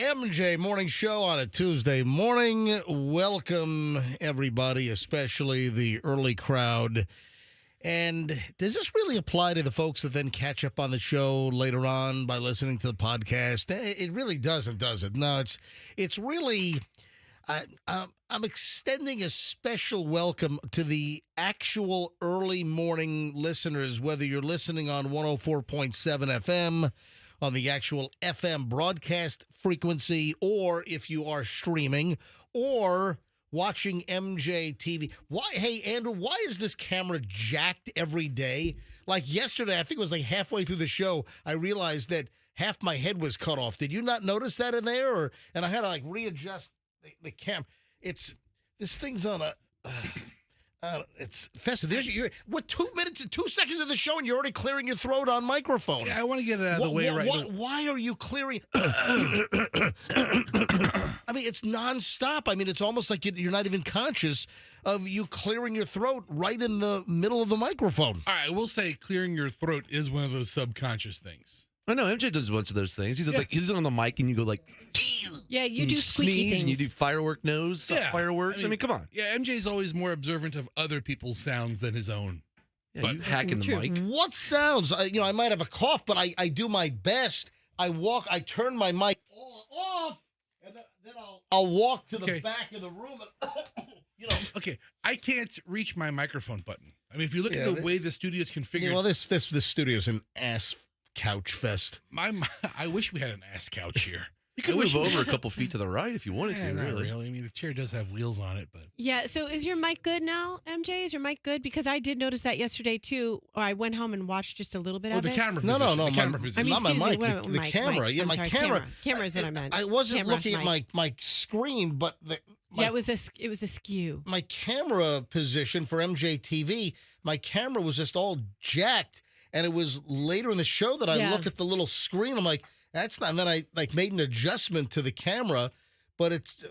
MJ Morning Show on a Tuesday morning. Welcome, everybody, especially the early crowd. And does this really apply to the folks that then catch up on the show later on by listening to the podcast? It really doesn't, does it? No, it's really... I'm extending a special welcome to the actual early morning listeners, whether you're listening on 104.7 FM, on the actual FM broadcast frequency, or if you are streaming, or watching MJ TV. Why, hey, Andrew, why is this camera jacked every day? Like yesterday, I think it was like halfway through the show, I realized that half my head was cut off. Did you not notice that in there? And I had to like readjust the camera. It's this thing's on a it's festive. We're 2 minutes and 2 seconds of the show and you're already clearing your throat on microphone. Yeah, I want to get it out of the way why are you clearing I mean, it's nonstop. I mean, it's almost like you're not even conscious of you clearing your throat right in the middle of the microphone. All right, I will say clearing your throat is one of those subconscious things. I know MJ does a bunch of those things. He does he's on the mic and you go like, yeah, you do squeaky sneeze things. and you do firework nose, fireworks. I mean, come on. Yeah, MJ's always more observant of other people's sounds than his own. Yeah, But- you hacking the mic. What sounds? I might have a cough, but I do my best. I turn my mic off, and then I'll walk to the back of the room. And, Okay, I can't reach my microphone button. I mean, if you look at the way the studio is configured, well, this studio's an ass couch fest. I wish we had an ass couch here. You could move over a couple feet to the right if you wanted to, Not really. really. I mean, the chair does have wheels on it, but Yeah, so is your mic good now, MJ? Is your mic good? Because I did notice that yesterday, too. I went home and watched just a little bit of the it. camera No, position. no, the camera position. not my excuse me, mic. what- The mic, camera. mic. Yeah, I'm my sorry, camera. Camera is what I meant. I wasn't Camera, looking at my screen, but it was a skew. my camera position for MJ TV, my camera was just all jacked. And it was later in the show that I look at the little screen. I'm like, that's not. And then I made an adjustment to the camera, but it's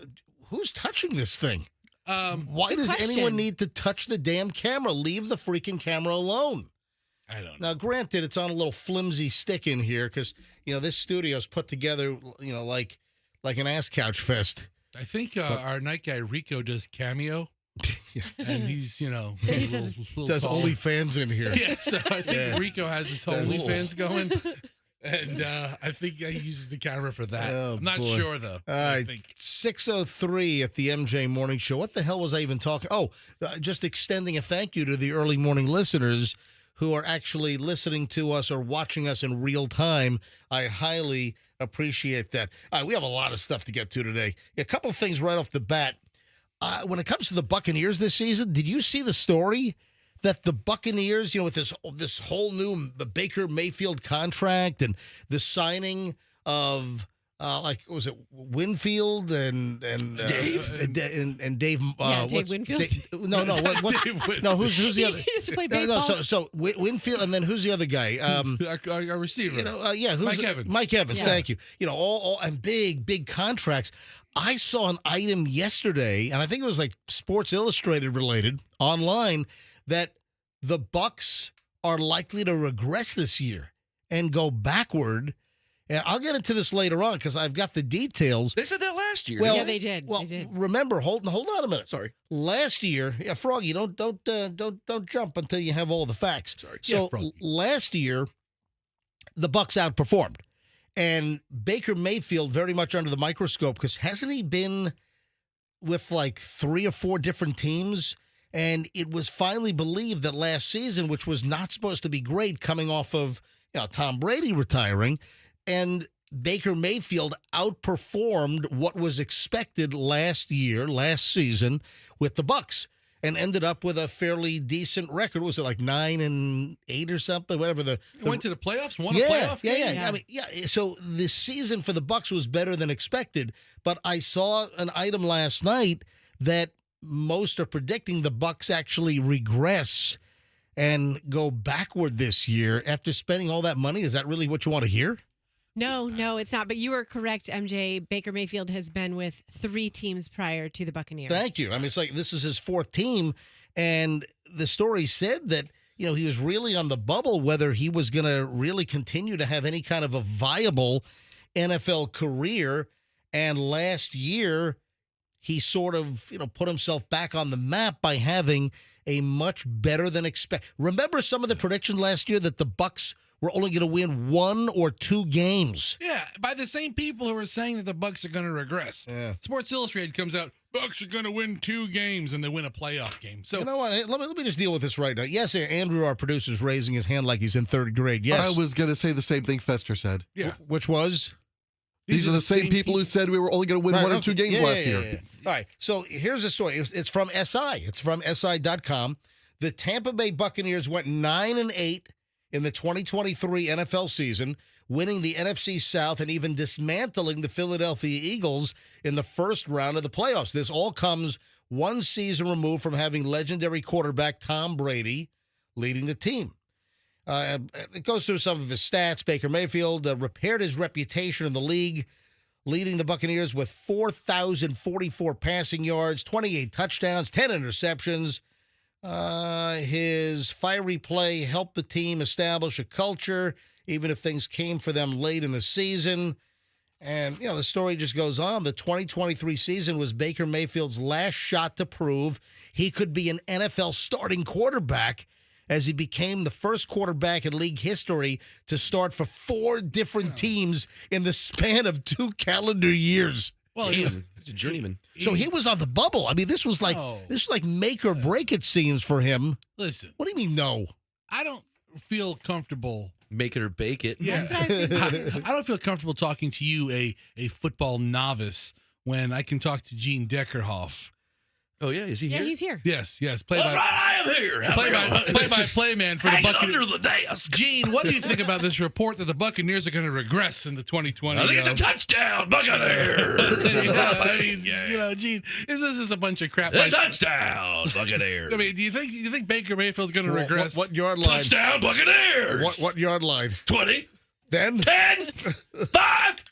who's touching this thing? Why does anyone need to touch the damn camera? Leave the freaking camera alone. I don't know. Now, granted, it's on a little flimsy stick in here because this studio's put together, like an ass couch fest. I think our night guy Rico does Cameo. And he's, He does OnlyFans in here. Yeah, so I think Rico has his OnlyFans going. And I think he uses the camera for that. Oh, I'm not sure, though. All right, 6:03 at the MJ Morning Show. What the hell was I even talking? Oh, just extending a thank you to the early morning listeners who are actually listening to us or watching us in real time. I highly appreciate that. All right, we have a lot of stuff to get to today. A couple of things right off the bat. When it comes to the Buccaneers this season, did you see the story that the Buccaneers, with this whole new Baker Mayfield contract and the signing of was it Winfield and Dave and Dave? Dave Winfield. No, who's the other? He used to play baseball. So Winfield, and then who's the other guy? Our receiver. Who's Mike Evans. Mike Evans. Yeah. Thank you. All and big contracts. I saw an item yesterday, and I think it was like Sports Illustrated related online, that the Bucs are likely to regress this year and go backward. And I'll get into this later on because I've got the details. They said that last year. Yeah, they did. Well, They did. remember, hold on a minute. Sorry. Last year, Froggy, don't jump until you have all the facts. Sorry. So last year, the Bucs outperformed. And Baker Mayfield very much under the microscope because hasn't he been with like 3 or 4 different teams? And it was finally believed that last season, which was not supposed to be great coming off of Tom Brady retiring, and Baker Mayfield outperformed what was expected last season with the Bucs. And ended up with a fairly decent record. Was it like 9-8 or something? Whatever the went to the playoffs, won a playoff game. Yeah. I mean, so the season for the Bucs was better than expected. But I saw an item last night that most are predicting the Bucs actually regress and go backward this year after spending all that money. Is that really what you want to hear? No, it's not. But you were correct, MJ. Baker Mayfield has been with 3 teams prior to the Buccaneers. Thank you. I mean, it's like this is his 4th team. And the story said that, he was really on the bubble whether he was going to really continue to have any kind of a viable NFL career. And last year, he sort of, put himself back on the map by having a much better than expected. Remember some of the predictions last year that the Bucks were only going to win 1 or 2 games. Yeah, by the same people who are saying that the Bucks are going to regress. Yeah. Sports Illustrated comes out, Bucks are going to win 2 games, and they win a playoff game. So you know what? Let me just deal with this right now. Yes, Andrew, our producer, is raising his hand like he's in 3rd grade. Yes. I was going to say the same thing Fester said. yeah, Which was? These are the same people who said we were only going to win 1 or 2 games last year. Yeah. All right. So here's the story. It's from SI. It's from SI.com. The Tampa Bay Buccaneers went 9-8 in the 2023 NFL season, winning the NFC South and even dismantling the Philadelphia Eagles in the first round of the playoffs. This all comes 1 season removed from having legendary quarterback Tom Brady leading the team. It goes through some of his stats. Baker Mayfield repaired his reputation in the league, leading the Buccaneers with 4,044 passing yards, 28 touchdowns, 10 interceptions. His fiery play helped the team establish a culture, even if things came for them late in the season. And, the story just goes on. The 2023 season was Baker Mayfield's last shot to prove he could be an NFL starting quarterback, as he became the first quarterback in league history to start for 4 different teams in the span of 2 calendar years. well, He's a journeyman. So he was on the bubble. I mean, this was like make or break, it seems, for him. listen, What do you mean, no? I don't feel comfortable. Make it or bake it. Yeah. That's what I think. I don't feel comfortable talking to you, a football novice, when I can talk to Gene Deckerhoff. Oh, yeah. Is he Yeah, here? he's here. Yes, All right, I am here. Play man for the Hanging Buccaneers. under the desk. Gene, what do you think about this report that the Buccaneers are going to regress in the 2020? I think it's a touchdown, Buccaneers. I mean, Gene, this is a bunch of crap. A touchdown, Buccaneers. I mean, do you think Baker Mayfield's going to regress? What yard line? Touchdown, Buccaneers. What yard line? 20, Then? 10, 5,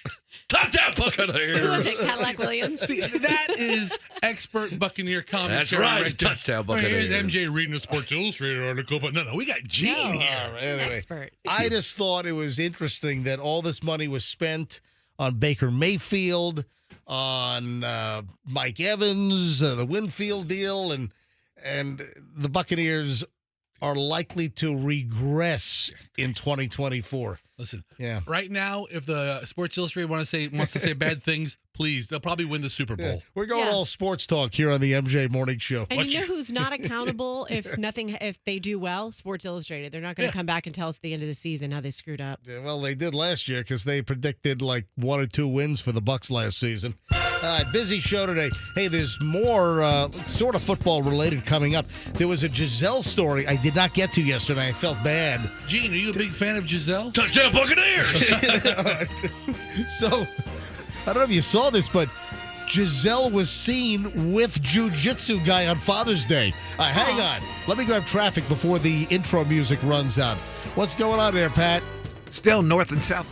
touchdown, Who was Buccaneers. it? Cadillac Williams. See, that is expert Buccaneer commentary. That's right. It's a there. touchdown, Oh, here's Buccaneers. MJ reading a Sports Illustrated article, but no, we got Gene here. Anyway, Expert. I just thought it was interesting that all this money was spent on Baker Mayfield, on Mike Evans, the Winfield deal, and the Buccaneers are likely to regress in 2024. Listen, Yeah. right now, if the Sports Illustrated wants to say bad things, please, they'll probably win the Super Bowl. Yeah. We're going Yeah. all sports talk here on the MJ Morning Show. And you know who's not accountable if they do well? Sports Illustrated. They're not going to come back and tell us at the end of the season how they screwed up. Yeah, well, they did last year because they predicted like 1 or 2 wins for the Bucks last season. Busy show today. Hey, there's more sort of football related coming up. There was a Giselle story I did not get to yesterday. I felt bad. Gene, are you a big fan of Giselle? Touchdown, Buccaneers. So, I don't know if you saw this, but Giselle was seen with Jiu-Jitsu guy on Father's Day. Hang on. Let me grab traffic before the intro music runs out. What's going on there, Pat? Still north and south.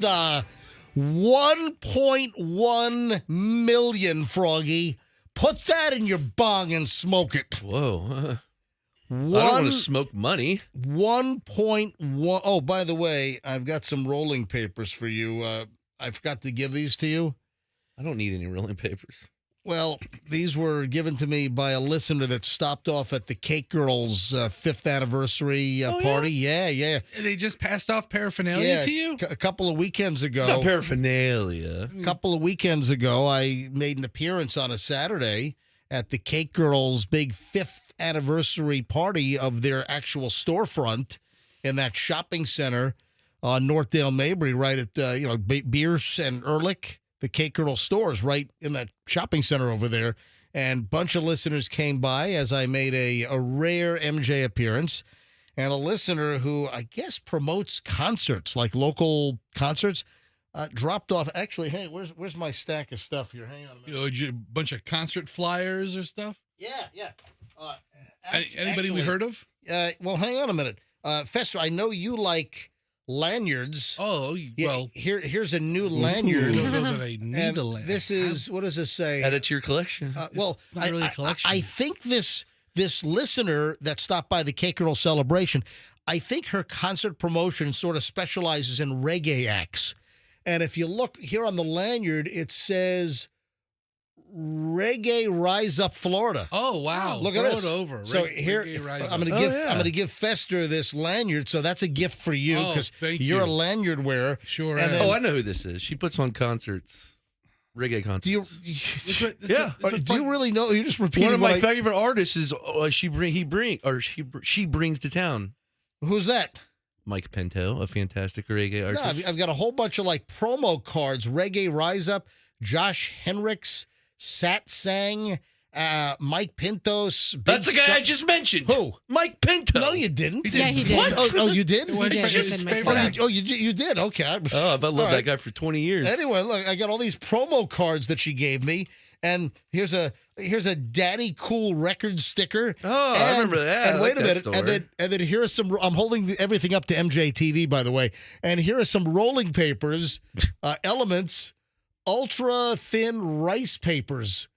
1.1 million, Froggy. Put that in your bong and smoke it. Whoa. I don't want to smoke money. 1.1. Oh, by the way, I've got some rolling papers for you. I forgot to give these to you. I don't need any rolling papers. Well, these were given to me by a listener that stopped off at the Cake Girls' 5th anniversary party. Yeah. They just passed off paraphernalia to you? A couple of weekends ago. It's not paraphernalia. A couple of weekends ago, I made an appearance on a Saturday at the Cake Girls' big 5th anniversary party of their actual storefront in that shopping center on Northdale Mabry, right at Bierce and Ehrlich. The Cake Girl stores right in that shopping center over there. And a bunch of listeners came by as I made a rare MJ appearance. And a listener who I guess promotes concerts, like local concerts, dropped off. Actually, hey, where's my stack of stuff here? Hang on a minute. A bunch of concert flyers or stuff? Yeah. Anybody we heard of? Well, hang on a minute. Fester, I know you like lanyards. Oh, well. Here's a new lanyard. I don't know that I need a lanyard. This is, what does this say? Add it to your collection. Well, not really a collection. I think this listener that stopped by the Cake Girl celebration, I think her concert promotion sort of specializes in reggae acts. And if you look here on the lanyard, it says Reggae Rise Up Florida. Oh, wow. Look at this. Throw it over. So here, I'm going to give Fester this lanyard. So that's a gift for you because you're a lanyard wearer. Sure. And am. I know who this is. She puts on concerts, reggae concerts. Do you really know? You just repeated one of my favorite artists is she brings to town. Who's that? Mike Pinto, a fantastic reggae artist. No, I've got a whole bunch of like promo cards. Reggae Rise Up, Josh Henricks, Sat Sang, Mike Pintos. That's the guy I just mentioned. Who? Mike Pinto. No, you didn't. Yeah, he did. What? Oh, you did? He did. He said Mike Pinto. You did. Okay. I've loved that guy for 20 years. Anyway, look, I got all these promo cards that she gave me, and here's a Daddy Cool record sticker. Oh, I remember that. And wait a minute, and then here are some. I'm holding everything up to MJTV, by the way, and here are some rolling papers, Elements, ultra thin rice papers.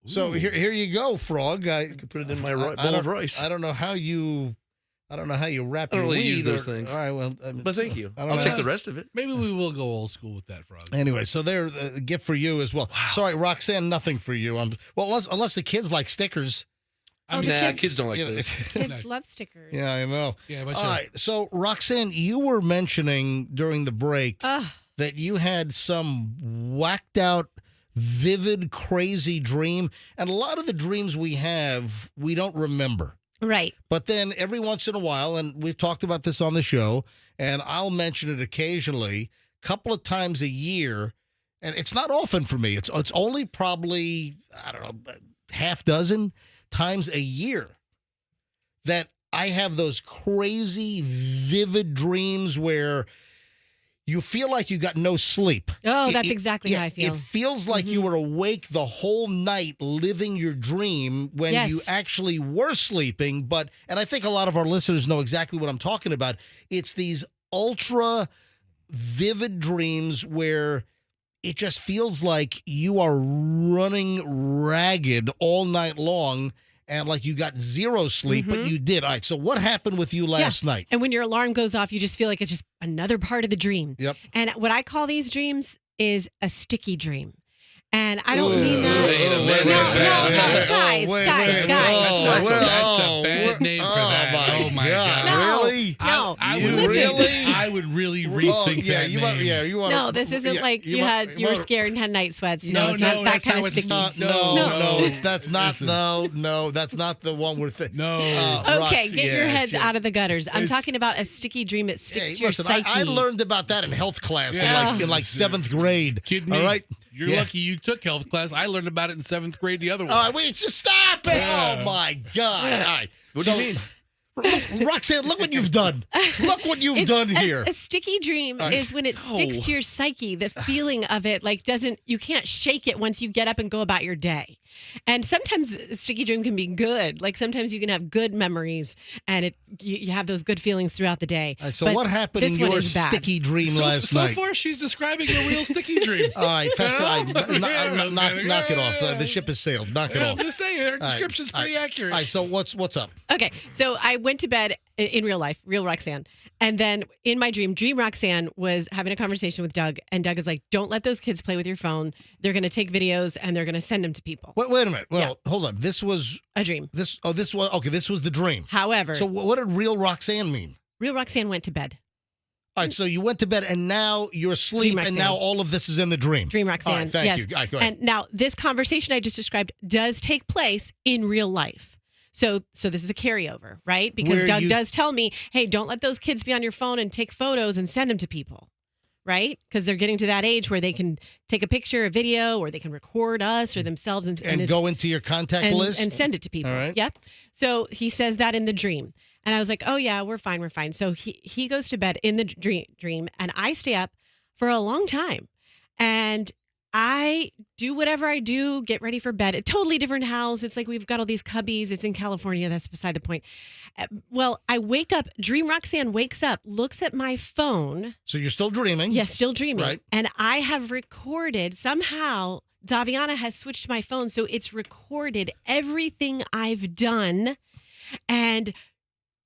So here you go, Frog. I could put it in my bowl of rice. I don't know how you wrap. I don't your really weed use those things. All right, well, but thank you. I'll take the rest of it. Maybe we will go old school with that, Frog. Anyway, so they're a gift for you as well. Wow. Sorry, Roxanne, nothing for you. Unless the kids like stickers. Kids don't like this. Kids love stickers. Yeah, I know. Yeah, all right. So, Roxanne, you were mentioning during the break that you had some whacked out, vivid, crazy dream. And a lot of the dreams we have, we don't remember. Right. But then every once in a while, and we've talked about this on the show, and I'll mention it occasionally, a couple of times a year, and it's not often for me. It's only probably, I don't know, half dozen times a year that I have those crazy, vivid dreams where you feel like you got no sleep. Oh, that's exactly how I feel. It feels like you were awake the whole night living your dream when you actually were sleeping. And I think a lot of our listeners know exactly what I'm talking about. It's these ultra vivid dreams where it just feels like you are running ragged all night long and like you got zero sleep, but you did. All right, so what happened with you last night? And when your alarm goes off, you just feel like it's just another part of the dream. Yep. And what I call these dreams is a sticky dream. And I don't mean that. Guys. That's a bad name for that. Oh my God. No, really? No. I would really rethink that name. You want No, this isn't like you were scared and had night sweats. No, it's not that kind of sticky. That's not the one we're thinking. No. Okay, get your heads out of the gutters. I'm talking about a sticky dream that sticks to your psyche. I learned about that in health class in 7th grade. Kidding me? All right. You're lucky you took health class. I learned about it in 7th grade the other way. All right, wait, just stop it. Oh, my God. All right. What do you mean? Roxanne, look what you've done. Look what you've done here. A sticky dream is when it sticks to your psyche. The feeling of it, you can't shake it once you get up and go about your day. And sometimes a sticky dream can be good. Like sometimes you can have good memories and you have those good feelings throughout the day. All right, so But what happened in this one your is bad. sticky dream last so night? far, she's describing a real sticky dream. All right, Fester, Yeah. knock it off. The ship has sailed. Knock it Yeah, off. I'm just saying, her right, description's pretty accurate. All right, so what's up? Okay, so I went to bed in real life, real Roxanne. And then in my dream Roxanne was having a conversation with Doug. And Doug is like, don't let those kids play with your phone. They're going to take videos and they're going to send them to people. Wait a minute. Well, hold on. This was A dream. this was the dream. However, So what did real Roxanne mean? real Roxanne went to bed. All right, so you went to bed and now you're asleep, and Roxanne. now all of this is in the dream. Dream Roxanne. All right, thank yes. you. All right, go ahead. And now this conversation I just described does take place in real life. So this is a carryover, right? Because Where Doug you- does tell me, hey, don't let those kids be on your phone and take photos and send them to people, right? Because they're getting to that age where they can take a picture, a video, or they can record us or themselves and and go into your contact list and send it to people. All right. Yep. So he says that in the dream. And I was like, oh, yeah, we're fine. So he goes to bed in the dream, and I stay up for a long time. And I do whatever I do, get ready for bed. A totally different house. It's like we've got all these cubbies. It's in California. That's beside the point. Well, I wake up. Dream Roxanne wakes up, looks at my phone. So you're still dreaming. Yes, still dreaming. Right. And I have recorded somehow. Daviana has switched my phone, so it's recorded everything I've done and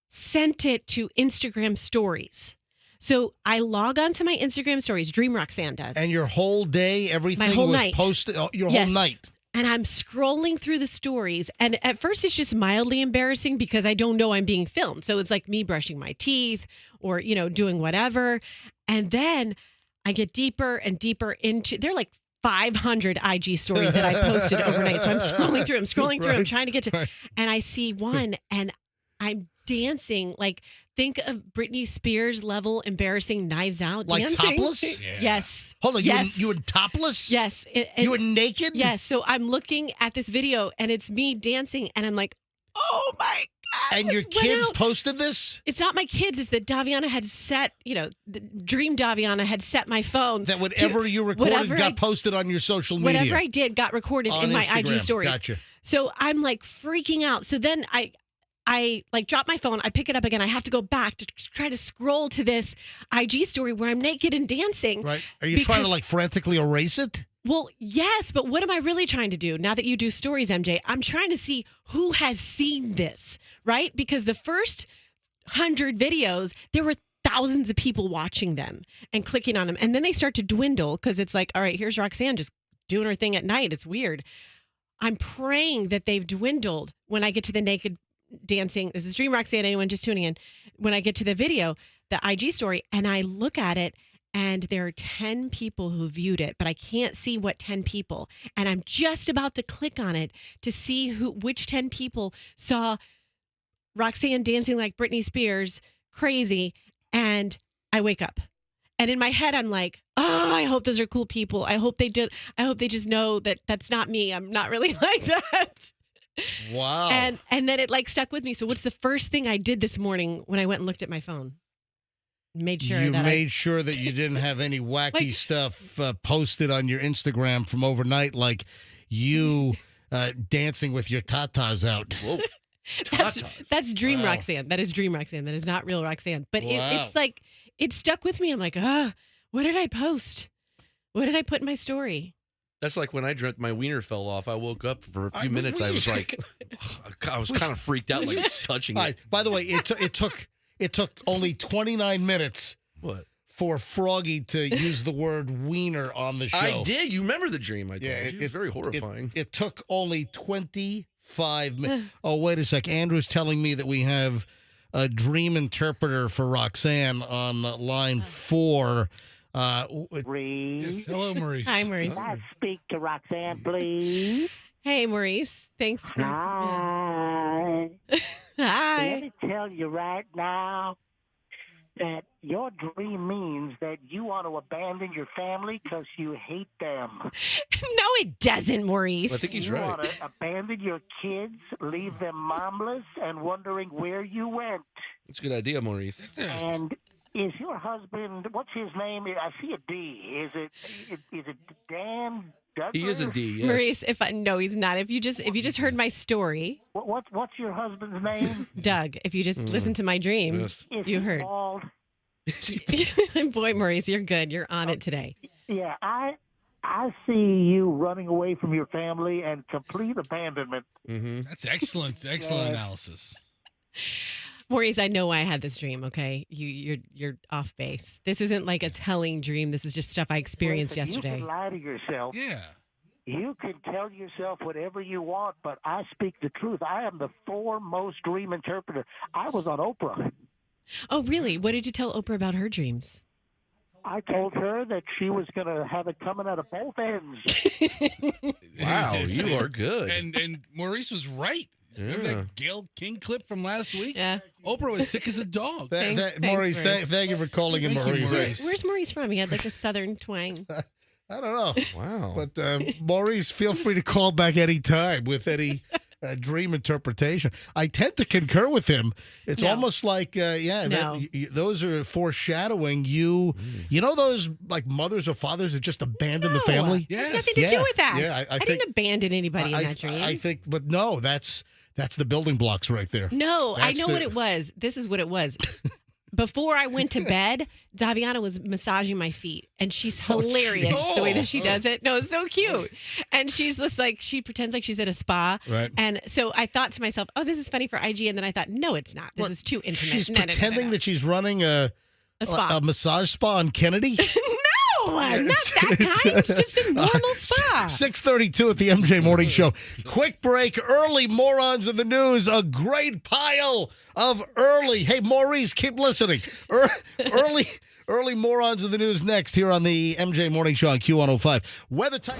sent it to Instagram stories. So I log on to my Instagram stories. Dream Roxanne does. And your whole day, everything whole was night. posted. Your Yes. whole night. And I'm scrolling through the stories. And at first, it's just mildly embarrassing because I don't know I'm being filmed. So it's like me brushing my teeth or, doing whatever. And then I get deeper and deeper into, they're like 500 IG stories that I posted overnight. So I'm scrolling through, I'm Right. trying to get to, Right. and I see one and I'm dancing. Like, think of Britney Spears level embarrassing Knives Out Like dancing. topless? Yeah. Yes. Hold on. Yes. You were topless? Yes. You were naked? Yes. So I'm looking at this video and it's me dancing and I'm like, oh my God. And your this went kids out. posted this? It's not my kids. It's that Daviana had set, the Dream Daviana had set my phone. That whatever you recorded whatever got posted on your social media? Whatever I did got recorded on in my Instagram. IG stories. Gotcha. So I'm like freaking out. So then I like drop my phone. I pick it up again. I have to go back to try to scroll to this IG story where I'm naked and dancing. Right. Are you trying to Because- like frantically erase it? Well, yes, but what am I really trying to do now that you do stories, MJ? I'm trying to see who has seen this, right? Because the first 100 videos, there were thousands of people watching them and clicking on them. And then they start to dwindle because it's like, all right, here's Roxanne just doing her thing at night. It's weird. I'm praying that they've dwindled when I get to the naked dancing. This is Dream Roxanne, anyone just tuning in. When I get to the video, the IG story, and I look at it, and there are 10 people who viewed it, but I can't see what 10 people. And I'm just about to click on it to see which 10 people saw Roxanne dancing like Britney Spears, crazy, and I wake up. And in my head, I'm like, oh, I hope those are cool people. I hope they just know that that's not me. I'm not really like that. Wow. And then it like stuck with me. So what's the first thing I did this morning when I went and looked at my phone? Made sure you that made sure that you didn't have any wacky Like- stuff posted on your Instagram from overnight, like you dancing with your tatas out. Whoa. that's Dream Wow. Roxanne. That is Dream Roxanne. That is not real Roxanne. But Wow. it's like it stuck with me. I'm like, what did I post? What did I put in my story? That's like when I dreamt my wiener fell off. I woke up for a few minutes. I was like, I was kind of freaked out, like touching All it. right. By the way, it took only 29 minutes What? for Froggy to use the word wiener on the show. I did. You remember the dream I told Yeah, you? It was very horrifying. It took only 25 minutes. Oh, wait a sec. Andrew's telling me that we have a dream interpreter for Roxanne on line 4. Yes, hello, Maurice. Hi, Maurice. Can I speak to Roxanne, please? Hey, Maurice. Thanks for. Hi. Hi. Let me tell you right now that your dream means that you want to abandon your family because you hate them. No, it doesn't, Maurice. I think he's you right. want to abandon your kids, leave them momless, and wondering where you went. It's a good idea, Maurice. And is your husband? What's his name? I see a D. Is it Dan? He is a D. Yes. Maurice, no, he's not. If you just heard my story, What's your husband's name? Doug, if you just listened to my dream, Yes. Is you he heard. bald? Boy, Maurice, you're good. You're on it today. Yeah, I see you running away from your family and complete abandonment. Mm-hmm. That's excellent. Excellent analysis. Maurice, I know why I had this dream. Okay, you're off base. This isn't like a telling dream. This is just stuff I experienced Listen, yesterday. You can lie to yourself. Yeah. You can tell yourself whatever you want, but I speak the truth. I am the foremost dream interpreter. I was on Oprah. Oh, really? What did you tell Oprah about her dreams? I told her that she was going to have it coming out of both ends. Wow, you are good. And Maurice was right. Remember Yeah. that Gail King clip from last week? Yeah. Oprah was sick as a dog. Thanks, Maurice, Maurice. thank you for calling in, Thank you, Maurice. Maurice. Where's Maurice from? He had like a southern twang. I don't know. Wow. But Maurice, feel free to call back anytime with any dream interpretation. I tend to concur with him. It's No. almost like, No. those are foreshadowing you. You know those like mothers or fathers that just abandon the No. family? Yes. Nothing to do with that. Yeah, I think, didn't abandon anybody in that dream. I think, but no, that's the building blocks right there. No, I That's know what it was. This is what it was. Before I went to bed, Daviana was massaging my feet, and she's hilarious the way that she does it. No, it's so cute. And she's just like, she pretends like she's at a spa. Right. And so I thought to myself, oh, this is funny for IG. And then I thought, no, it's not. This is too intimate. She's No, no, no, pretending no. that she's running a spa. a massage spa on Kennedy. No, not that kind. It's just a normal spa. 6:32 at the MJ Morning Show. Quick break. Early morons in the news. A great pile of early. Hey, Maurice, keep listening. Early morons in the news next here on the MJ Morning Show on Q105. Weather type.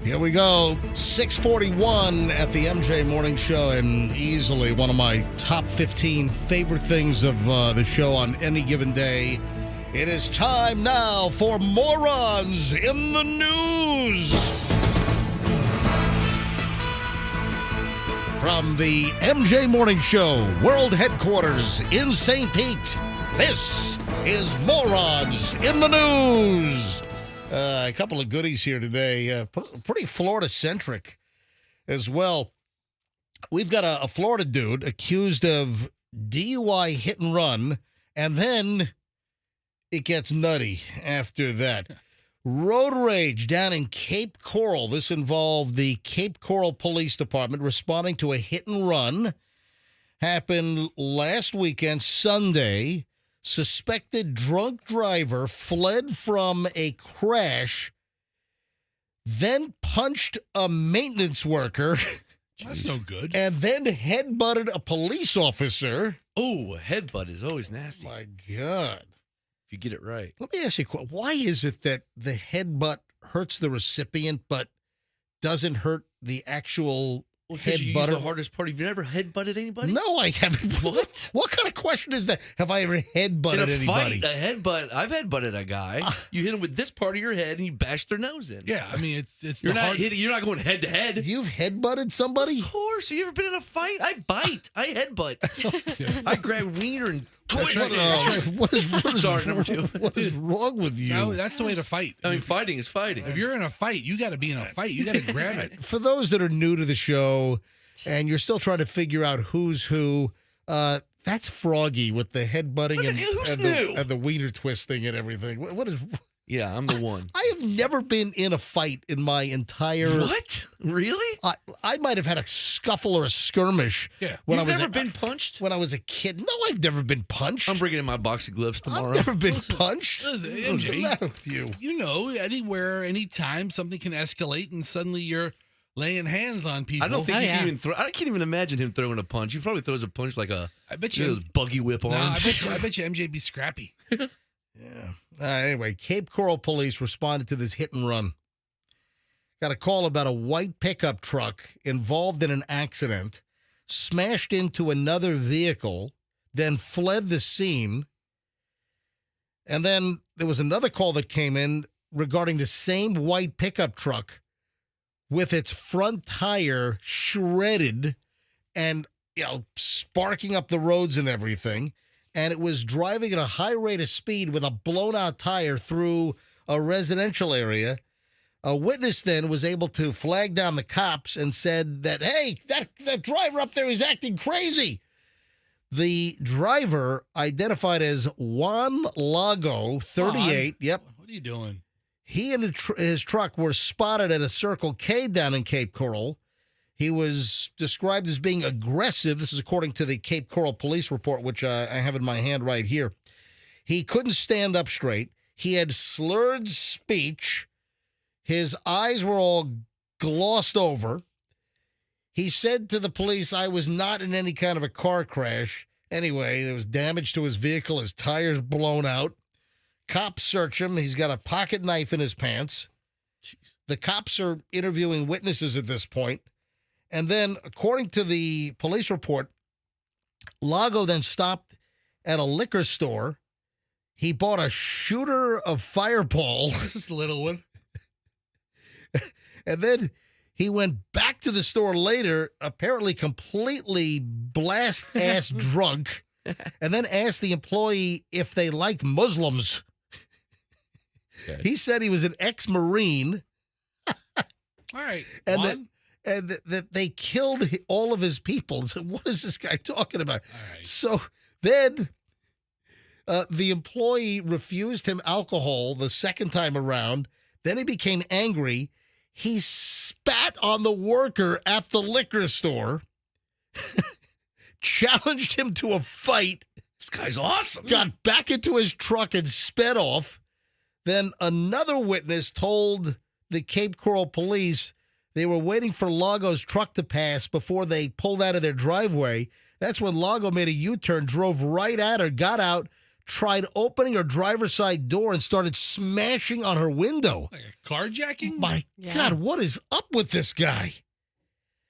Here we go. 6:41 at the MJ Morning Show, and easily one of my top 15 favorite things of the show on any given day. It is time now for Morons in the News. From the MJ Morning Show World Headquarters in St. Pete, this is Morons in the News. A couple of goodies here today. Pretty Florida-centric as well. We've got a Florida dude accused of DUI hit and run, and then it gets nutty after that. Road rage down in Cape Coral. This involved the Cape Coral Police Department responding to a hit and run. Happened last weekend, Sunday. Suspected drunk driver fled from a crash, then punched a maintenance worker. That's no good. And then headbutted a police officer. Oh, a headbutt is always nasty. My God. If you get it right. Let me ask you a question. Why is it that the headbutt hurts the recipient but doesn't hurt the actual Well, because you use Headbutter. the hardest part. Have you ever headbutted anybody? No, I haven't. What? What kind of question is that? Have I ever headbutted In a anybody? fight, a headbutt. I've headbutted a guy. You hit him with this part of your head, and you bash their nose in. Yeah, I mean it's You're the not hard. hitting. You're not going head to head. You've headbutted somebody? Of course. Have you ever been in a fight? I bite. I headbutt. I grab wiener and twist What, it. what is Sorry, number two. What is wrong with you? No, that's the way to fight. I mean, fighting is fighting. If you're in a fight, you got to be in a fight. You got to grab it. For those that are new to the show and you're still trying to figure out who's who, that's Froggy with the headbutting and the wiener twisting and everything. What is? Yeah, I'm the one. I have never been in a fight in my entire. What? Really? I might have had a scuffle or a skirmish. Yeah. When You've I was never been punched? when I was a kid. No, I've never been punched. I'm bringing in my boxing gloves tomorrow. I've never been punched. listen, What's the MJ. matter with you? You know, anywhere, anytime, something can escalate, and suddenly you're laying hands on people. I don't think Oh, you yeah. can even throw. I can't even imagine him throwing a punch. He probably throws a punch like a I bet you know, you. those buggy whip No, arms. I bet you MJ be scrappy. Yeah. Anyway, Cape Coral police responded to this hit and run. Got a call about a white pickup truck involved in an accident, smashed into another vehicle, then fled the scene. And then there was another call that came in regarding the same white pickup truck with its front tire shredded and, sparking up the roads and everything. And it was driving at a high rate of speed with a blown-out tire through a residential area. A witness then was able to flag down the cops and said that, hey, that driver up there is acting crazy. The driver, identified as Juan Lago, 38, yep, What are you doing? he and his truck were spotted at a Circle K down in Cape Coral. He was described as being aggressive. This is according to the Cape Coral police report, which I have in my hand right here. He couldn't stand up straight. He had slurred speech. His eyes were all glossed over. He said to the police, I was not in any kind of a car crash. Anyway, there was damage to his vehicle. His tires blown out. Cops search him. He's got a pocket knife in his pants. The cops are interviewing witnesses at this point. And then, according to the police report, Lago then stopped at a liquor store. He bought a shooter of Fireball. Just a little one. And then he went back to the store later, apparently completely blast-ass drunk, and then asked the employee if they liked Muslims. Okay. He said he was an ex-Marine. All right. And Juan? that they killed all of his people. So what is this guy talking about? All right. So then the employee refused him alcohol the second time around. Then he became angry. He spat on the worker at the liquor store, challenged him to a fight, This guy's awesome. got back into his truck and sped off. Then another witness told the Cape Coral police they were waiting for Lago's truck to pass before they pulled out of their driveway. That's when Lago made a U-turn, drove right at her, got out, tried opening her driver's side door, and started smashing on her window. Like a carjacking? My God, what is up with this guy?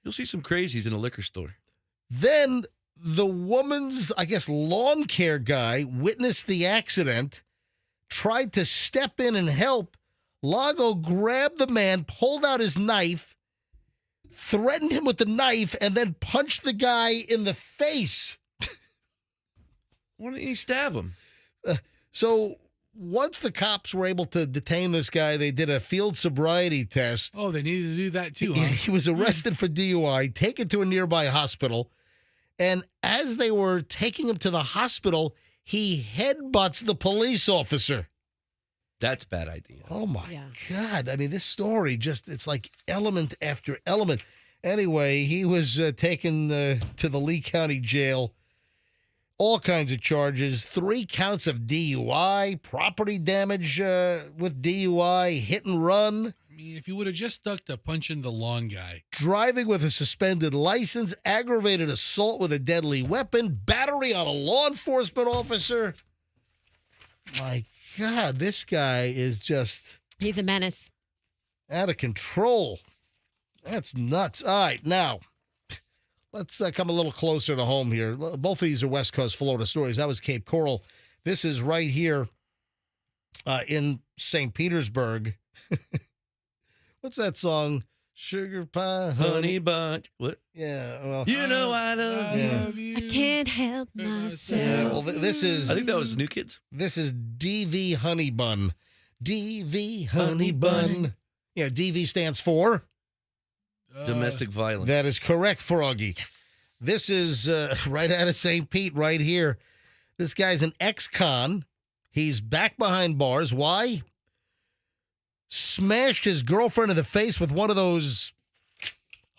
You'll see some crazies in a liquor store. Then the woman's, I guess, lawn care guy witnessed the accident, tried to step in and help. Lago grabbed the man, pulled out his knife, threatened him with the knife, and then punched the guy in the face. Why didn't he stab him? So once the cops were able to detain this guy, they did a field sobriety test. Oh, they needed to do that too, Yeah, huh? he was arrested for DUI, taken to a nearby hospital. And as they were taking him to the hospital, he headbutts the police officer. That's a bad idea. Oh, my Yeah. God. I mean, this story it's like element after element. Anyway, he was taken to the Lee County Jail. All kinds of charges, 3 counts of DUI, property damage with DUI, hit and run, I mean, if you would have just stuck to punching the lawn guy. driving with a suspended license, aggravated assault with a deadly weapon, battery on a law enforcement officer. My God, this guy is just He's a menace. out of control. That's nuts. All right, now, let's come a little closer to home here. Both of these are West Coast Florida stories. That was Cape Coral. This is right here in St. Petersburg. What's that song? Sugar pie, Honey bunch. What? Yeah, well, You know I love you. I can't help myself. yeah, well, this is I think that was New Kids. this is DV Honey Bun. DV Honey Bun. Yeah, DV stands for. Domestic violence. That is correct, Froggy. Yes. This is right out of St. Pete, right here. This guy's an ex-con. He's back behind bars. Why? Smashed his girlfriend in the face with one of those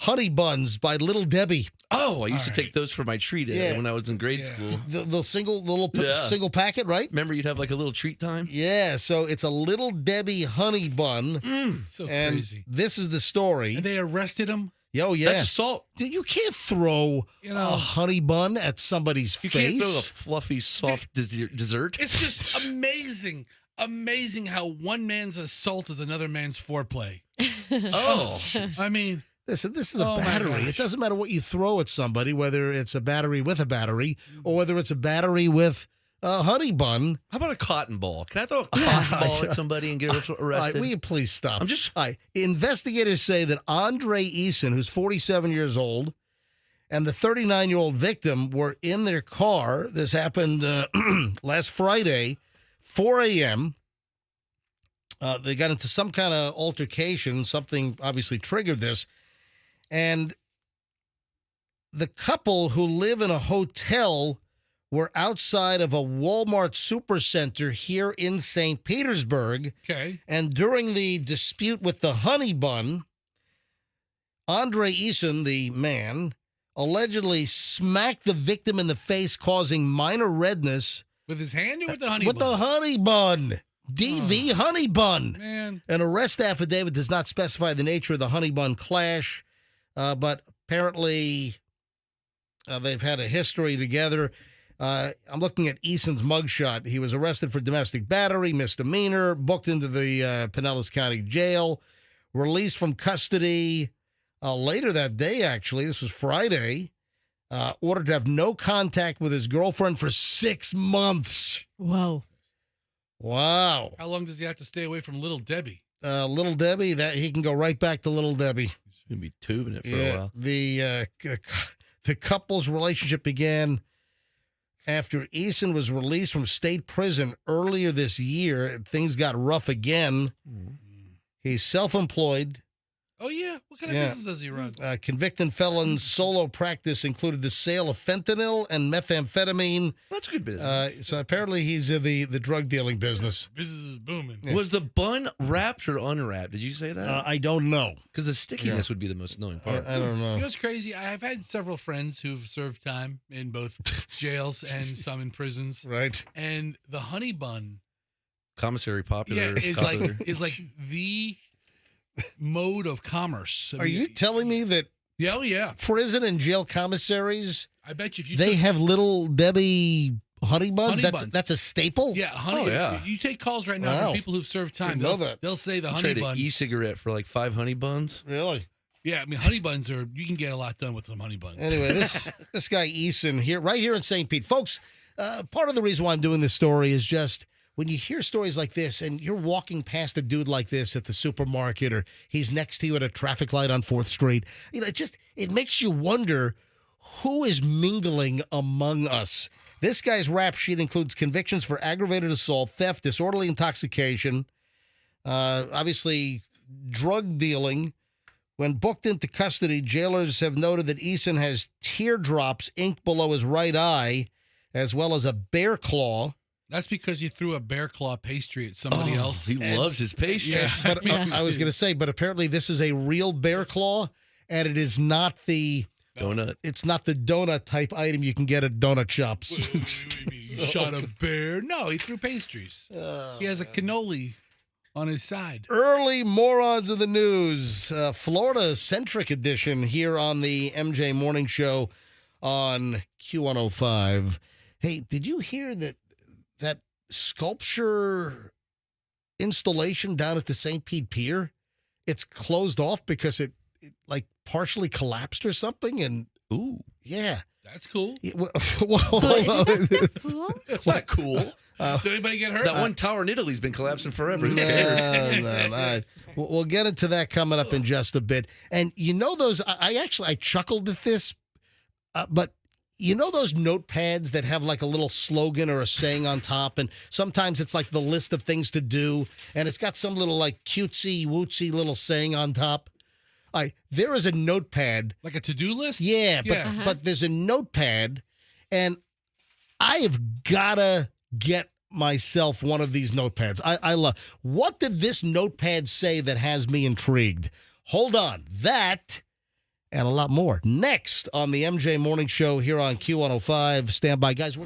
honey buns by Little Debbie. Oh, I used to take those for my treat when I was in grade school. The single packet, right? Remember, you'd have like a little treat time? Yeah, so it's a Little Debbie honey bun. So And crazy. this is the story. And they arrested him. Oh, yeah. That's assault. Dude, you can't throw a honey bun at somebody's You face. can't throw a fluffy, soft dessert. It's just amazing how one man's assault is another man's foreplay. Oh. I mean, This is a Oh, my battery. It gosh. doesn't matter what you throw at somebody, whether it's a battery with a battery or whether it's a battery with a honey bun. How about a cotton ball? Can I throw a cotton ball at somebody and get All right, arrested? will you please stop? I'm just- All right, investigators say that Andre Eason, who's 47 years old, and the 39-year-old victim were in their car. This happened last Friday, 4 a.m. They got into some kind of altercation. Something obviously triggered this. And the couple who live in a hotel were outside of a Walmart supercenter here in St. Petersburg. okay. And during the dispute with the honey bun, Andre Eason, the man, allegedly smacked the victim in the face, causing minor redness With his hand or with the honey with bun? the honey bun. DV honey bun. Man. An arrest affidavit does not specify the nature of the honey bun clash, but apparently they've had a history together. I'm looking at Eason's mugshot. He was arrested for domestic battery, misdemeanor, booked into the Pinellas County Jail, released from custody later that day, actually. This was Friday. Ordered to have no contact with his girlfriend for 6 months. Whoa. Wow. How long does he have to stay away from Little Debbie? Little Debbie, that he can go right back to Little Debbie. He's going to be tubing it for a while. The couple's relationship began after Eason was released from state prison earlier this year. Things got rough again. He's self-employed. Oh, yeah. What kind of business does he run? Convicted felon's solo practice included the sale of fentanyl and methamphetamine. That's good business. So apparently he's in the drug dealing business. Business is booming. Was the bun wrapped or unwrapped? Did you say that? I don't know. Because the stickiness would be the most annoying part. I don't know. You know what's crazy? I've had several friends who've served time in both jails and some in prisons. Right. And the honey bun, Commissary popular. is like the mode of commerce. I Are mean, you telling me that Yeah, oh yeah. prison and jail commissaries, I bet you if you they took- have Little Debbie honey buns? Honey buns. That's a staple? yeah, honey. Oh, yeah. You take calls right now Wow. from people who've served time. Didn't know They'll, that. they'll say the honey Trade an bun. e-cigarette for like 5 honey buns. Really? Yeah, I mean honey buns are you can get a lot done with some honey buns. Anyway, this guy Eason here, right here in St. Pete. Folks, part of the reason why I'm doing this story is just when you hear stories like this and you're walking past a dude like this at the supermarket or he's next to you at a traffic light on 4th Street, you know, it makes you wonder who is mingling among us. This guy's rap sheet includes convictions for aggravated assault, theft, disorderly intoxication, obviously drug dealing. When booked into custody, jailers have noted that Eason has teardrops inked below his right eye, as well as a bear claw. That's because you threw a bear claw pastry at somebody else. He loves his pastries. Yes. But I was going to say, but apparently this is a real bear claw, and it is not the Donut. it's not the donut type item you can get at donut shops. He shot a bear. No, he threw pastries. He has a cannoli on his side. Early morons of the news, Florida-centric edition here on the MJ Morning Show on Q105. Hey, did you hear that sculpture installation down at the St. Pete Pier? It's closed off because it like partially collapsed or something, and Ooh, Yeah. That's cool. Yeah, That's cool. that's not cool. Did anybody get hurt? That one tower in Italy's been collapsing forever. Who cares? No. All right. We'll get into that coming up in just a bit. And you know those, I chuckled at this, but you know those notepads that have like a little slogan or a saying on top, and sometimes it's like the list of things to do, and it's got some little like cutesy, wootsy little saying on top? There is a notepad. Like a to-do list? Yeah, but, Yeah. but there's a notepad, and I have got to get myself one of these notepads. I love. What did this notepad say that has me intrigued? Hold on. That and a lot more next on the MJ Morning Show here on Q105. Stand by, guys.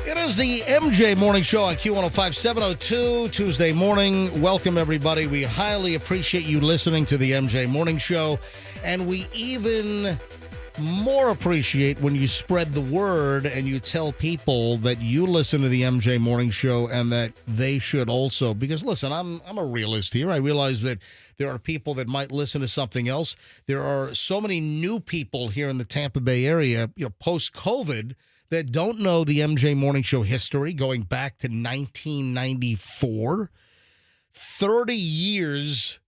It is the MJ Morning Show on Q105 702 Tuesday morning. Welcome, everybody. We highly appreciate you listening to the MJ Morning Show, and we even more appreciate when you spread the word and you tell people that you listen to the MJ Morning Show and that they should also. Because, listen, I'm a realist here. I realize that there are people that might listen to something else. There are so many new people here in the Tampa Bay area, post-COVID, that don't know the MJ Morning Show history going back to 1994. 30 years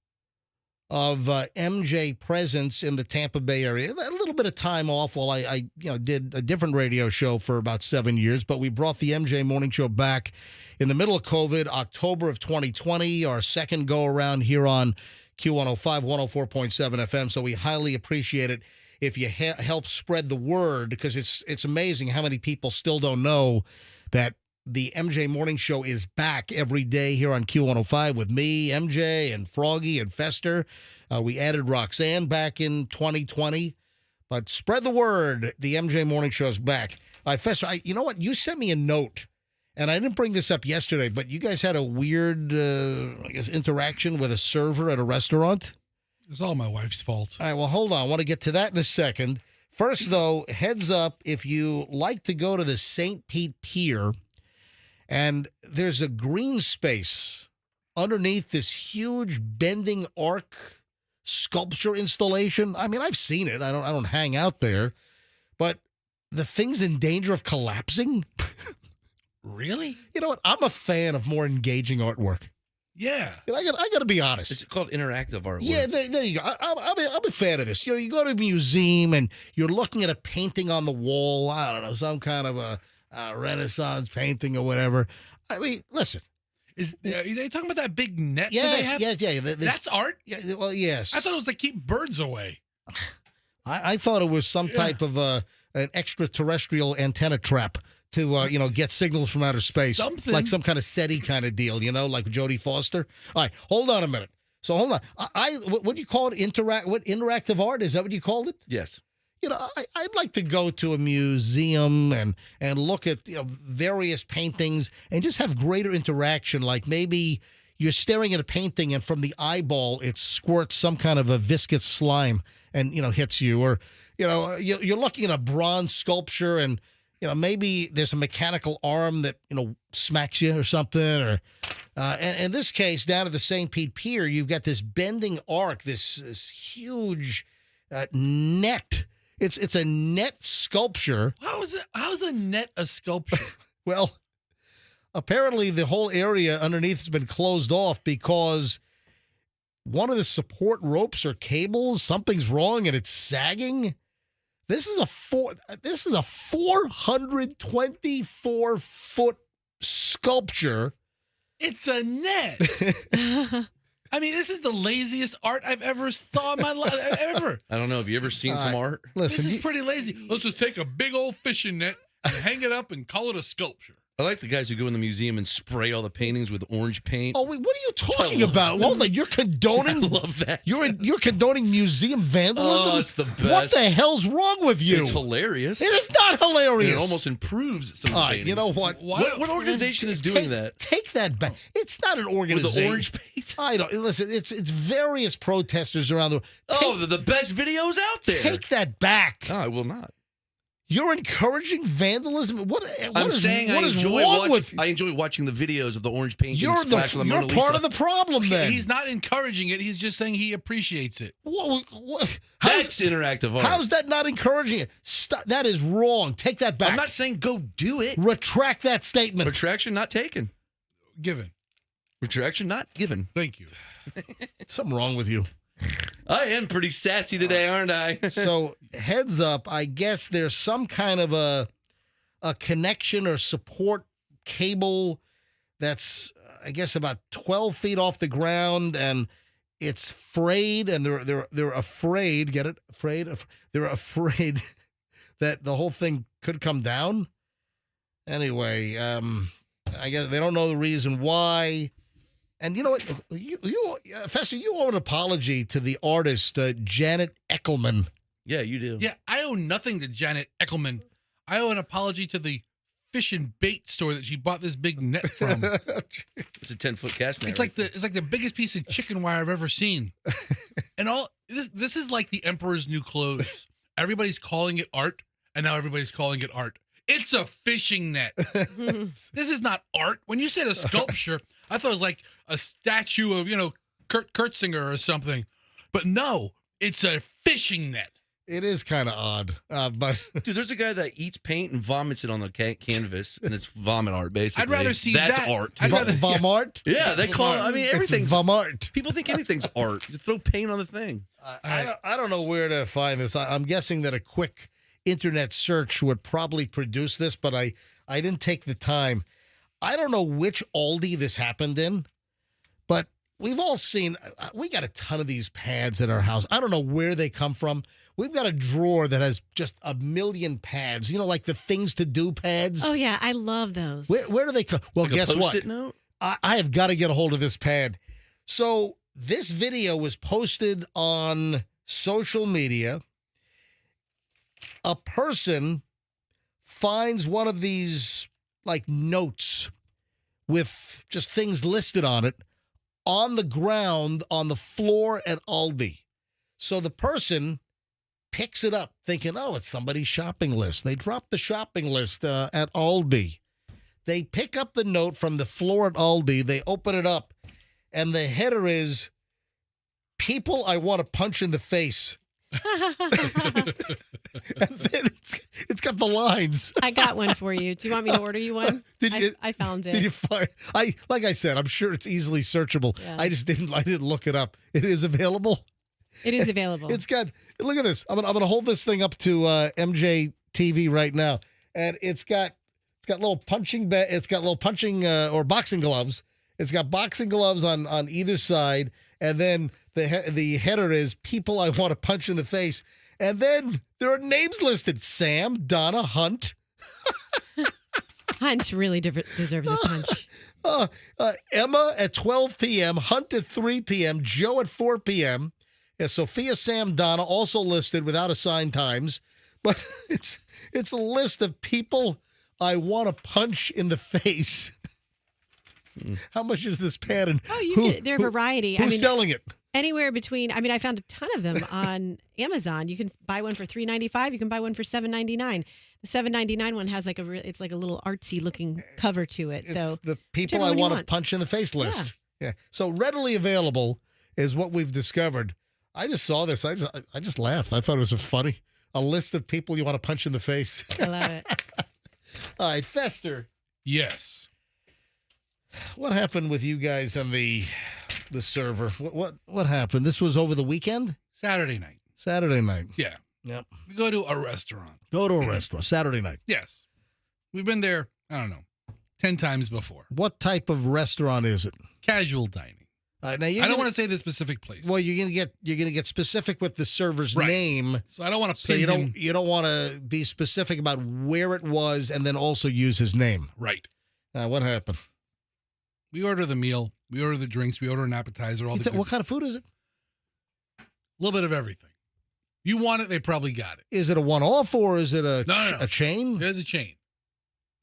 of MJ presence in the Tampa Bay area. A little bit of time off while I did a different radio show for about 7 years, but we brought the MJ Morning Show back in the middle of COVID, October of 2020, our second go-around here on Q105, 104.7 FM, so we highly appreciate it if you help spread the word, because it's amazing how many people still don't know that the MJ Morning Show is back every day here on Q105 with me, MJ, and Froggy and Fester. We added Roxanne back in 2020. But spread the word. The MJ Morning Show is back. Fester, you know what? You sent me a note, and I didn't bring this up yesterday, but you guys had a weird, interaction with a server at a restaurant. It's all my wife's fault. All right, well, hold on. I want to get to that in a second. First, though, heads up, if you like to go to the St. Pete Pier, and there's a green space underneath this huge bending arc sculpture installation. I mean, I've seen it. I don't hang out there, but the thing's in danger of collapsing. Really? You know what? I'm a fan of more engaging artwork. Yeah. And I got to be honest. It's called interactive artwork. Yeah, there you go. I'm a fan of this. You know, you go to a museum and you're looking at a painting on the wall. I don't know, some kind of a Renaissance painting or whatever. I mean, listen. Are they talking about that big net? Yes. That's art? Yeah, well, yes. I thought it was to keep birds away. I thought it was some type of an extraterrestrial antenna trap to get signals from outer space. Something. Like some kind of SETI kind of deal, like Jodie Foster. All right, hold on a minute. So hold on. What do you call it? Interactive art? Is that what you called it? Yes. I'd like to go to a museum and look at various paintings and just have greater interaction. Like maybe you're staring at a painting and from the eyeball it squirts some kind of a viscous slime and hits you, or you're looking at a bronze sculpture and maybe there's a mechanical arm that smacks you or something. Or and in this case, down at the St. Pete Pier, you've got this bending arc, this huge net. It's a net sculpture. How is a net a sculpture? Well, apparently the whole area underneath has been closed off because one of the support ropes or cables, something's wrong and it's sagging. This is a 424-foot sculpture. It's a net. I mean, this is the laziest art I've ever saw in my life, ever. I don't know. Have you ever seen some art? Listen, This is pretty lazy. Let's just take a big old fishing net and hang it up and call it a sculpture. I like the guys who go in the museum and spray all the paintings with orange paint. Oh, wait, what are you talking about? Hold on, you're condoning. I love that. You're condoning museum vandalism. Oh, it's the best. What the hell's wrong with you? It's hilarious. It is not hilarious. It almost improves some All right, paintings. you know what? What organization is doing that? Take that back. It's not an organization. With the orange paint? I don't listen. It's various protesters around the world. They're the best videos out there. Take that back. No, I will not. You're encouraging vandalism. What I'm is saying what I is enjoy wrong with I enjoy watching the videos of the orange paint. you're splash on the Mona Lisa. part of the problem. Then He's not encouraging it. He's just saying he appreciates it. That's interactive art. How's that not encouraging it? Stop. That is wrong. Take that back. I'm not saying go do it. Retract that statement. Retraction not taken. Given. Retraction not given. Thank you. Something wrong with you. I am pretty sassy today, aren't I? So heads up, I guess there's some kind of a connection or support cable that's, I guess, about 12 feet off the ground, and it's frayed, and they're afraid. Get it? Afraid. They're afraid that the whole thing could come down. Anyway, I guess they don't know the reason why. And you know what? Fester, you owe an apology to the artist, Janet Eckelman. Yeah, you do. Yeah, I owe nothing to Janet Eckelman. I owe an apology to the fish and bait store that she bought this big net from. It's a 10-foot cast net. It's like the biggest piece of chicken wire I've ever seen. And this is like the Emperor's New Clothes. Everybody's calling it art, and now everybody's calling it art. It's a fishing net. This is not art. When you said a sculpture, I thought it was like a statue of, Kurt Kurtzinger or something. But no, it's a fishing net. It is kind of odd, but dude, there's a guy that eats paint and vomits it on the canvas, and it's vomit art, basically. I'd rather see that's that. art. Vomart? Yeah, they call it. I mean, everything's Vomart. People think anything's art. You throw paint on the thing. I don't know where to find this. I'm guessing that a quick internet search would probably produce this, but I didn't take the time. I don't know which Aldi this happened in, but we've all seen, we got a ton of these pads at our house. I don't know where they come from. We've got a drawer that has just a million pads, like the things to do pads. Oh, yeah. I love those. Where do they come? Well, Like a guess what? Post-it note? I have got to get a hold of this pad. So this video was posted on social media. A person finds one of these like notes with just things listed on it on the ground on the floor at Aldi. So the person picks it up thinking, oh, it's somebody's shopping list. They drop the shopping list at Aldi. They pick up the note from the floor at Aldi. They open it up, and the header is, people I want to punch in the face. And then it's got the lines. I got one for you. Do you want me to order you one? I found it. Did you find? Like I said, I'm sure it's easily searchable. Yeah. I didn't look it up. It is available. It is available. It's got. Look at this. I'm gonna hold this thing up to MJ TV right now, and it's got little punching It's got little punching or boxing gloves. It's got boxing gloves on either side, and then the header is people I want to punch in the face, and then there are names listed: Sam, Donna, Hunt. Hunt really deserves a punch. Emma at 12 p.m., Hunt at 3 p.m., Joe at 4 p.m. Yeah, Sophia, Sam, Donna also listed without assigned times, but it's a list of people I want to punch in the face. How much is this pad? And They're a variety. Who's selling it? Anywhere between. I found a ton of them on Amazon. You can buy one for $3.95. You can buy one for $7.99. The $7.99 one has it's like a little artsy looking cover to it. It's so the people I want to punch in the face list. Yeah. So readily available is what we've discovered. I just saw this. I just laughed. I thought it was funny. A list of people you want to punch in the face. I love it. All right, Fester. Yes. What happened with you guys on the server? What happened? This was over the weekend? Saturday night. Saturday night. Yeah. Yep. We go to a restaurant. Go to a restaurant. Saturday night. Yes. We've been there, I don't know, 10 times before. What type of restaurant is it? Casual dining. Now I don't want to say the specific place. Well, you're gonna get specific with the server's Right. name. So I don't want to So you don't want to be specific about where it was and then also use his name. Right. What happened? We order the meal. We order the drinks. We order an appetizer. What kind of food is it? A little bit of everything. You want it, they probably got it. Is it a one-off or is it a chain? There's a chain.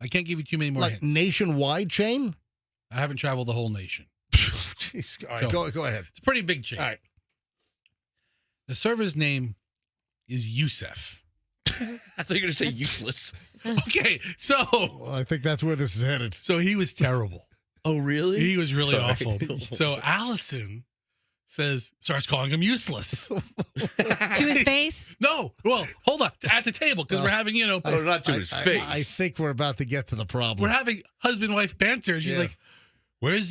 I can't give you too many more Like hints. nationwide chain? I haven't traveled the whole nation. Jeez. All right, go ahead. It's a pretty big chain. All right. The server's name is Yusef. I thought you were going to say useless. Okay, so Well, I think that's where this is headed. he was terrible. Oh, really? He was really Sorry. awful. So Allison starts calling him useless. To his face? No, well, hold on. At the table, because we're having, Oh, not to his face. I think we're about to get to the problem. we're having husband-wife banter. And she's Yeah. like, Where's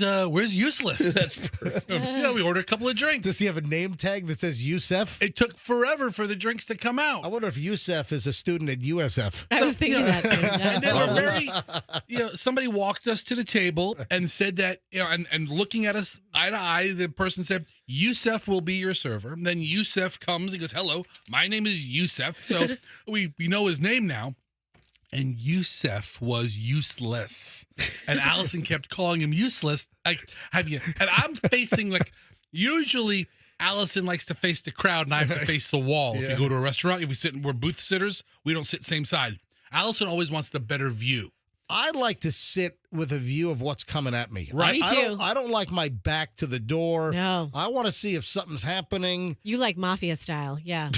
useless? That's perfect. Yeah, we ordered a couple of drinks. Does he have a name tag that says Yusef? It took forever for the drinks to come out. I wonder if Yusef is a student at USF. I was thinking that. Too. And they Yeah. were very, somebody walked us to the table and said that, and looking at us eye to eye, the person said, Yusef will be your server. And then Yusef comes and goes, hello, my name is Yusef. So we know his name now. And Yusef was useless. And Allison kept calling him useless. And I'm facing, usually Allison likes to face the crowd and I have to face the wall. If Yeah. you go to a restaurant, we're booth sitters, we don't sit same side. Allison always wants the better view. I'd like to sit with a view of what's coming at me. Right. Me too. I don't like my back to the door. No. I want to see if something's happening. You like mafia style, yeah.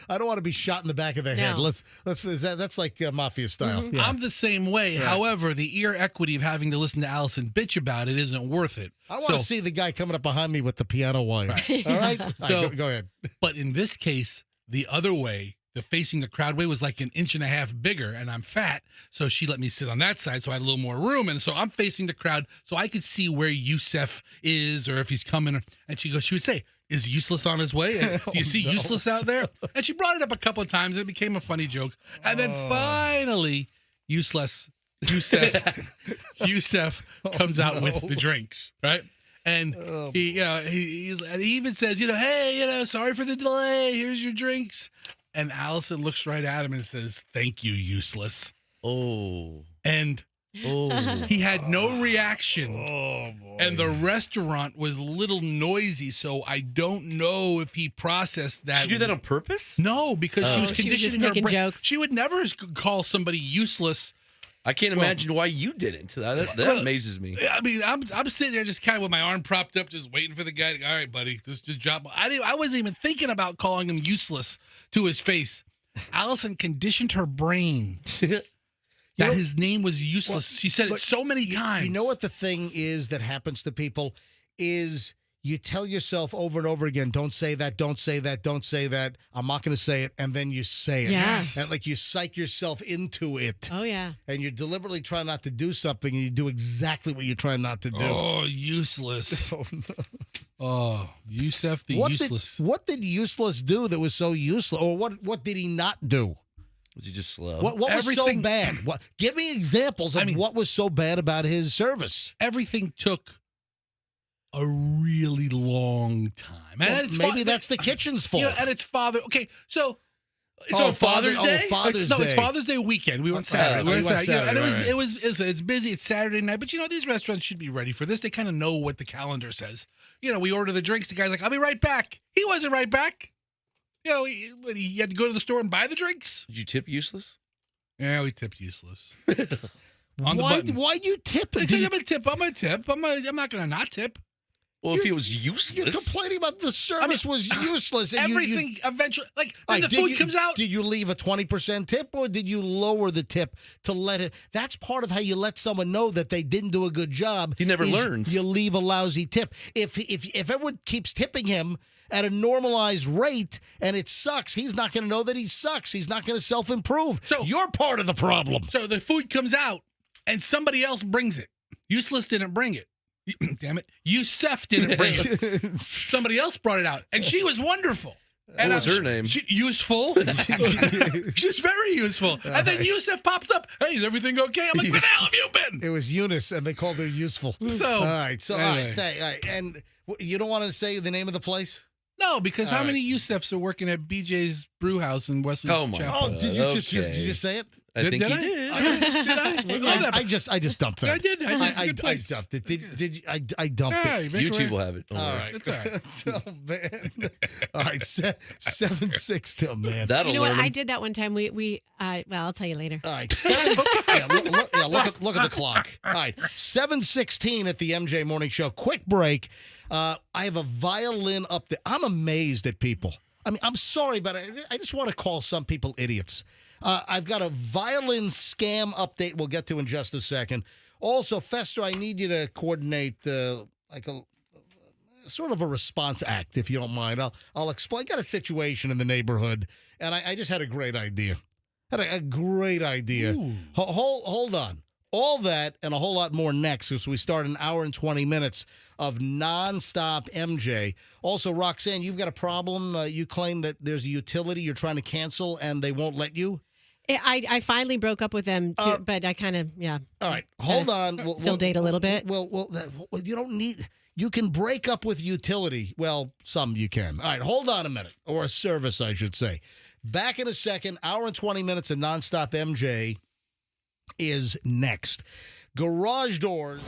I don't want to be shot in the back of the head. No. That's like mafia style. Mhm. Yeah. I'm the same way. Yeah. However, the ear equity of having to listen to Allison bitch about it isn't worth it. I want to see the guy coming up behind me with the piano wire. All right? All right, So- go ahead. But in this case, the other way, the facing the crowd way was like 1.5 inches bigger, and I'm fat, so she let me sit on that side, so I had a little more room, and so I'm facing the crowd, so I could see where Yusef is or if he's coming. And she would say, "Is Useless on his way? And do you see no. Useless out there?" And she brought it up a couple of times. And it became a funny joke, and then finally, Yusef comes out with the drinks, right? And Oh, he even says, hey, sorry for the delay. Here's your drinks. And Allison looks right at him and says, thank you, useless. Oh. And he had no reaction. Oh, boy. And the restaurant was a little noisy, so I don't know if he processed that. Did she do that on purpose? No, because she was She was just conditioning her making brain. jokes. She would never call somebody useless. I can't imagine why you didn't. That amazes me. I mean, I'm sitting there just kind of with my arm propped up, just waiting for the guy to, all right, buddy, just drop. I wasn't even thinking about calling him useless to his face. Allison conditioned her brain that his name was useless. She said it so many times. You know what the thing is that happens to people is you tell yourself over and over again, don't say that, don't say that, don't say that. I'm not going to say it. And then you say it. Yes. And like you psych yourself into it. Oh, yeah. And you're deliberately trying not to do something and you do exactly what you're trying not to do. Oh, useless. Oh, no. Oh, Yusef the What useless. What did Useless do that was so useless? Or what did he not do? Was he just slow? What was so Everything- bad? Give me examples of what was so bad about his service. Everything took a really long time. Well, it's maybe that's the kitchen's fault. And it's Father. Okay, so So Father's Day? Father's no, Day. it's Father's Day weekend. We went Saturday. okay. We You went went Saturday. And Saturday, it's busy. It's Saturday night. But these restaurants should be ready for this. They kind of know what the calendar says. We order the drinks. The guy's like, I'll be right back. He wasn't right back. He had to go to the store and buy the drinks. Did you tip useless? Yeah, we tipped useless. On the button. Why you tip it? Because I'm a tip. I'm not going to not tip. Well, if he was You're useless. complaining about the service was useless. And Everything eventually, All then right, the did food you- comes out. Did you leave a 20% tip or did you lower the tip to let it? That's part of how you let someone know that they didn't do a good job. He never is learns. You leave a lousy tip. If everyone keeps tipping him at a normalized rate and it sucks, he's not going to know that he sucks. He's not going to self-improve. So- you're part of the problem. So the food comes out and somebody else brings it. Useless didn't bring it. Damn it. Yusef didn't bring it. Somebody else brought it out. And she was wonderful. What was her name? Useful. She was very useful. And then Yusef pops up. Hey, is everything okay? I'm like, where the hell have you been? It was Eunice, and they called her useful. So, all right. So, anyway. all right. And you don't want to say the name of the place? No, because All how right. many Yusefs are working at BJ's Brew House in Wesley Oh, my Chapel? Oh, did you Okay. just say it? I think Did he I? did. Did I? I just dumped that. I did. It's a I good place. dumped it. Did you, I dumped Yeah, it? you make YouTube it will right. have it. Don't All worry. right. It's all right. So, man. All right. 7-6 still, man. That'll You know what? learn I him. did that one time. Well, I'll tell you later. All right. Look at the clock. All right. 7:16 at the MJ Morning Show. Quick break. I have a violin up there. I'm amazed at people. I mean, I'm sorry, but I just want to call some people idiots. I've got a violin scam update we'll get to in just a second. Also, Fester, I need you to coordinate like a sort of a response act, if you don't mind. I'll explain. I got a situation in the neighborhood, and I just had a great idea. Had a great idea. Ooh. Hold on. All that and a whole lot more next as we start an hour and 20 minutes of nonstop MJ. Also, Roxanne, you've got a problem. You claim that there's a utility you're trying to cancel and they won't let you. I finally broke up with them, too, but I kind of, yeah. All right, hold on. Still date a little bit. Well, you don't need. You can break up with utility. Well, some you can. All right, hold on a minute, or a service, I should say. Back in a second. Hour and 20 minutes of nonstop MJ is next. Garage doors.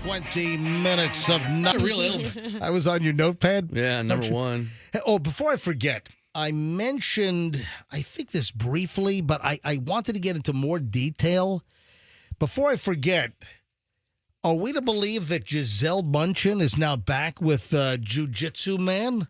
20 minutes of nothing. Real ailment. I was on your notepad. Yeah, number one. Oh, before I forget, I mentioned, I think this briefly, but I wanted to get into more detail. Before I forget, are we to believe that Gisele Bündchen is now back with Jiu-Jitsu Man?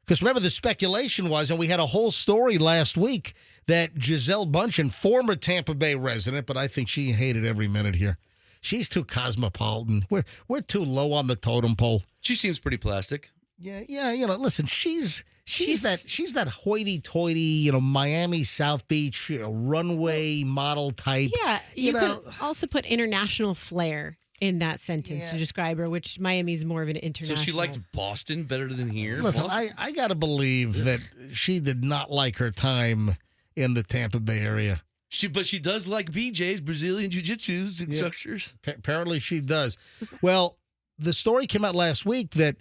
Because remember, the speculation was, and we had a whole story last week, that Gisele Bündchen, former Tampa Bay resident, but I think she hated every minute here. She's too cosmopolitan. We're too low on the totem pole. She seems pretty plastic. Yeah. You know, listen, she's that hoity-toity, Miami South Beach runway model type. Yeah, you could also put international flair in that sentence to describe her, which Miami's more of an international. So she liked Boston better than here? Listen, I got to believe that she did not like her time in the Tampa Bay area. But she does like BJ's, Brazilian Jiu-Jitsu instructors. Apparently she does. Well, the story came out last week that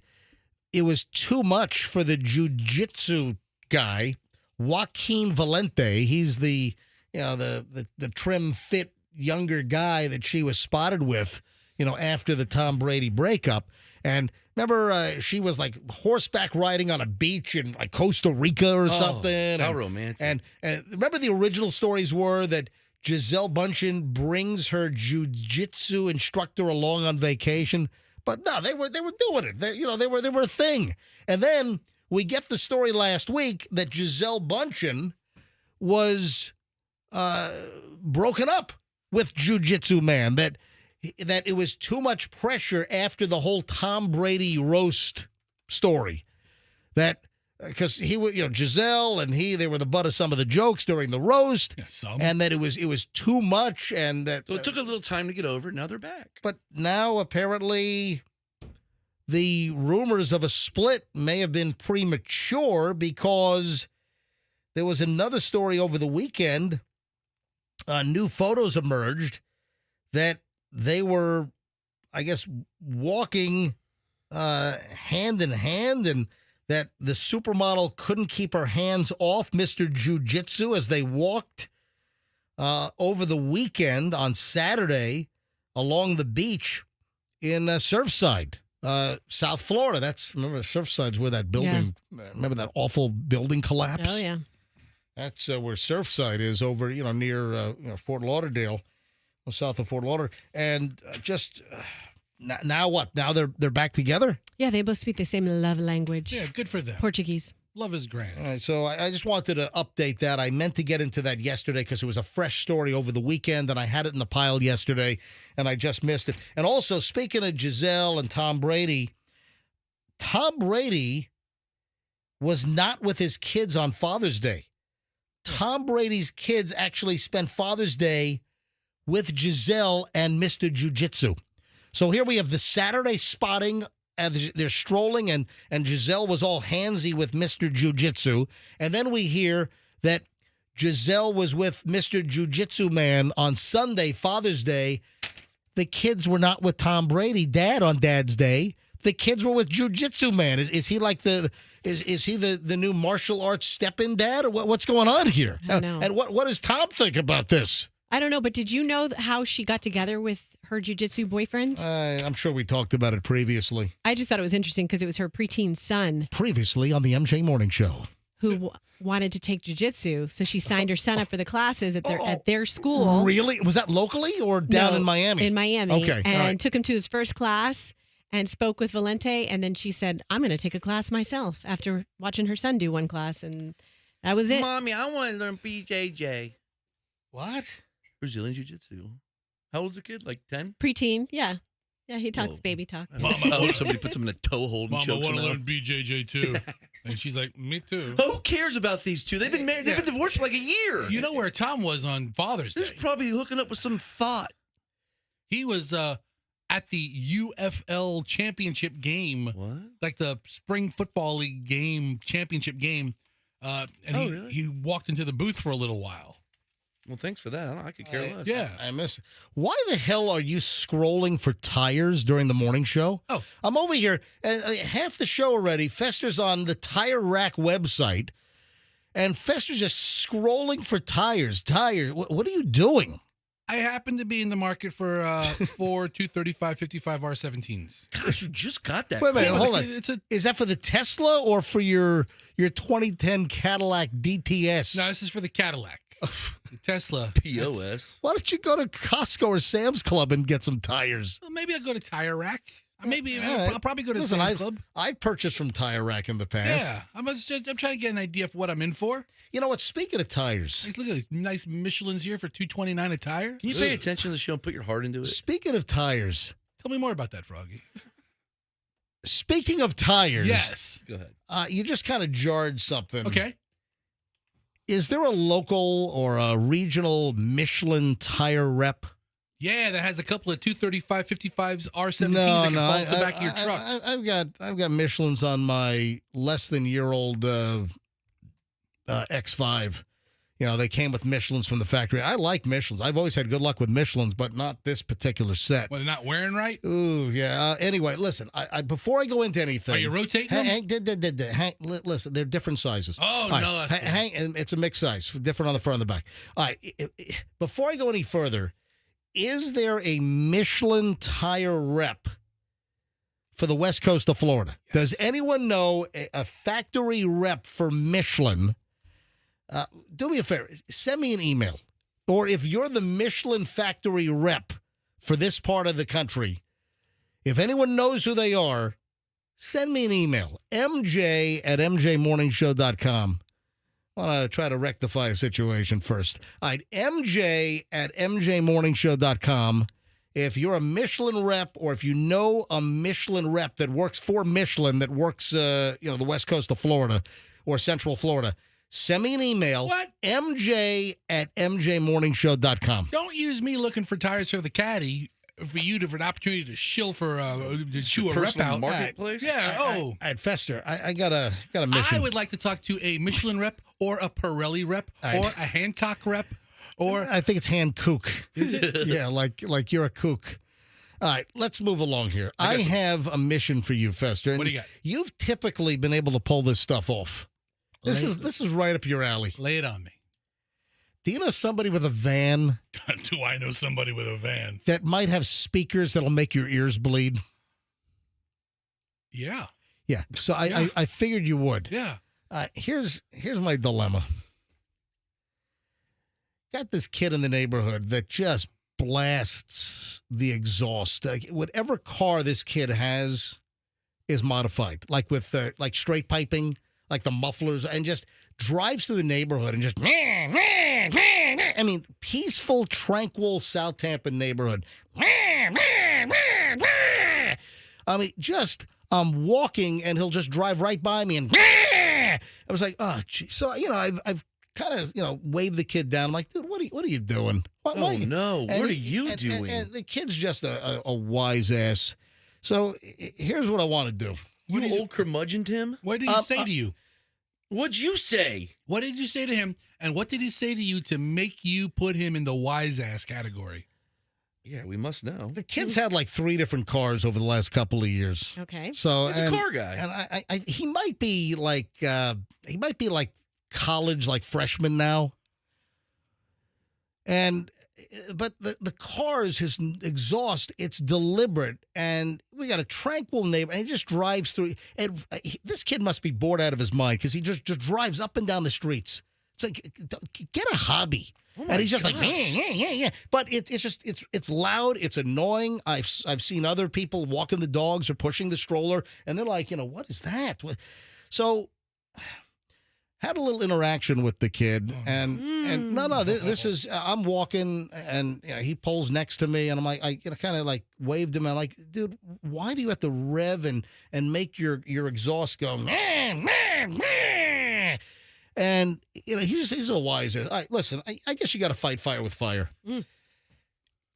it was too much for the Jiu-Jitsu guy, Joaquin Valente. He's the trim, fit, younger guy that she was spotted with, after the Tom Brady breakup. And remember, she was like horseback riding on a beach in like Costa Rica or something. How romantic. And remember, the original stories were that Gisele Bündchen brings her jiu-jitsu instructor along on vacation. But no, they were doing it. They were a thing. And then we get the story last week that Gisele Bündchen was broken up with Jiu-Jitsu Man. That it was too much pressure after the whole Tom Brady roast story. That because he was, Gisele and they were the butt of some of the jokes during the roast, and that it was too much, and that So it took a little time to get over it. Now they're back. But now apparently the rumors of a split may have been premature because there was another story over the weekend. New photos emerged that they were, I guess, walking hand in hand, and that the supermodel couldn't keep her hands off Mr. Jiu-Jitsu as they walked over the weekend on Saturday along the beach in Surfside, South Florida. Remember, Surfside's where that building, remember that awful building collapse? Oh, yeah. That's where Surfside is over, near Fort Lauderdale, south of Fort Lauderdale. And now what? Now they're back together? Yeah, they both speak the same love language. Yeah, good for them. Portuguese. Love is grand. All right, so I just wanted to update that. I meant to get into that yesterday because it was a fresh story over the weekend, and I had it in the pile yesterday, and I just missed it. And also, speaking of Giselle and Tom Brady was not with his kids on Father's Day. Tom Brady's kids actually spent Father's Day with Giselle and Mr. Jiu-Jitsu. So here we have the Saturday spotting. They're strolling, and Giselle was all handsy with Mr. Jiu-Jitsu. And then we hear that Giselle was with Mr. Jiu-Jitsu man on Sunday, Father's Day. The kids were not with Tom Brady, Dad, on Dad's Day. The kids were with Jiu-Jitsu man. Is he like is he the new martial arts step-in dad, or what's going on here? I don't know. And what does Tom think about this? I don't know, but did you know how she got together with her jiu-jitsu boyfriend? I'm sure we talked about it previously. I just thought it was interesting because it was her preteen son. Previously on the MJ Morning Show. Who wanted to take jiu-jitsu, so she signed her son up for the classes at their school. Really? Was that locally or down in Miami? In Miami. Okay. And all right. took him to his first class and spoke with Valente, and then she said, I'm going to take a class myself after watching her son do one class, and that was it. Mommy, I want to learn BJJ. What? Brazilian Jiu-Jitsu. How old's the kid? Like 10? Preteen, yeah. Yeah, he talks Whoa. baby talk. I hope somebody puts him in a toe hold and Mama, I chokes want him to out. learn BJJ too. And she's like, me too. Who cares about these two? They've been married. They've been divorced for like a year. You know where Tom was on Father's Day? There's probably hooking up with some thought. He was at the UFL championship game, What? like the spring football league game, championship game. And really? he walked into the booth for a little while. Well, thanks for that. I could care less. Yeah. I miss it. Why the hell are you scrolling for tires during the morning show? Oh. I'm over here, and half the show already. Fester's on the Tire Rack website, and Fester's just scrolling for tires. Tires. What are you doing? I happen to be in the market for 4 235/55 R17s. Gosh, you just got that. Wait a minute, car. hold on. It's a Is that for the Tesla or for your 2010 Cadillac DTS? no, this is for the Cadillac. The Tesla. POS. Why don't you go to Costco or Sam's Club and get some tires? Well, maybe I'll go to Tire Rack. Maybe All right. I'll probably go to Listen, Sam's Club. I've purchased from Tire Rack in the past. Yeah, I'm trying to get an idea of what I'm in for. You know what? Speaking of tires, Like, look at these nice Michelins here for $229 a tire. Can you pay attention to the show and put your heart into it? speaking of tires, Tell me more about that, Froggy. speaking of tires, Yes. Go ahead. you just kind of jarred something. Okay. Is there a local or a regional Michelin tire rep? Yeah, that has a couple of 235/55s R17s that can fall off the back of your truck. I've got Michelins on my less than year old X5. You know, they came with Michelins from the factory. I like Michelins. I've always had good luck with Michelins, but not this particular set. Well, they're not wearing right? Ooh, yeah. Anyway, listen. I before I go into anything, Are you rotating them? Listen, they're different sizes. Oh, All no, right, that's cool. it's a mixed size, different on the front and the back. All right. Before I go any further, is there a Michelin tire rep for the west coast of Florida? Yes. Does anyone know a factory rep for Michelin? Do me a favor. Send me an email. Or if you're the Michelin factory rep for this part of the country, if anyone knows who they are, send me an email. MJ@MJMorningshow.com. I want to try to rectify a situation first. All right, MJ@MJMorningshow.com. If you're a Michelin rep or if you know a Michelin rep that works for Michelin, that works, the west coast of Florida or central Florida, send me an email. What? MJ@MJMorningshow.com. Don't use me looking for tires for the caddy for you for an opportunity to shill for to chew a rep Personal out. marketplace? Yeah. All right, Fester, I got a mission. I would like to talk to a Michelin rep or a Pirelli rep All right. or a Hancock rep or I think it's hand kook. is it? Yeah, like you're a kook. All right, let's move along here. I have a mission for you, Fester. What do you got? You've typically been able to pull this stuff off. This is right up your alley. Lay it on me. Do you know somebody with a van Do I know somebody with a van? that might have speakers that'll make your ears bleed? Yeah. Yeah. So Yeah. I figured you would. Yeah. Here's my dilemma. Got this kid in the neighborhood that just blasts the exhaust. Whatever car this kid has is modified, like with like straight piping, like the mufflers, and just drives through the neighborhood and just. I mean, peaceful, tranquil South Tampa neighborhood. I mean, just I'm walking and he'll just drive right by me and I was like, oh, gee. So I've kind of waved the kid down. I'm like, dude, what are you doing? Why Oh, you-" no. And What are he- you and- doing? And the kid's just a wise ass. So here's what I want to do. You did you- old curmudgeon, Tim? What did he say to you? What'd you say? What did you say to him? And what did he say to you to make you put him in the wise ass category? Yeah, we must know. The kid's had like 3 different cars over the last couple of years. Okay. So He's a car guy. And he might be like college, like freshman now. But the cars, his exhaust, it's deliberate, and we got a tranquil neighbor, and he just drives through. And this kid must be bored out of his mind because he just drives up and down the streets. It's like, get a hobby. And he's just like, yeah. But it's loud. It's annoying. I've seen other people walking the dogs or pushing the stroller, and they're like, what is that? So had a little interaction with the kid, and no, this is I'm walking, and he pulls next to me, and I'm like, I kind of like waved him, and I'm like, dude, why do you have to rev and make your exhaust go? And he's a wise. All right, listen, I guess you got to fight fire with fire.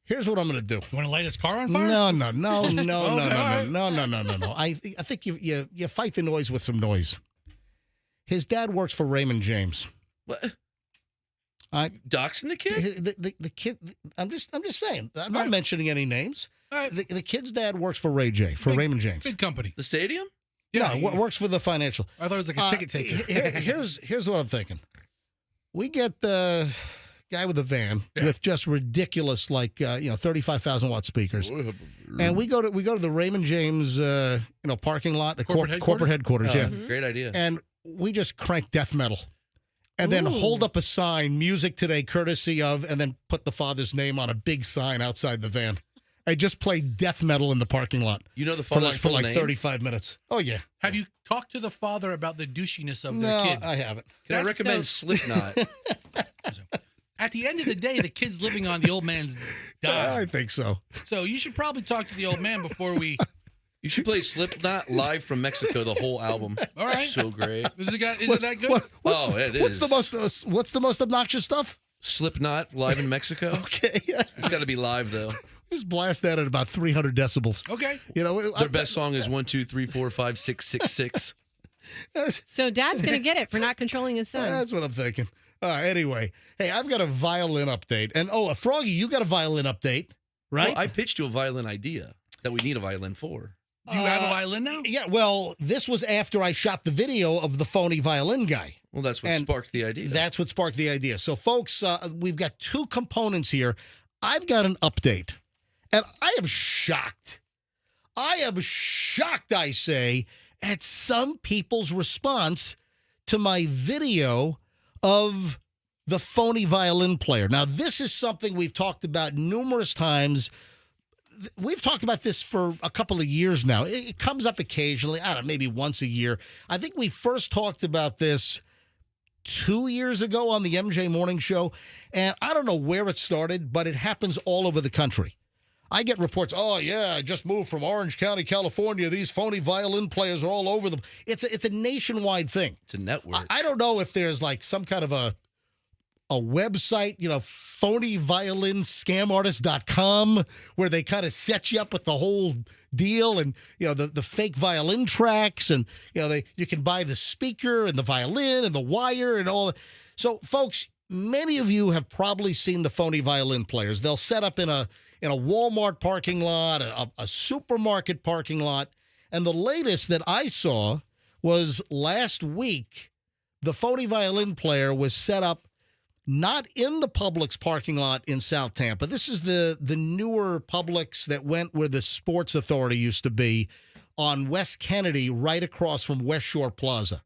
Here's what I'm going to do. You want to light his car on fire? No. right. I think you fight the noise with some noise. His dad works for Raymond James. What? Doxing the kid? The kid. I'm just saying. I'm not mentioning any names. All right. The kid's dad works for Ray J for Raymond James. Big company. The stadium? No, works for the financial. I thought it was like a ticket taker. Here's what I'm thinking. We get the guy with a van with just ridiculous, like 35,000 watt speakers, and we go to the Raymond James parking lot, the corporate headquarters. Oh, Yeah, great idea. and we just crank death metal. And then hold up a sign, music today, courtesy of, and then put the father's name on a big sign outside the van. I just played death metal in the parking lot. You know the for father's like full name? 35 minutes. Oh yeah. Have you talked to the father about the douchiness of No, their kid? I haven't. Can I recommend Slipknot? At the end of the day, the kid's living on the old man's dime. I think so. So you should probably talk to the old man before we. You should play Slipknot live from Mexico, the whole album. All right. So great. Is it that good? What's the most obnoxious stuff? Slipknot live in Mexico. Okay. It's got to be live, though. Just blast that at about 300 decibels. Okay. Their best song is 1, 2, 3, 4, 5, 6, 6, 6. So dad's going to get it for not controlling his son. That's what I'm thinking. Anyway, hey, I've got a violin update. And Froggy, you got a violin update, right? Well, I pitched you a violin idea that we need a violin for. Do you have a violin now? Yeah, well, this was after I shot the video of the phony violin guy. Well, that's what sparked the idea. That's what sparked the idea. So, folks, we've got 2 components here. I've got an update, and I am shocked. I say, at some people's response to my video of the phony violin player. Now, this is something we've talked about numerous times. We've talked about this for a couple of years now. It comes up occasionally. I don't know, maybe once a year. I think we first talked about this 2 years ago on the MJ Morning Show. And I don't know where it started, but it happens all over the country. I get reports, oh, yeah, I just moved from Orange County, California. These phony violin players are all over them. It's a nationwide thing. It's a network. I don't know if there's like some kind of a a website, phonyviolinscamartist.com, where they kind of set you up with the whole deal and, the fake violin tracks and, you can buy the speaker and the violin and the wire and all. So, folks, many of you have probably seen the phony violin players. They'll set up in a Walmart parking lot, a supermarket parking lot. And the latest that I saw was last week, the phony violin player was set up not in the Publix parking lot in South Tampa. This is the newer Publix that went where the Sports Authority used to be on West Kennedy, right across from West Shore Plaza.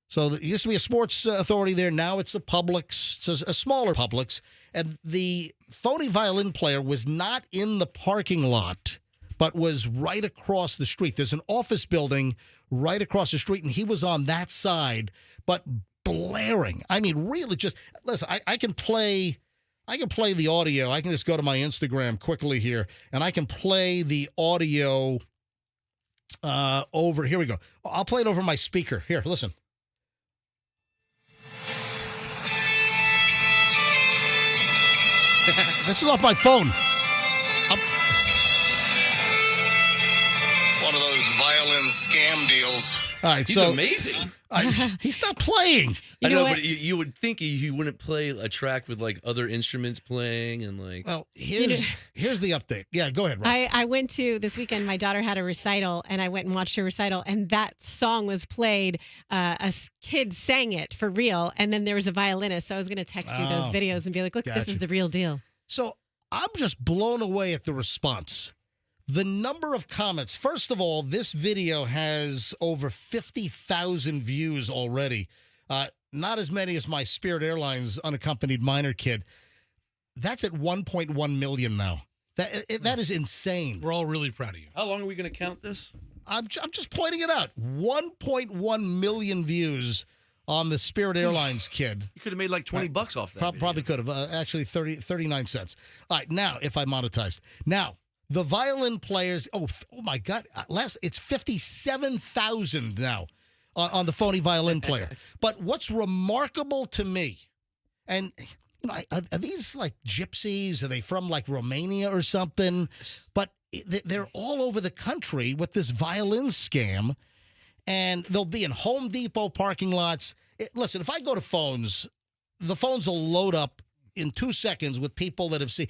So there used to be a Sports Authority there. Now it's a Publix, it's a smaller Publix. And the phony violin player was not in the parking lot, but was right across the street. There's an office building right across the street, and he was on that side, but blaring. I mean, really just, listen, I can play the audio. I can just go to my Instagram quickly here, and I can play the audio over. Here we go. I'll play it over my speaker. Here, listen. This is off my phone. It's one of those violin scam deals. All right, He's amazing. He's not playing. I know, but you would think he wouldn't play a track with like other instruments playing and like. Well, here's the update. Yeah, go ahead, Rox. I went to this weekend. My daughter had a recital, and I went and watched her recital, and that song was played. A kid sang it for real, and then there was a violinist. So I was going to text you those videos and be like, "Look, this is the real deal." So I'm just blown away at the response. The number of comments. First of all, this video has over 50,000 views already. Not as many as my Spirit Airlines unaccompanied minor kid. That's at 1.1 million now. That is insane. We're all really proud of you. How long are we going to count this? I'm just pointing it out. 1.1 million views on the Spirit Airlines kid. You could have made like $20 off that. Probably could have. Actually, 39 cents. All right, now, if I monetized. Now, the violin players, oh my God, it's 57,000 now on the phony violin player. But what's remarkable to me, and are these like gypsies? Are they from like Romania or something? But they're all over the country with this violin scam, and they'll be in Home Depot parking lots. Listen, if I go to phones, the phones will load up in 2 seconds with people that have seen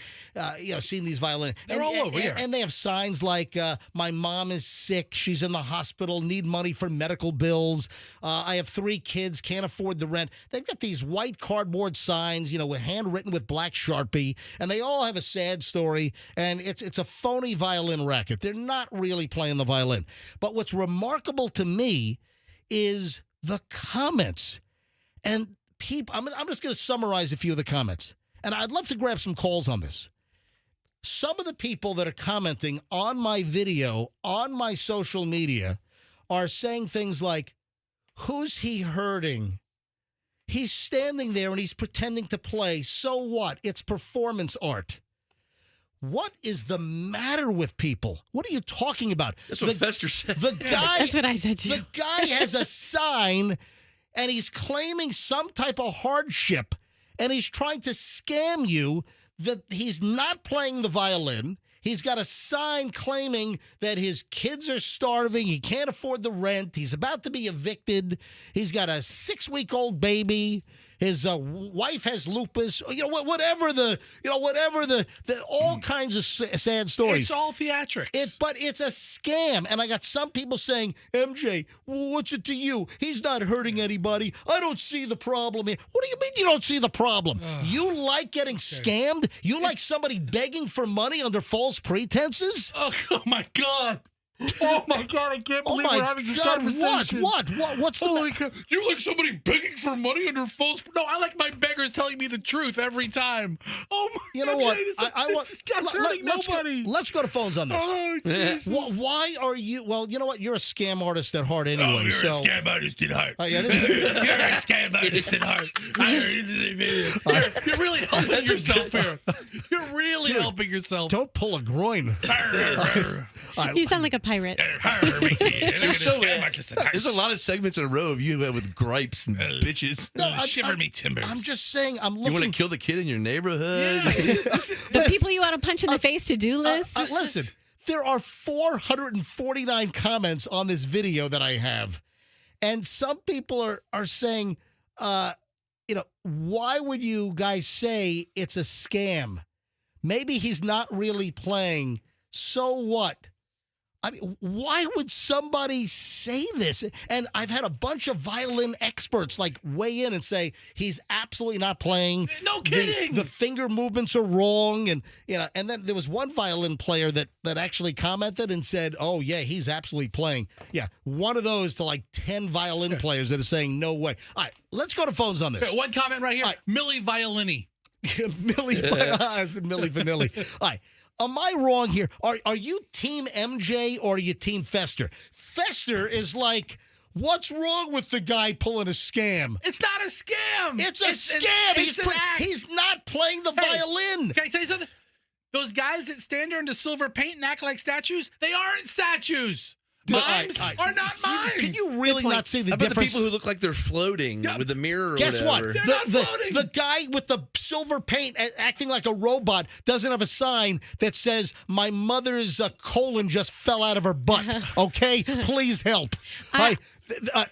these violin. They're all over here. And they have signs like, my mom is sick, she's in the hospital, need money for medical bills. I have 3 kids, can't afford the rent. They've got these white cardboard signs, with handwritten with black Sharpie, and they all have a sad story, and it's a phony violin racket. They're not really playing the violin. But what's remarkable to me is the comments. And people, I'm just going to summarize a few of the comments. And I'd love to grab some calls on this. Some of the people that are commenting on my video, on my social media, are saying things like, who's he hurting? He's standing there and he's pretending to play. So what? It's performance art. What is the matter with people? What are you talking about? That's what Fester said. The guy, That's what I said too. The guy has a sign and he's claiming some type of hardship, and he's trying to scam you that he's not playing the violin. He's got a sign claiming that his kids are starving. He can't afford the rent. He's about to be evicted. He's got a 6-week-old baby. His wife has lupus. Whatever the all kinds of sad stories. It's all theatrics. But it's a scam. And I got some people saying, MJ, what's it to you? He's not hurting anybody. I don't see the problem here. What do you mean you don't see the problem? You like getting scammed? You like somebody begging for money under false pretenses? Oh my God. Oh my God, I can't believe we're having this conversation. What's the Holy crap. You like somebody begging for money under false... No, I like my beggars telling me the truth every time. Oh my God. You know what? This guy's hurting nobody. Let's go to phones on this. Oh, Jesus. Why are you... Well, you know what? You're a scam artist at heart anyway. You're a scam artist at heart. Yeah, You're a scam artist at heart. You're really helping yourself here. You're really helping yourself. Don't pull a groin. You sound like a pirate. There's a lot of segments in a row of you with gripes and bitches. Shiver me timbers. I'm just saying, I'm You looking. want to kill the kid in your neighborhood? The people you want to punch in the face to do list. Listen, there are 449 comments on this video that I have. And some people are saying, why would you guys say it's a scam? Maybe he's not really playing. So what? I mean, why would somebody say this? And I've had a bunch of violin experts weigh in and say he's absolutely not playing. No kidding. The finger movements are wrong, and and then there was one violin player that actually commented and said, "Oh yeah, he's absolutely playing." Yeah, one of those to 10 violin players that are saying no way. All right, let's go to phones on this. One comment right here. All right. Millie Violini. Millie Vanilli. All right. Am I wrong here? Are you Team MJ or are you Team Fester? Fester is like, what's wrong with the guy pulling a scam? It's not a scam. It's a scam. He's not playing the violin. Can I tell you something? Those guys that stand there in the silver paint and act like statues, they aren't statues. Mimes are not mimes. Can you really not see the How about difference? the people who look like they're floating with the mirror or Guess whatever? what? The guy with the silver paint acting like a robot doesn't have a sign that says, "My mother's colon just fell out of her butt." Okay? Please help. All right.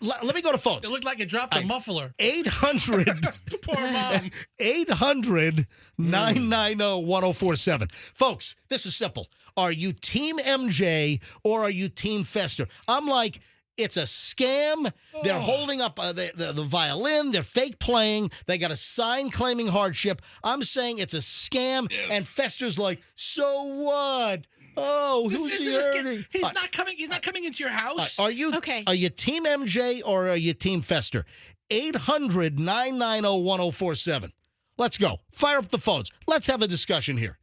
Let me go to phones. It looked like it dropped a muffler. 800 Poor mom. 800-990-1047. Folks, this is simple. Are you Team MJ or are you Team Fester? I'm like, it's a scam. They're holding up the violin. They're fake playing. They got a sign claiming hardship. I'm saying it's a scam. Yes. And Fester's like, so what? Oh, who's he hurting? He's not coming. He's not coming into your house. Are you Team MJ or are you Team Fester? 800-990-1047. Let's go. Fire up the phones. Let's have a discussion here.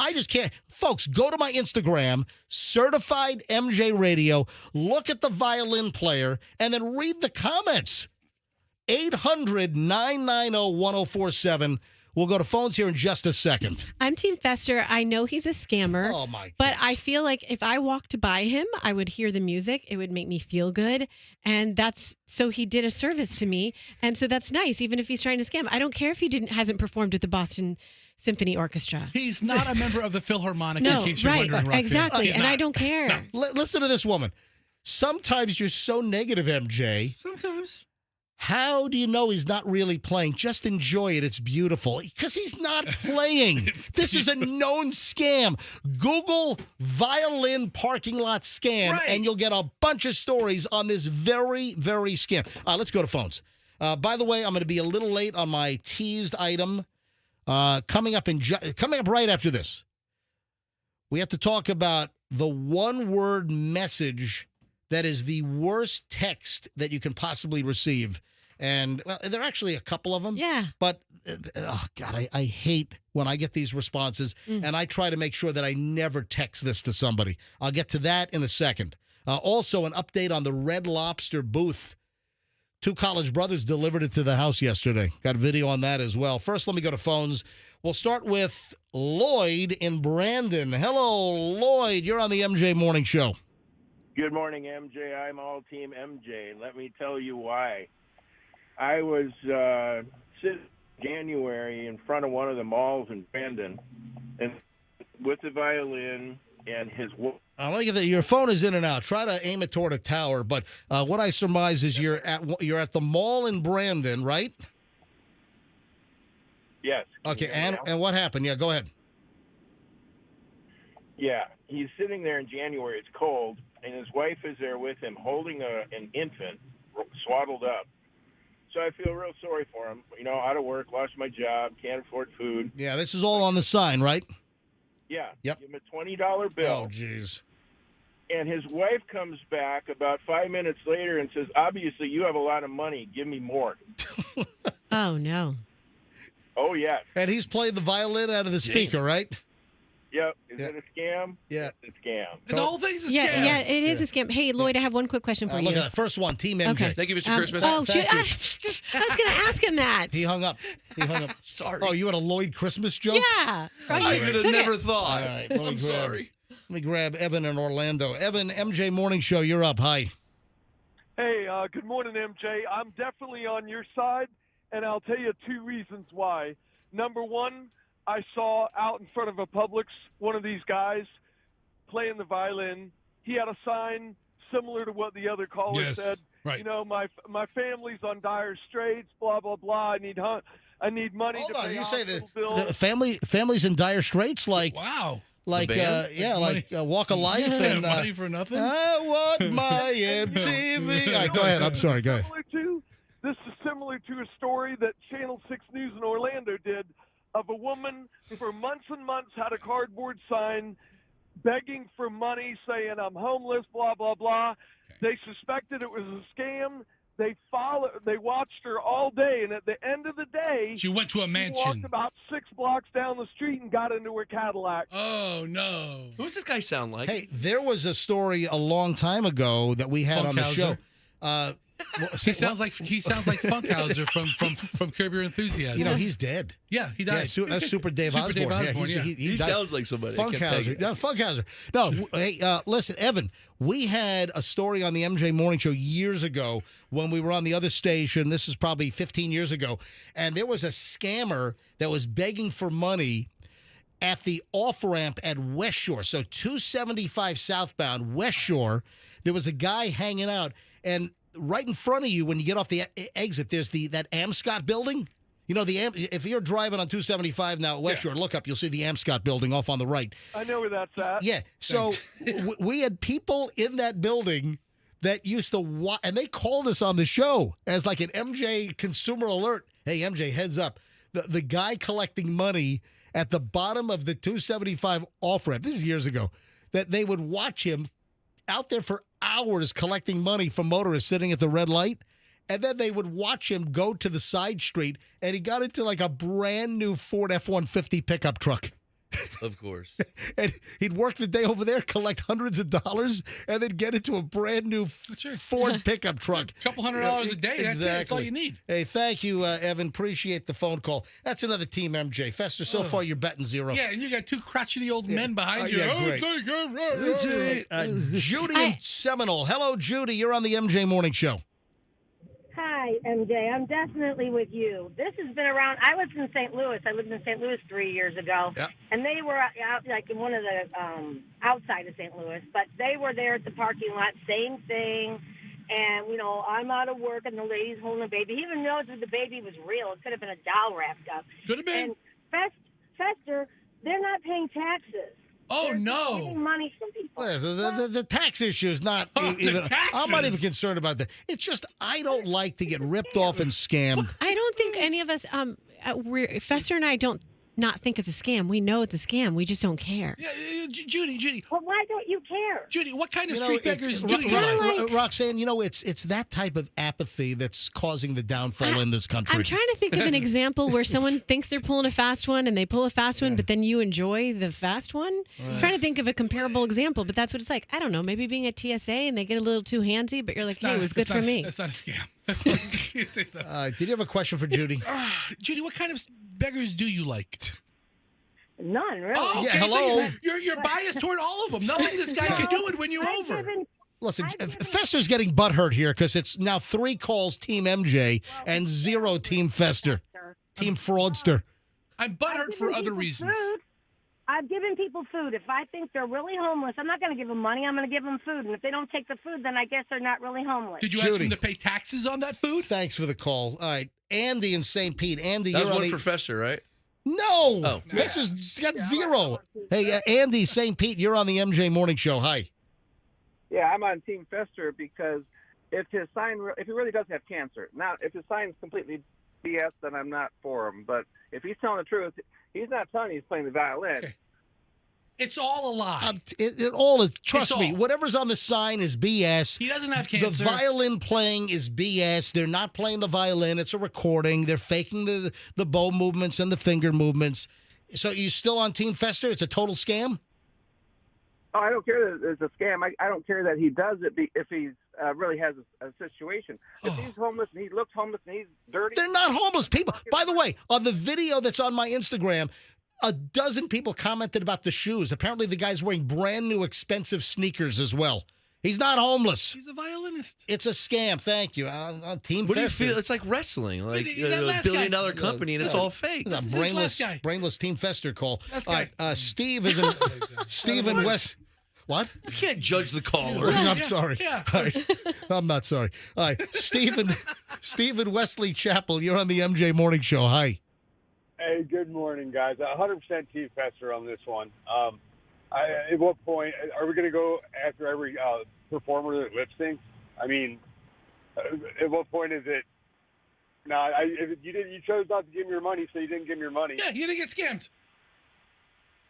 I just can't. Folks, go to my Instagram, Certified MJ Radio, look at the violin player, and then read the comments. 800-990-1047. We'll go to phones here in just a second. I'm Team Fester. I know he's a scammer. Oh, my God. But I feel like if I walked by him, I would hear the music. It would make me feel good. And so he did a service to me. And so that's nice, even if he's trying to scam. I don't care if he hasn't performed with the Boston Symphony Orchestra. He's not a member of the Philharmonic. No, in case you're right, wondering, Roxanne. exactly. And I don't care. Listen to this woman. Sometimes you're so negative, MJ. Sometimes. How do you know he's not really playing? Just enjoy it. It's beautiful. Because he's not playing. This is a known scam. Google violin parking lot scam, and you'll get a bunch of stories on this very, very scam. Let's go to phones. By the way, I'm going to be a little late on my teased item. Coming up right after this. We have to talk about the one-word message that is the worst text that you can possibly receive. And there are actually a couple of them. Yeah. But, oh, God, I hate when I get these responses. And I try to make sure that I never text this to somebody. I'll get to that in a second. Also, an update on the Red Lobster booth. 2 college brothers delivered it to the house yesterday. Got video on that as well. First, let me go to phones. We'll start with Lloyd in Brandon. Hello, Lloyd. You're on the MJ Morning Show. Good morning, MJ. I'm all Team MJ. Let me tell you why. I was sitting in January in front of one of the malls in Brandon, and with the violin and his. I like that your phone is in and out. Try to aim it toward a tower. But what I surmise is you're at the mall in Brandon, right? Yes. Okay. And what happened? Yeah, go ahead. Yeah, he's sitting there in January. It's cold, and his wife is there with him, holding an infant, swaddled up. So I feel real sorry for him. Out of work, lost my job, can't afford food. Yeah, this is all on the sign, right? Yeah. Yep. Give him a $20 bill. Oh, jeez. And his wife comes back about 5 minutes later and says, obviously, you have a lot of money. Give me more. Oh, no. Oh, yes. And he's playing the violin out of the speaker, right? Yep. Is it a scam? Yeah. It's a scam. The whole thing's a scam. Yeah, it is a scam. Hey, Lloyd, I have one quick question for you. Look at that. First one, Team MJ. Okay. Thank you, Mr. Christmas. Oh, shoot. Thank you. I was going to ask him that. He hung up. Sorry. Oh, you had a Lloyd Christmas joke? Yeah. I would have Took never it. thought. All right. I'm sorry. Let me grab Evan in Orlando. Evan, MJ Morning Show, you're up. Hi. Hey, good morning, MJ. I'm definitely on your side, and I'll tell you 2 reasons why. Number one, I saw out in front of a Publix one of these guys playing the violin. He had a sign similar to what the other caller said. Right. You know, my family's on dire straits, blah, blah, blah. I need money Hold to on, pay you say hospital bills. the family's in dire straits? Like, Wow. like Walk of Life and money for nothing? I want my MTV. All right, go ahead. I'm sorry. Go ahead. This is similar to a story that Channel 6 News in Orlando did of a woman for months and months had a cardboard sign begging for money, saying, I'm homeless, blah, blah, blah. They suspected it was a scam. They watched her all day, and at the end of the day, She went to a she mansion. walked about 6 blocks down the street and got into her Cadillac. Oh, no. Who does this guy sound like? Hey, there was a story a long time ago that we had on the show. He sounds like Funkhauser from Curb Your Enthusiasm. You know, he's dead. Yeah, he died. Yeah, that's Super Dave Osborne. He died. sounds like somebody. I can't peg Funkhauser. it. No, Funkhauser. No, hey, listen, Evan, we had a story on the MJ Morning Show years ago when we were on the other station. This is probably 15 years ago. And there was a scammer that was begging for money at the off-ramp at West Shore. So 275 southbound, West Shore. There was a guy hanging out. And right in front of you, when you get off the exit, there's that Amscott building. You know, if you're driving on 275 now at West Shore, look up, you'll see the Amscott building off on the right. I know where that's at. Yeah. So we had people in that building that used to watch, and they called us on the show as like an MJ consumer alert. Hey, MJ, heads up. The guy collecting money at the bottom of the 275 off-ramp, this is years ago, that they would watch him out there for hours collecting money from motorists sitting at the red light. And then they would watch him go to the side street, and he got into like a brand new Ford F-150 pickup truck. Of course. And he'd work the day over there, collect hundreds of dollars, and then get into a brand new Ford pickup truck. A couple $100 a day. Exactly. That's all you need. Hey, thank you, Evan. Appreciate the phone call. That's another team, MJ. Fester, so far you're betting zero. Yeah, and you got 2 crotchety old men behind you. Yeah, great. Judy in Seminole. Hello, Judy. You're on the MJ Morning Show. Hi, MJ. I'm definitely with you. This has been around. I was in St. Louis. I lived in St. Louis 3 years ago. Yep. And they were out, like in one of the outside of St. Louis. But they were there at the parking lot, same thing. And, you know, I'm out of work, and the lady's holding a baby. He even knows that the baby was real. It could have been a doll wrapped up. Could have been. And Fester, they're not paying taxes. Oh, They're no. getting money from people. The tax issue is not even. I'm not even concerned about that. It's just I don't like to get ripped off and scammed. I don't think any of us, Fester and I don't not think it's a scam. We know it's a scam. We just don't care. Yeah, Judy. Well, why don't you care? Judy, what kind of street beggars do you like? Roxanne, you know, it's that type of apathy that's causing the downfall in this country. I'm trying to think of an example where someone thinks they're pulling a fast one and they pull a fast one, but then you enjoy the fast one. I'm trying to think of a comparable example, but that's what it's like. I don't know, maybe being at TSA and they get a little too handsy, but you're like, hey, it was good for me. That's not a scam. Did you have a question for Judy? Judy, what kind of beggars do you like? None, really. Oh, okay, hello. So you're biased toward all of them. Nothing this guy can do it when you're over. Listen, Fester's getting butthurt here because it's now 3 calls Team MJ and 0 Team Fester. Team Fraudster. I'm butthurt for other reasons. I've given people food. If I think they're really homeless, I'm not going to give them money. I'm going to give them food. And if they don't take the food, then I guess they're not really homeless. Did you ask them to pay taxes on that food? Thanks for the call. All right. Andy in St. Pete. Andy, That you're was on one the... for Fester, right? No. Oh. Fester's got 0. Hey, Andy, St. Pete, you're on the MJ Morning Show. Hi. Yeah, I'm on Team Fester because if he really does have cancer, now if his sign's completely BS, then I'm not for him. But if he's telling the truth, he's not telling you he's playing the violin. Okay. It's all a lie. It all is. Trust me, whatever's on the sign is BS. He doesn't have cancer. The violin playing is BS. They're not playing the violin. It's a recording. They're faking the bow movements and the finger movements. So you still on Team Fester? It's a total scam? Oh, I don't care that it's a scam. I don't care that he does it if he really has a situation. If he's homeless and he looks homeless and he's dirty. They're not homeless people. By the way, on the video that's on my Instagram, A dozen people commented about the shoes. Apparently, the guy's wearing brand new expensive sneakers as well. He's not homeless. He's a violinist. It's a scam. Thank you. Team What do you Fester. feel? It's like wrestling, like That a last billion-dollar guy. company, and it's all fake. It's a brainless Team Fester call. Last All guy. right, Steve is in. Steve in West. What? You can't judge the caller. I'm sorry. Yeah. All right. I'm not sorry. All right, Stephen Wesley Chapel, you're on the MJ Morning Show. Hi. Hey, good morning, guys. 100% Team Fester on this one. At what point are we going to go after every performer that lip syncs? I mean, at what point is it? No, if you chose not to give him your money, so you didn't give him your money. Yeah, you didn't get scammed.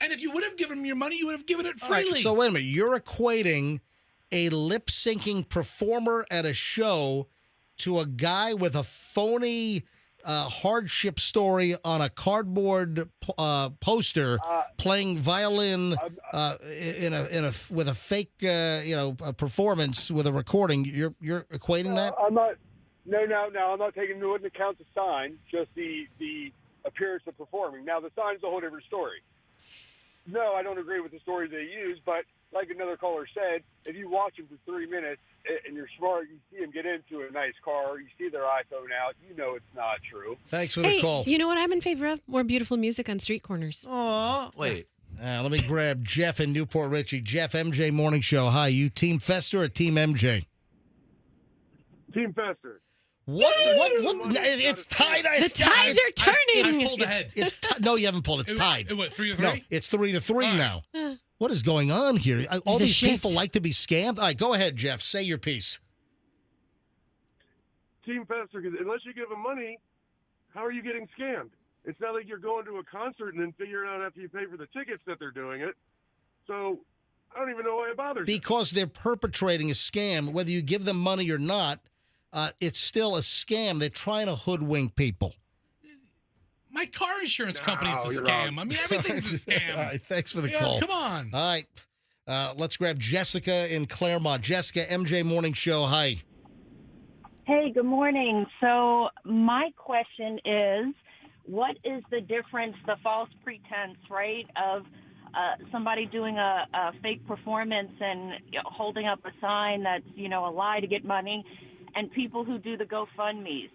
And if you would have given him your money, you would have given it All right, freely. so wait a minute. You're equating a lip syncing performer at a show to a guy with a phony hardship story on a cardboard poster playing violin with a fake a performance with a recording. You're equating that? I'm not. No. I'm not taking into account the sign, just the appearance of performing. Now the sign's a whole different story. No, I don't agree with the story they use, but like another caller said, if you watch him for 3 minutes and you're smart, you see him get into a nice car, you see their iPhone out, you know it's not true. Thanks for the call. You know what I'm in favor of? More beautiful music on street corners. Aw, wait. Let me grab Jeff in Newport Richie. Jeff, MJ Morning Show. Hi, you Team Fester or Team MJ? Team Fester. What? It's tied. The tides are turning. I pulled ahead. No, you haven't pulled. It's tied. What, 3 or 3? No, it's 3-3 now. What is going on here? All There's a these shift. people like to be scammed. All right, go ahead, Jeff. Say your piece. Team Fester, because unless you give them money, how are you getting scammed? It's not like you're going to a concert and then figuring out after you pay for the tickets that they're doing it. So I don't even know why it bothers you. Because they're perpetrating a scam. Whether you give them money or not, it's still a scam. They're trying to hoodwink people. My car insurance company's a scam. I mean, everything's a scam. All right, thanks for the Yeah, call. come on. All right, let's grab Jessica in Claremont. Jessica, MJ Morning Show. Hi. Hey, good morning. So my question is, what is the difference, the false pretense, right, of somebody doing a fake performance and holding up a sign that's, a lie to get money, and people who do the GoFundMes?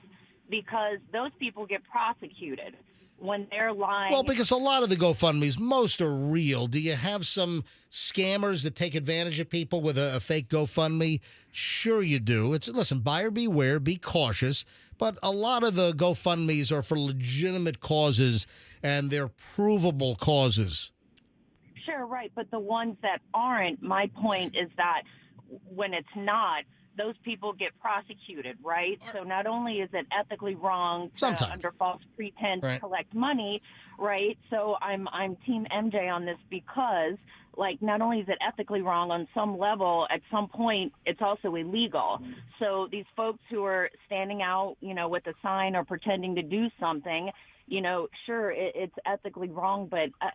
Because those people get prosecuted when they're lying. Well, because a lot of the GoFundMes, most are real. Do you have some scammers that take advantage of people with a fake GoFundMe? Sure you do. Listen, buyer beware, be cautious. But a lot of the GoFundMes are for legitimate causes, and they're provable causes. Sure, right. But the ones that aren't, my point is that when it's not, those people get prosecuted, right? So not only is it ethically wrong to, under false pretense, collect money, right? So I'm Team MJ on this because, not only is it ethically wrong on some level, at some point it's also illegal. So these folks who are standing out, with a sign or pretending to do something, sure, it's ethically wrong, but I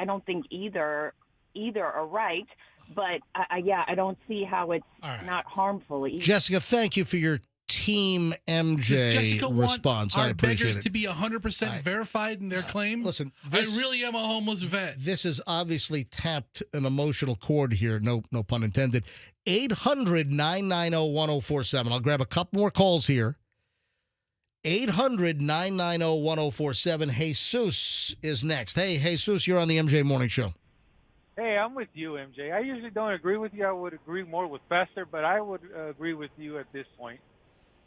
don't think either are right. But I don't see how it's not harmful either. Jessica, thank you for your Team MJ response. I appreciate it. To be 100% verified in their claim. Listen, I really am a homeless vet. This has obviously tapped an emotional chord here. No pun intended. 800-990-1047. I'll grab a couple more calls here. 800-990-1047. Jesus is next. Hey, Jesus, you're on the MJ Morning Show. Hey, I'm with you, MJ. I usually don't agree with you. I would agree more with Fester, but I would agree with you at this point.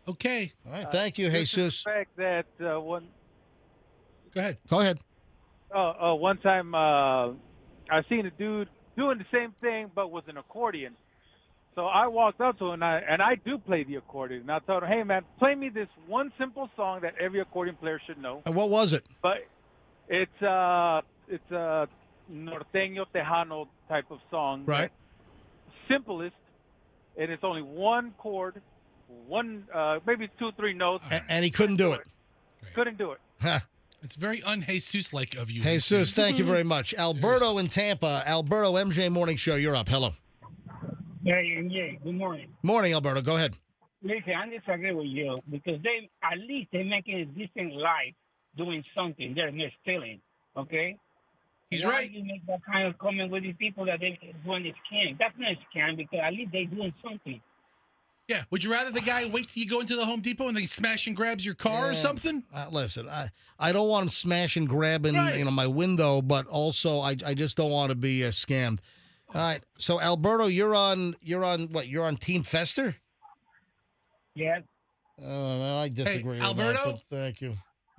Okay. All right. Thank you, Jesus. The fact that one. Go ahead. Go ahead. One time I seen a dude doing the same thing, but with an accordion. So I walked up to him, and I do play the accordion. And I told him, hey, man, play me this one simple song that every accordion player should know. And what was it? But it's norteño tejano type of song. Right. Simplest, and it's only one chord, maybe 2-3 notes. And he couldn't do it. Couldn't do it. Huh. It's very un-Jesus-like of you. Jesus, thank you very much. Alberto in Tampa. Alberto, MJ Morning Show, you're up. Hello. Hey, MJ, good morning. Morning, Alberto. Go ahead. Listen, I disagree with you because they're making a decent life doing something. They're not stealing. Okay? He's Why right. you make that kind of comment with these people that they doing a scam? That's not a scam because at least they doing something. Yeah. Would you rather the guy wait till you go into the Home Depot and then he smash and grabs your car or something? Listen, I don't want him smash and grabbing my window, but also I just don't want to be scammed. All right. So Alberto, you're on what? You're on Team Fester? Yeah. Well, I disagree with Alberto? that, but thank you.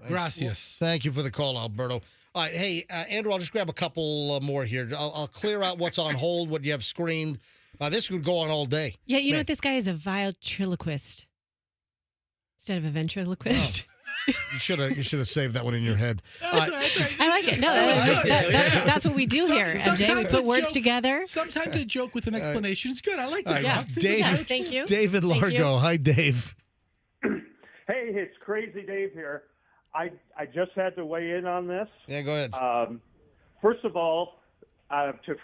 Gracias. Thank you for the call, Alberto. All right, hey, Andrew, I'll just grab a couple more here. I'll clear out what's on hold, what you have screened. This could go on all day. Yeah, you know what? This guy is a ventriloquist instead of a ventriloquist. You should have saved that one in your head. I like it. No, that's what we do here, MJ. We put words together. Sometimes a joke with an explanation is good. I like that. Yeah, thank you. David Largo. Hi, Dave. Hey, it's Crazy Dave here. I just had to weigh in on this. Yeah, go ahead. First of all, to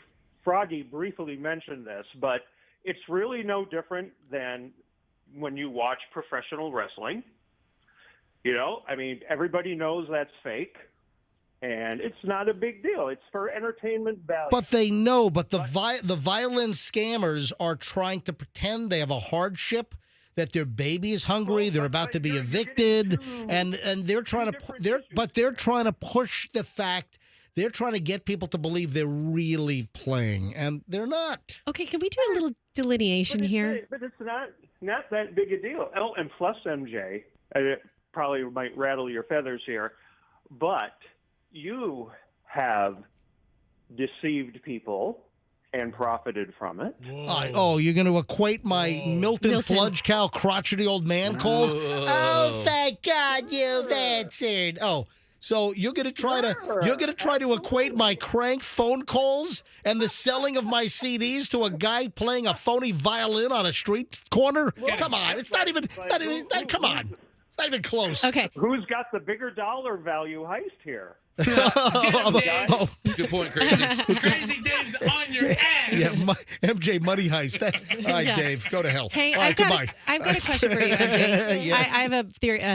Froggy briefly mentioned this, but it's really no different than when you watch professional wrestling. You know, I mean, everybody knows that's fake, and it's not a big deal. It's for entertainment value. But they know. But the violent scammers are trying to pretend they have a hardship, that their baby is hungry, they're about to be evicted, and they're trying to push the fact. They're trying to get people to believe they're really playing, and they're not. Okay, can we do a little delineation here? But it's not that big a deal. Oh, and plus, MJ, it probably might rattle your feathers here, but you have deceived people and profited from it. You're going to equate my Milton Fludge Cow crotchety old man calls? Oh, thank God you've answered. Oh, so you're going to try to equate my crank phone calls and the selling of my CDs to a guy playing a phony violin on a street corner? Come on, it's not even. Come on, it's not even close. Okay, who's got the bigger dollar value heist here? Good point, Crazy. Crazy Dave's on your ass. Yeah, MJ Money Heist. All right, Dave, go to hell. Hey, all right, goodbye. I've got a question for you, MJ. Yes. I have a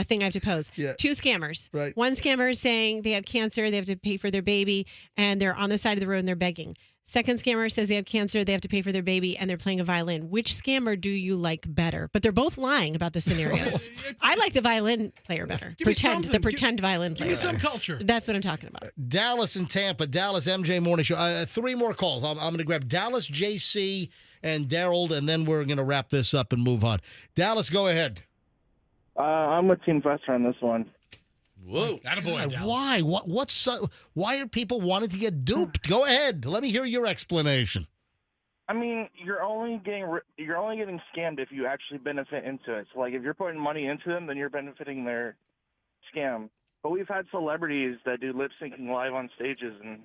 thing I have to pose. Yeah. 2 scammers. Right. One scammer is saying they have cancer, they have to pay for their baby, and they're on the side of the road and they're begging. Second scammer says they have cancer, they have to pay for their baby, and they're playing a violin. Which scammer do you like better? But they're both lying about the scenarios. I like the violin player better. The pretend violin player. Give me some culture. That's what I'm talking about. Dallas and Tampa. Dallas, MJ Morning Show. 3 more calls. I'm going to grab Dallas, JC, and Daryl, and then we're going to wrap this up and move on. Dallas, go ahead. I'm with Team Fester on this one. Whoa. Why? Why are people wanting to get duped? Go ahead. Let me hear your explanation. I mean, you're only getting scammed if you actually benefit into it. So, like, if you're putting money into them, then you're benefiting their scam. But we've had celebrities that do lip syncing live on stages, and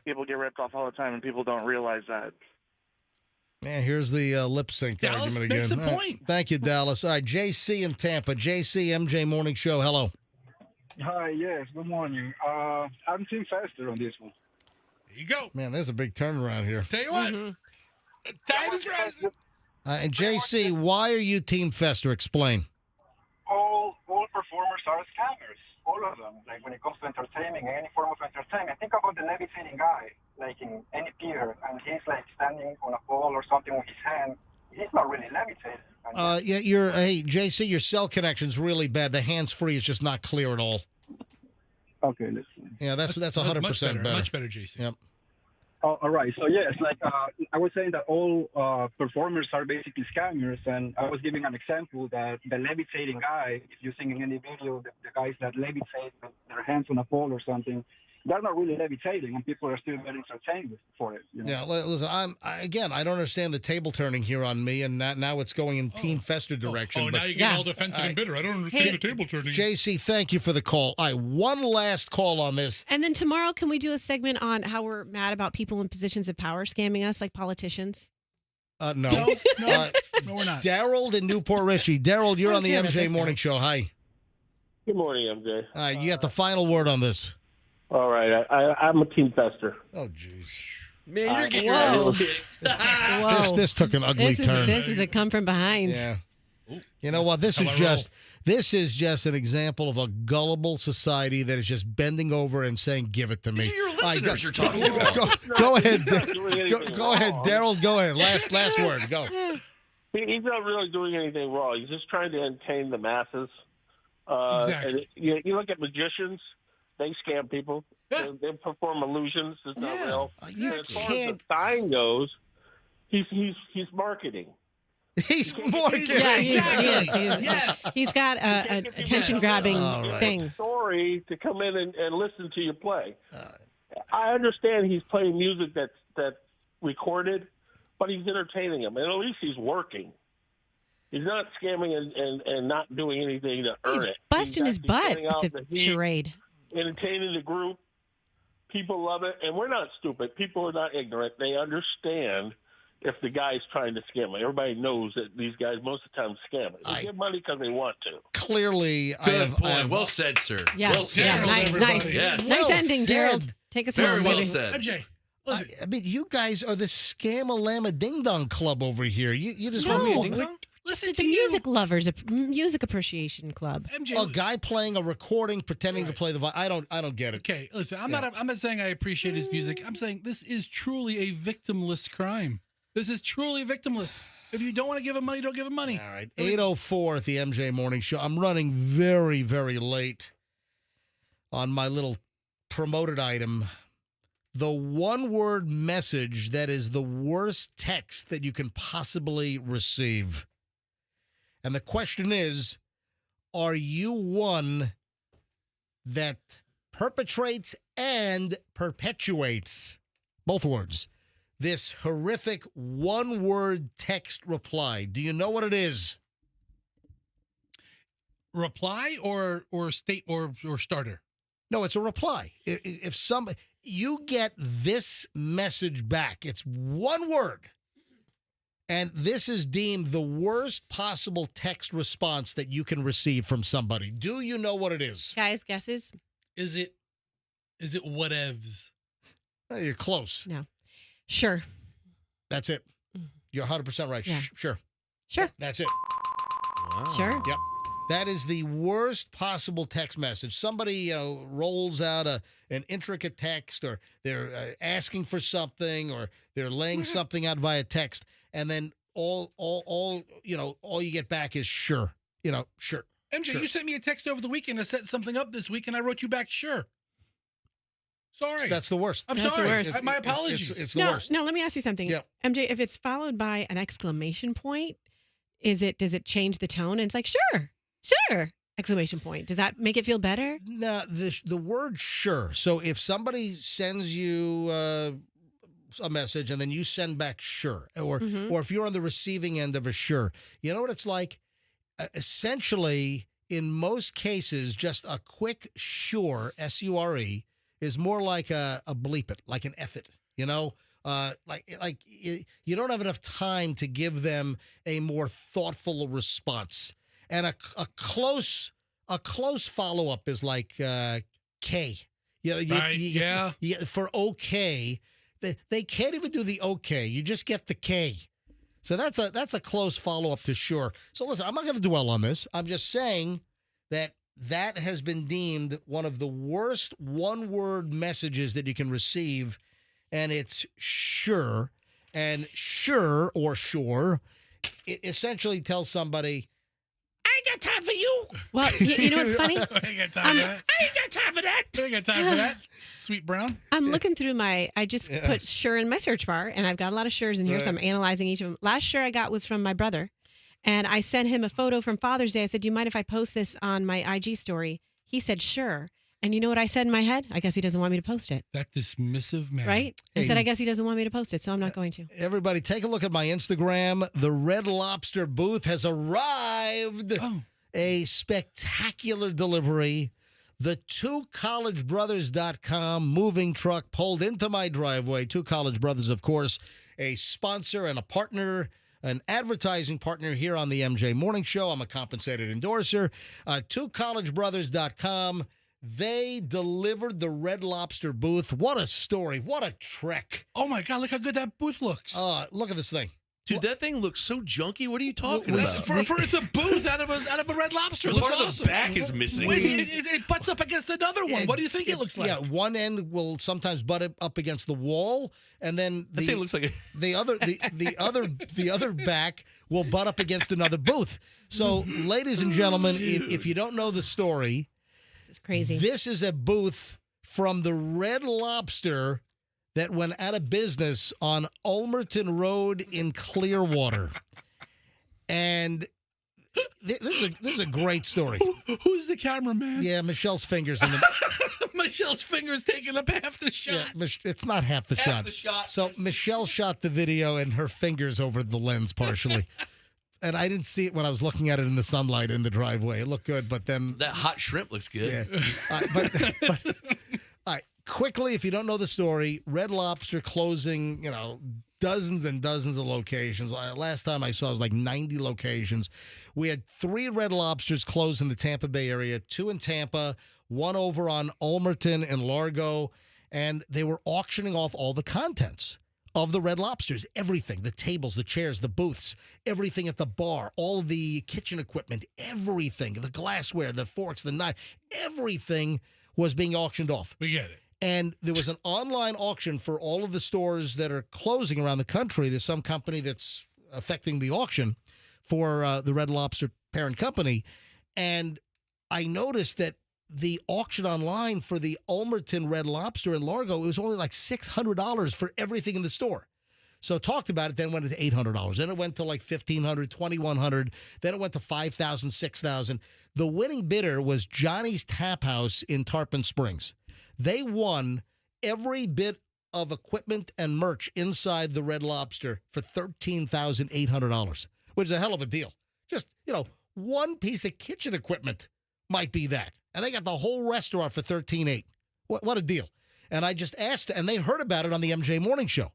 people get ripped off all the time, and people don't realize that. Man, here's the lip sync Dallas argument again. makes a All right. point. Thank you, Dallas. All right, JC in Tampa. JC, MJ Morning Show. Hello. Hi, yes, good morning. I'm Team Fester on this one. There you go. Man, there's a big turnaround here. Tell you what, tide is rising. And JC, why are you Team Fester? Explain. All performers are scammers, all of them. Like when it comes to entertainment, any form of entertainment. Think about the levitating guy, like in any theater, and he's like standing on a pole or something with his hand. He's not really levitating. Hey, JC, your cell connection's really bad. The hands-free is just not clear at all. Okay, listen. Yeah, that's 100% better. Much better, JC. Yep. Oh, all right. So yes, like I was saying that all performers are basically scammers, and I was giving an example that the levitating guy, if you're seeing in any video, the guys that levitate with their hands on a pole or something, they're not really levitating, and people are still getting entertained for it. You know? Yeah, listen, I don't understand the table turning here on me, and now it's going in Team Fester direction. Now you're getting all defensive and bitter. I don't understand the table turning. JC, thank you for the call. All right, one last call on this. And then tomorrow, can we do a segment on how we're mad about people in positions of power scamming us, like politicians? No, no, we're not. Daryl in Newport Richie. Daryl, you're on the MJ Morning Show. Hi. Good morning, MJ. All right, you got the final word on this. All right, I'm a Team Fester. Oh, jeez. Man, you're getting your ass kicked. This took an ugly turn. This is a come from behind. Yeah. You know what? This That's is how I just an example of a gullible society that is just bending over and saying, "Give it to me." These are your All right, listeners you're talking about. Go ahead, Go ahead, Daryl. Go ahead. Last word. Go. He's not really doing anything wrong. He's just trying to entertain the masses. Exactly. And you look at magicians; they scam people. Yeah. They perform illusions. It's not real. You And as far as can't. the sign goes, he's marketing. He's marketing. Yeah, he is. Yes. He's got a attention-grabbing All right. thing. Story to come in and listen to you play. I understand he's playing music that's recorded, but he's entertaining them, and at least he's working. He's not scamming and not doing anything to earn He's it. busting his actually butt sending out with the heat, charade. entertaining the group. People love it, and we're not stupid. People are not ignorant. They understand if the guy's trying to scam them. Everybody knows that these guys most of the time scam it. They give money because they want to. Clearly, I Good have. point. I have Well said, sir. Yeah, Well said. yeah, nice. Yes. Nice Well ending, said. Gerald. Take us Very home, well baby. said. MJ, I mean, you guys are the Scam-a-Lama Ding Dong Club over here. You just want me to Listen to music lovers, a music appreciation club. MJ, a guy playing a recording, pretending to play the I don't get it. Okay, listen, I'm not saying I appreciate his music. I'm saying this is truly a victimless crime. This is truly victimless. If you don't want to give him money, don't give him money. All right. 8:04 at the MJ Morning Show. I'm running very, very late on my little promoted item. The one-word message that is the worst text that you can possibly receive. And the question is, are you one that perpetrates and perpetuates, both words, this horrific one-word text reply? Do you know what it is? Reply or state or starter? No, it's a reply. If you get this message back, it's one word. And this is deemed the worst possible text response that you can receive from somebody. Do you know what it is? Guys, guesses? Is it whatevs? You're close. No. Sure. That's it. You're 100% right. Yeah. Sure. Sure. That's it. Sure. Yep. That is the worst possible text message. Somebody rolls out an intricate text, or they're asking for something, or they're laying something out via text, and then all you get back is sure. Sure. MJ, sure. you sent me a text over the weekend to set something up this week, and I wrote you back, sure. Sorry. That's the worst. I'm That's sorry. the worst. My apologies. It's the worst. No, let me ask you something. Yeah. MJ, if it's followed by an exclamation point, does it change the tone? And it's like, sure, exclamation point. Does that make it feel better? No, the word sure. So if somebody sends you a message and then you send back sure, or if you're on the receiving end of a sure, you know what it's like? Essentially, in most cases, just a quick sure, S-U-R-E, is more like a bleep it, like an F it, like you don't have enough time to give them a more thoughtful response. And a close follow-up is like K. For okay, they can't even do the okay. You just get the K. So that's a close follow-up to sure. So listen, I'm not going to dwell on this. I'm just saying that has been deemed one of the worst one-word messages that you can receive, and it's sure. And sure or sure, it essentially tells somebody, I ain't got time for you. Well, you know what's funny? I ain't got time for that. I ain't got time for that. I ain't got time for that. Sweet Brown. I'm looking through I just put sure in my search bar, and I've got a lot of sures in here, so I'm analyzing each of them. Last sure I got was from my brother, and I sent him a photo from Father's Day. I said, do you mind if I post this on my IG story? He said, sure. And you know what I said in my head? I guess he doesn't want me to post it. That dismissive man. Right? I said, I guess he doesn't want me to post it, so I'm not going to. Everybody, take a look at my Instagram. The Red Lobster booth has arrived. Oh. A spectacular delivery. The twocollegebrothers.com moving truck pulled into my driveway. Two College Brothers, of course, a sponsor and a partner, an advertising partner here on the MJ Morning Show. I'm a compensated endorser. Twocollegebrothers.com. They delivered the Red Lobster booth. What a story. What a trek. Oh, my God. Look how good that booth looks. Look at this thing. Dude, that thing looks so junky. What are you talking about? It's a booth out of a Red Lobster. It looks Part of awesome. the back is missing. It butts up against another one. What do you think it looks like? Yeah, one end will sometimes butt up against the wall, and then That thing looks like the other back will butt up against another booth. So, ladies and gentlemen, if you don't know the story, this is crazy. This is a booth from the Red Lobster that went out of business on Ulmerton Road in Clearwater. And this is a great story. Who's the cameraman? Yeah, Michelle's fingers in the Michelle's fingers taking up half the shot. Yeah, it's not half the shot. The shot. So Michelle shot the video and her fingers over the lens partially. And I didn't see it when I was looking at it in the sunlight in the driveway. It looked good, but then that hot shrimp looks good. Yeah. But all right, quickly, if you don't know the story, Red Lobster closing, dozens and dozens of locations. Last time I saw it was like 90 locations. We had 3 Red Lobsters closed in the Tampa Bay area, 2 in Tampa, 1 over on Ulmerton and Largo, and they were auctioning off all the contents of the Red Lobsters, everything, the tables, the chairs, the booths, everything at the bar, all of the kitchen equipment, everything, the glassware, the forks, the knife, everything was being auctioned off. We get it. And there was an online auction for all of the stores that are closing around the country. There's some company that's affecting the auction for the Red Lobster parent company. And I noticed that the auction online for the Ulmerton Red Lobster in Largo, it was only like $600 for everything in the store. So talked about it, then went to $800. Then it went to like $1,500, $2,100. Then it went to $5,000, $6,000. The winning bidder was Johnny's Tap House in Tarpon Springs. They won every bit of equipment and merch inside the Red Lobster for $13,800, which is a hell of a deal. Just, one piece of kitchen equipment might be that. And they got the whole restaurant for $13,800. What a deal. And I just asked, and they heard about it on the MJ Morning Show.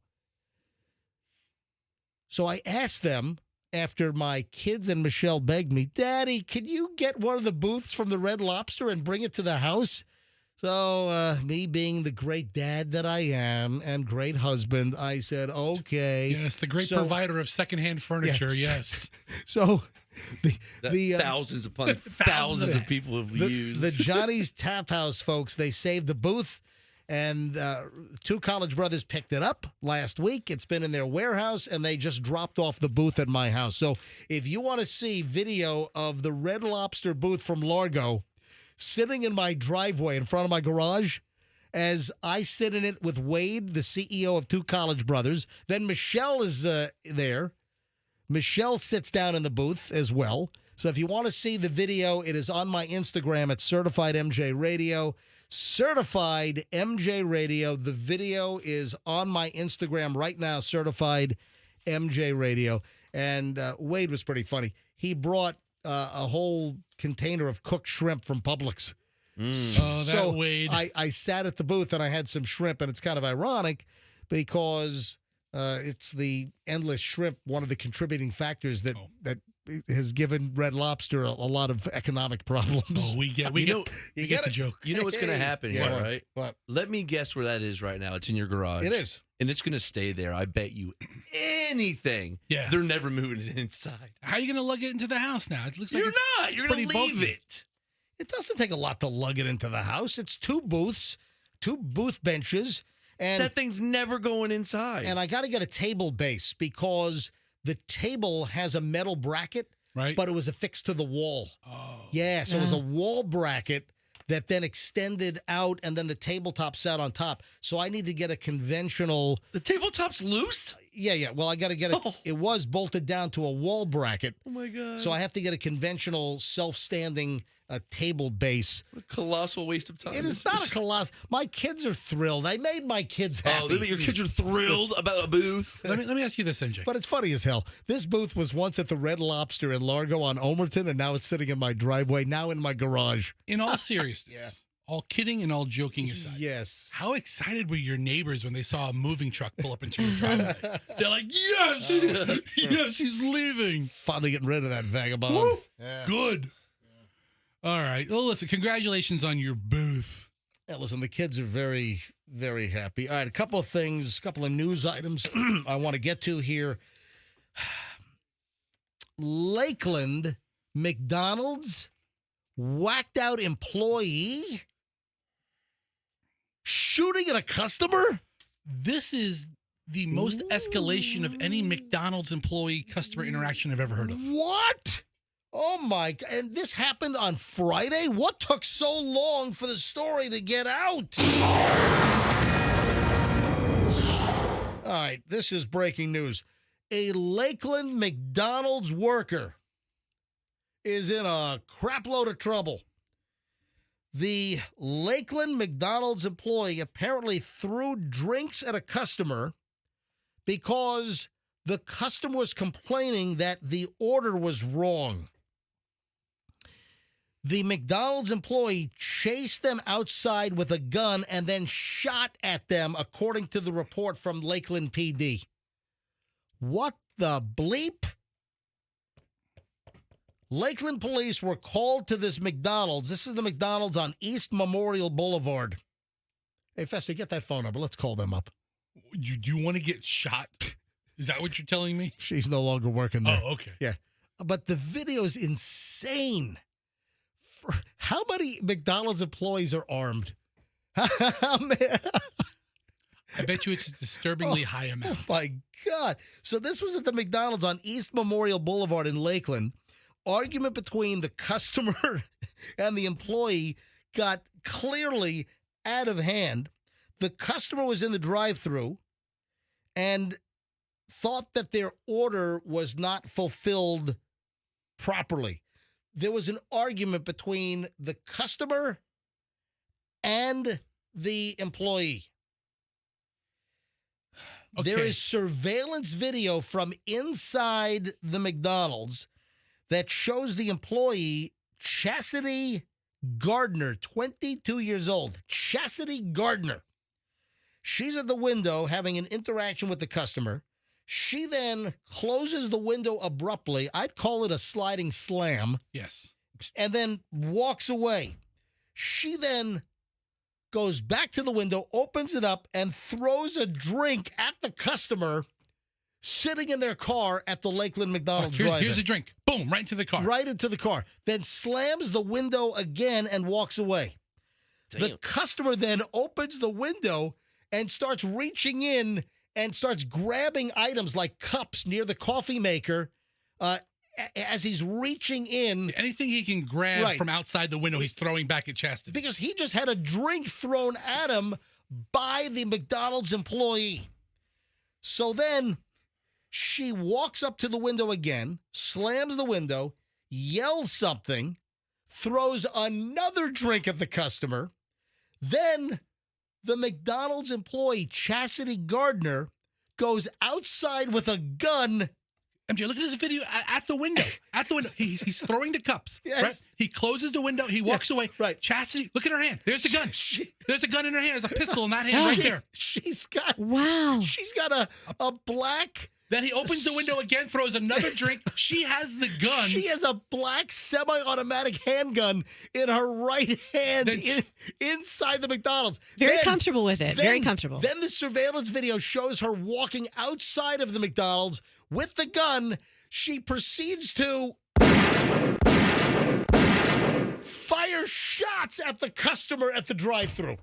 So I asked them, after my kids and Michelle begged me, Daddy, can you get one of the booths from the Red Lobster and bring it to the house? So me being the great dad that I am and great husband, I said, okay. Yes, the great provider of secondhand furniture, yes. So the thousands upon thousands of people have used. The Johnny's Tap House folks, they saved the booth, and 2 college brothers picked it up last week. It's been in their warehouse, and they just dropped off the booth at my house. So if you want to see video of the Red Lobster booth from Largo sitting in my driveway in front of my garage, as I sit in it with Wade, the CEO of 2 college brothers, then Michelle is there. Michelle sits down in the booth as well. So if you want to see the video, it is on my Instagram at Certified MJ Radio. Certified MJ Radio. The video is on my Instagram right now, Certified MJ Radio. And Wade was pretty funny. He brought a whole container of cooked shrimp from Publix. So Wade. I sat at the booth and I had some shrimp, and it's kind of ironic because it's the endless shrimp, one of the contributing factors that has given Red Lobster a lot of economic problems. Oh, we get the joke. You know what's going to happen here, right? What? Let me guess where that is right now. It's in your garage. It is. And it's going to stay there. I bet you anything. Yeah. They're never moving it inside. How are you going to lug it into the house now? It looks like You're not. You're going to leave it. It doesn't take a lot to lug it into the house. It's 2 booths, 2 booth benches. And that thing's never going inside. And I got to get a table base because the table has a metal bracket, right? But it was affixed to the wall. Oh. Yeah, so it was a wall bracket that then extended out, and then the tabletop sat on top. So I need to get a conventional... The tabletop's loose? Yeah. Well, I got to get it. It was bolted down to a wall bracket. Oh, my God. So I have to get a conventional self-standing table base. What a colossal waste of time. It is not a colossal. My kids are thrilled. I made my kids happy. Oh, your kids are thrilled about a booth? Let me ask you this, MJ. But it's funny as hell. This booth was once at the Red Lobster in Largo on Ulmerton, and now it's sitting in my driveway, now in my garage. In all seriousness, all kidding and all joking aside. Yes. How excited were your neighbors when they saw a moving truck pull up into your driveway? They're like, yes! Yes, he's leaving. Finally getting rid of that vagabond. Woo! Yeah. Good. All right. Well, listen, congratulations on your booth. Yeah, listen, the kids are very, very happy. All right, a couple of things, a couple of news items I want to get to here. Lakeland McDonald's whacked out employee shooting at a customer? This is the most escalation of any McDonald's employee customer interaction I've ever heard of. What? Oh, my God. And this happened on Friday? What took so long for the story to get out? All right, this is breaking news. A Lakeland McDonald's worker is in a crapload of trouble. The Lakeland McDonald's employee apparently threw drinks at a customer because the customer was complaining that the order was wrong. The McDonald's employee chased them outside with a gun and then shot at them, according to the report from Lakeland PD. What the bleep? Lakeland police were called to this McDonald's. This is the McDonald's on East Memorial Boulevard. Hey, Fester, get that phone number. Let's call them up. You do want to get shot? Is that what you're telling me? She's no longer working there. Oh, okay. Yeah. But the video is insane. How many McDonald's employees are armed? I bet you it's a disturbingly high amount. Oh, my God. So this was at the McDonald's on East Memorial Boulevard in Lakeland. Argument between the customer and the employee got clearly out of hand. The customer was in the drive-thru and thought that their order was not fulfilled properly. There was an argument between the customer and the employee. Okay. There is surveillance video from inside the McDonald's that shows the employee, Chastity Gardner, 22 years old. Chastity Gardner. She's at the window having an interaction with the customer. She then closes the window abruptly. I'd call it a sliding slam. Yes. And then walks away. She then goes back to the window, opens it up, and throws a drink at the customer sitting in their car at the Lakeland McDonald's drive-in. Here's a drink. Boom, right into the car. Right into the car. Then slams the window again and walks away. Damn. The customer then opens the window and starts reaching in and starts grabbing items like cups near the coffee maker as he's reaching in. Anything he can grab from outside the window, he's throwing back at Chastity. Because he just had a drink thrown at him by the McDonald's employee. So then she walks up to the window again, slams the window, yells something, throws another drink at the customer. Then the McDonald's employee, Chastity Gardner, goes outside with a gun. MJ, look at this video at the window. At the window. He's throwing the cups. Yes. Right? He closes the window. He walks away. Right. Chastity, look at her hand. There's the gun. There's a gun in her hand. There's a pistol in that hand right there. She's got a black... Then he opens the window again, throws another drink. She has the gun. She has a black semi-automatic handgun in her right hand inside the McDonald's. Very comfortable with it. Very comfortable. Then the surveillance video shows her walking outside of the McDonald's with the gun. She proceeds to fire shots at the customer at the drive-thru.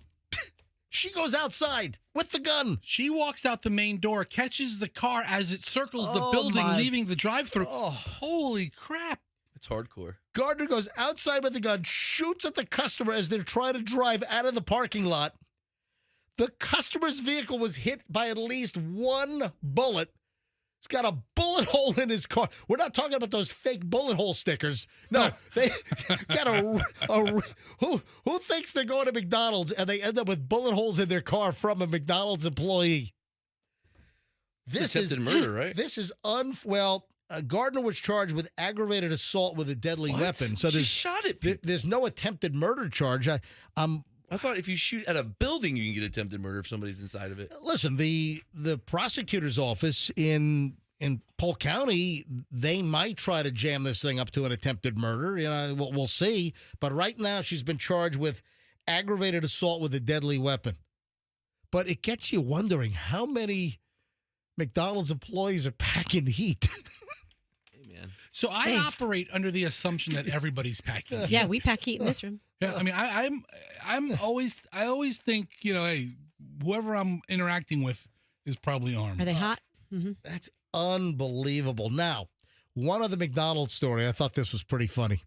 She goes outside with the gun. She walks out the main door, catches the car as it circles the building, leaving the drive-thru. Oh, holy crap. It's hardcore. Gardner goes outside with the gun, shoots at the customer as they're trying to drive out of the parking lot. The customer's vehicle was hit by at least one bullet. He's got a bullet hole in his car. We're not talking about those fake bullet hole stickers. No, they got who thinks they're going to McDonald's and they end up with bullet holes in their car from a McDonald's employee? This is murder, right? This is Gardner was charged with aggravated assault with a deadly weapon. So she shot at people. There's no attempted murder charge. I thought if you shoot at a building, you can get attempted murder if somebody's inside of it. Listen, the prosecutor's office in Polk County, they might try to jam this thing up to an attempted murder. You know, we'll see. But right now, she's been charged with aggravated assault with a deadly weapon. But it gets you wondering how many McDonald's employees are packing heat. So I operate under the assumption that everybody's packing heat. Yeah, we pack heat in this room. Yeah, I mean, I always think, hey, whoever I'm interacting with is probably armed. Are they hot? Mm-hmm. That's unbelievable. Now, one other McDonald's story. I thought this was pretty funny.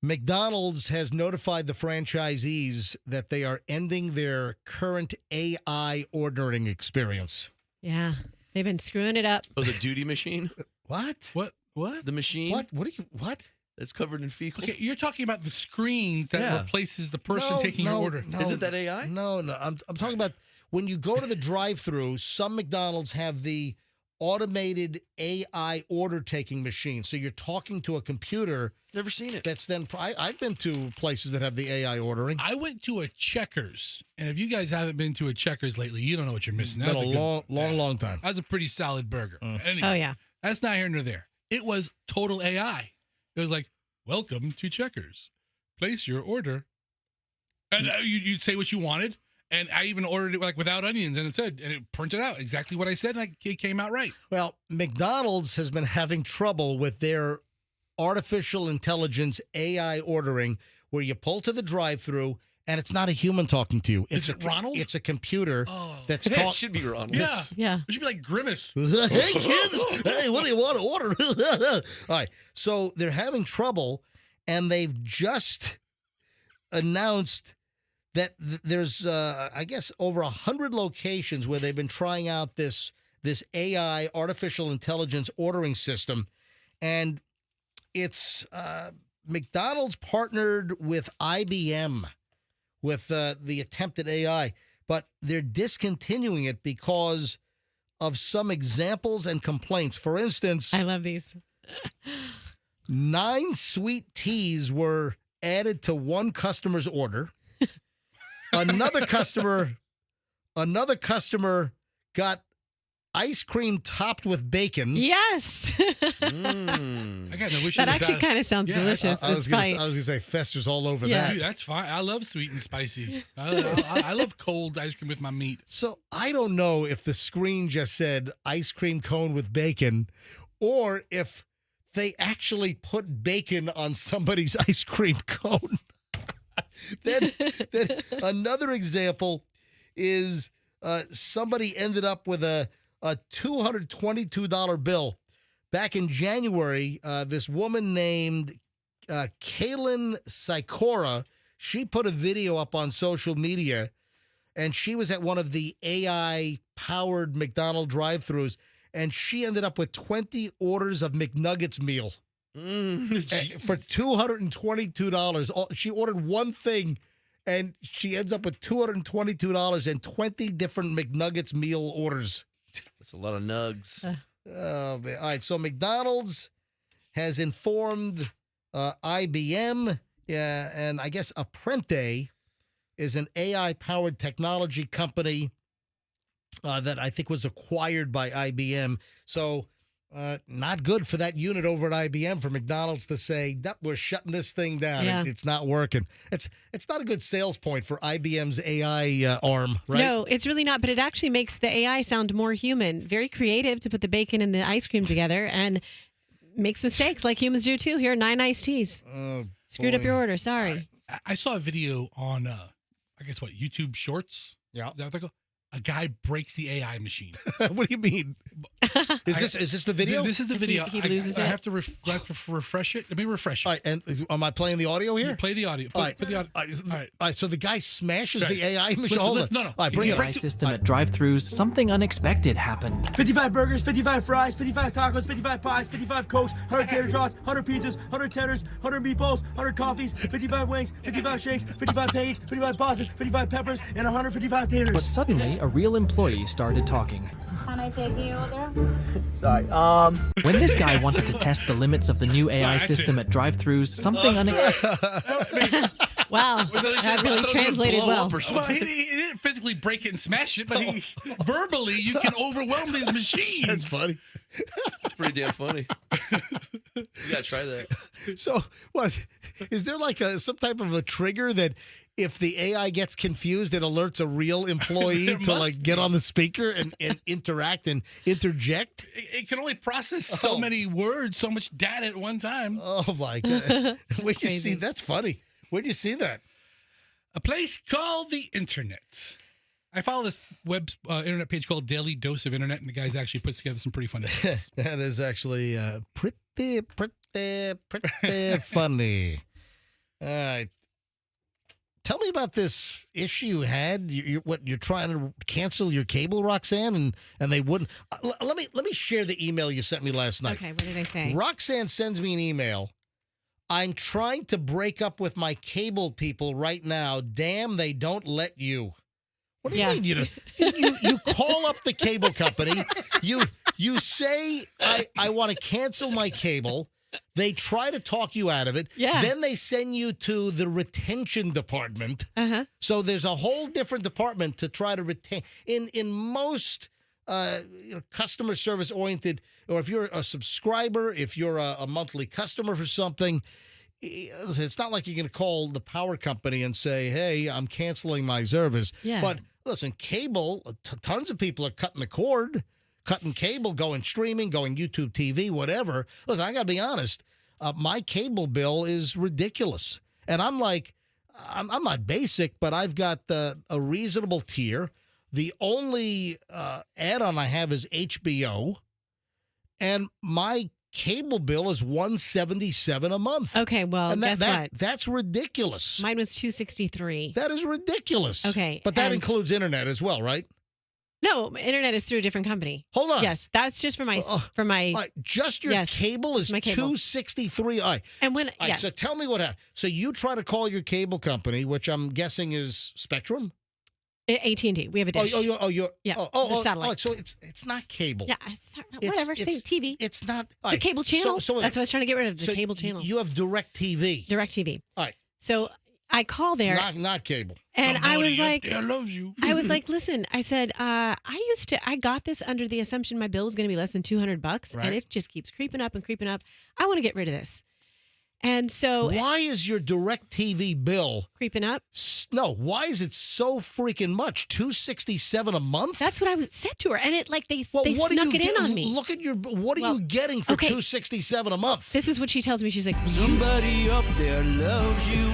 McDonald's has notified the franchisees that they are ending their current AI ordering experience. Yeah, they've been screwing it up. Oh, the duty machine? What? What? The machine? What? It's covered in fecal. Okay, you're talking about the screen that replaces the person taking your order. Isn't that AI? No. I'm talking about when you go to the drive-thru, some McDonald's have the automated AI order taking machine. So you're talking to a computer. Never seen it. That's then. I've been to places that have the AI ordering. I went to a Checkers, and if you guys haven't been to a Checkers lately, you don't know what you're missing. That Been was a long time. That was a pretty solid burger. Anyway, Oh, yeah. that's not here nor there. It was total AI. It was like, welcome to Checkers. Place your order. And you'd say what you wanted. And I even ordered it like without onions, and it printed out exactly what I said, and it came out right. Well, McDonald's has been having trouble with their artificial intelligence AI ordering, where you pull to the drive-thru and it's not a human talking to you. Is it Ronald? It's a computer that's It talking. should be Ronald. Yeah. It should be like Grimace. Hey, kids. Hey, what do you want to order? All right. So they're having trouble, and they've just announced that there's, I guess, over 100 locations where they've been trying out this AI, artificial intelligence ordering system. And it's McDonald's partnered with IBM with the attempted AI, but they're discontinuing it because of some examples and complaints. For instance, I love these. 9 sweet teas were added to one customer's order. Another customer got ice cream topped with bacon. Yes. I got no issue That with actually kind of sounds delicious. I was going to say Fester's all over that. Dude, that's fine. I love sweet and spicy. I love cold ice cream with my meat. So I don't know if the screen just said ice cream cone with bacon, or if they actually put bacon on somebody's ice cream cone. Then another example is somebody ended up with a $222 bill. Back in January, this woman named Kaylin Sikora, she put a video up on social media, and she was at one of the AI-powered McDonald's drive-thrus, and she ended up with 20 orders of McNuggets meal. For $222. She ordered one thing, and she ends up with $222 and 20 different McNuggets meal orders. That's a lot of nugs. Oh, man. All right, so McDonald's has informed IBM, and I guess Apprente is an AI-powered technology company that I think was acquired by IBM. So not good for that unit over at IBM for McDonald's to say that we're shutting this thing down. Yeah. It's not working. It's not a good sales point for IBM's AI arm, right? No, it's really not, but it actually makes the AI sound more human. Very creative to put the bacon and the ice cream together, and makes mistakes like humans do too. Here, 9 iced teas. Oh, Screwed up your order. Sorry. I saw a video on, I guess what, YouTube Shorts? Yeah. Is that what they call? A guy breaks the AI machine. What do you mean? Is this the video? This is the video. He loses I it. have to refresh it. Let me refresh it. All right, and am I playing the audio here? You play the audio. All right. Put the audio. All right, so the guy smashes the AI machine. Listen, Hold listen, on. no. All right, bring it. AI system at drive-thrus, something unexpected happened. 55 burgers, 55 fries, 55 tacos, 55 pies, 55 cokes, 100 tater tots, 100 pizzas, 100 tenders, 100 meatballs, 100 coffees, 55 wings, 55 shakes, 55 pancakes, 55 pasta, 55 peppers, and 155 taters. But suddenly, a real employee started talking. Can I take you order? Sorry, When this guy wanted to test the limits of the new AI system at drive-thrus, something unexpected. Wow, that really translated well. Well, he didn't physically break it and smash it, but verbally, you can overwhelm these machines. That's funny. It's pretty damn funny. You gotta try that. So, what is there like some type of a trigger that if the AI gets confused, it alerts a real employee to like get on the speaker and interact and interject? It can only process so many words, so much data at one time. Oh my god! Where'd you see? That's funny. Where'd you see that? A place called the Internet. I follow this internet page called Daily Dose of Internet, and the guys actually puts together some pretty funny things. That is actually pretty funny. All right. Tell me about this issue you had. You're trying to cancel your cable, Roxanne, and they wouldn't. Let me share the email you sent me last night. Okay, what did I say? Roxanne sends me an email. I'm trying to break up with my cable people right now. Damn, they don't let you. What do you mean? You call up the cable company. You say I want to cancel my cable. They try to talk you out of it. Yeah. Then they send you to the retention department. Uh-huh. So there's a whole different department to try to retain. In most customer service oriented, or if you're a subscriber, if you're a monthly customer for something, it's not like you're going to call the power company and say, hey, I'm canceling my service. Yeah. But listen, cable, tons of people are cutting the cord. Cutting cable, going streaming, going YouTube TV, whatever. Listen, I got to be honest. My cable bill is ridiculous. And I'm like, I'm not basic, but I've got a reasonable tier. The only add-on I have is HBO. And my cable bill is $177 a month. Okay, well, and guess what? That's ridiculous. Mine was $263. That is ridiculous. Okay. But that includes internet as well, right? No, internet is through a different company. Hold on. Yes, that's just for my All right, just your cable is my cable. $263. All right. And when All right, so tell me what happened. So you try to call your cable company, which I'm guessing is Spectrum? AT&T. We have a dish. They're satellite. So it's not cable. Yeah, whatever. Say TV. It's not the cable channel. So that's what I was trying to get rid of. The cable channel. You have Direct TV. Direct TV. All right. So I call there. Not cable. And I was like, loves you. I was like, listen, I said, I got this under the assumption my bill was going to be less than $200, right. and it just keeps creeping up and creeping up. I want to get rid of this. And so, why is your Direct TV bill creeping up? No, why is it so freaking much? $267 a month? That's what I was said to her, and it they snuck it in on me. Look at what are you getting for $267 a month? This is what she tells me. She's like, somebody up there loves you.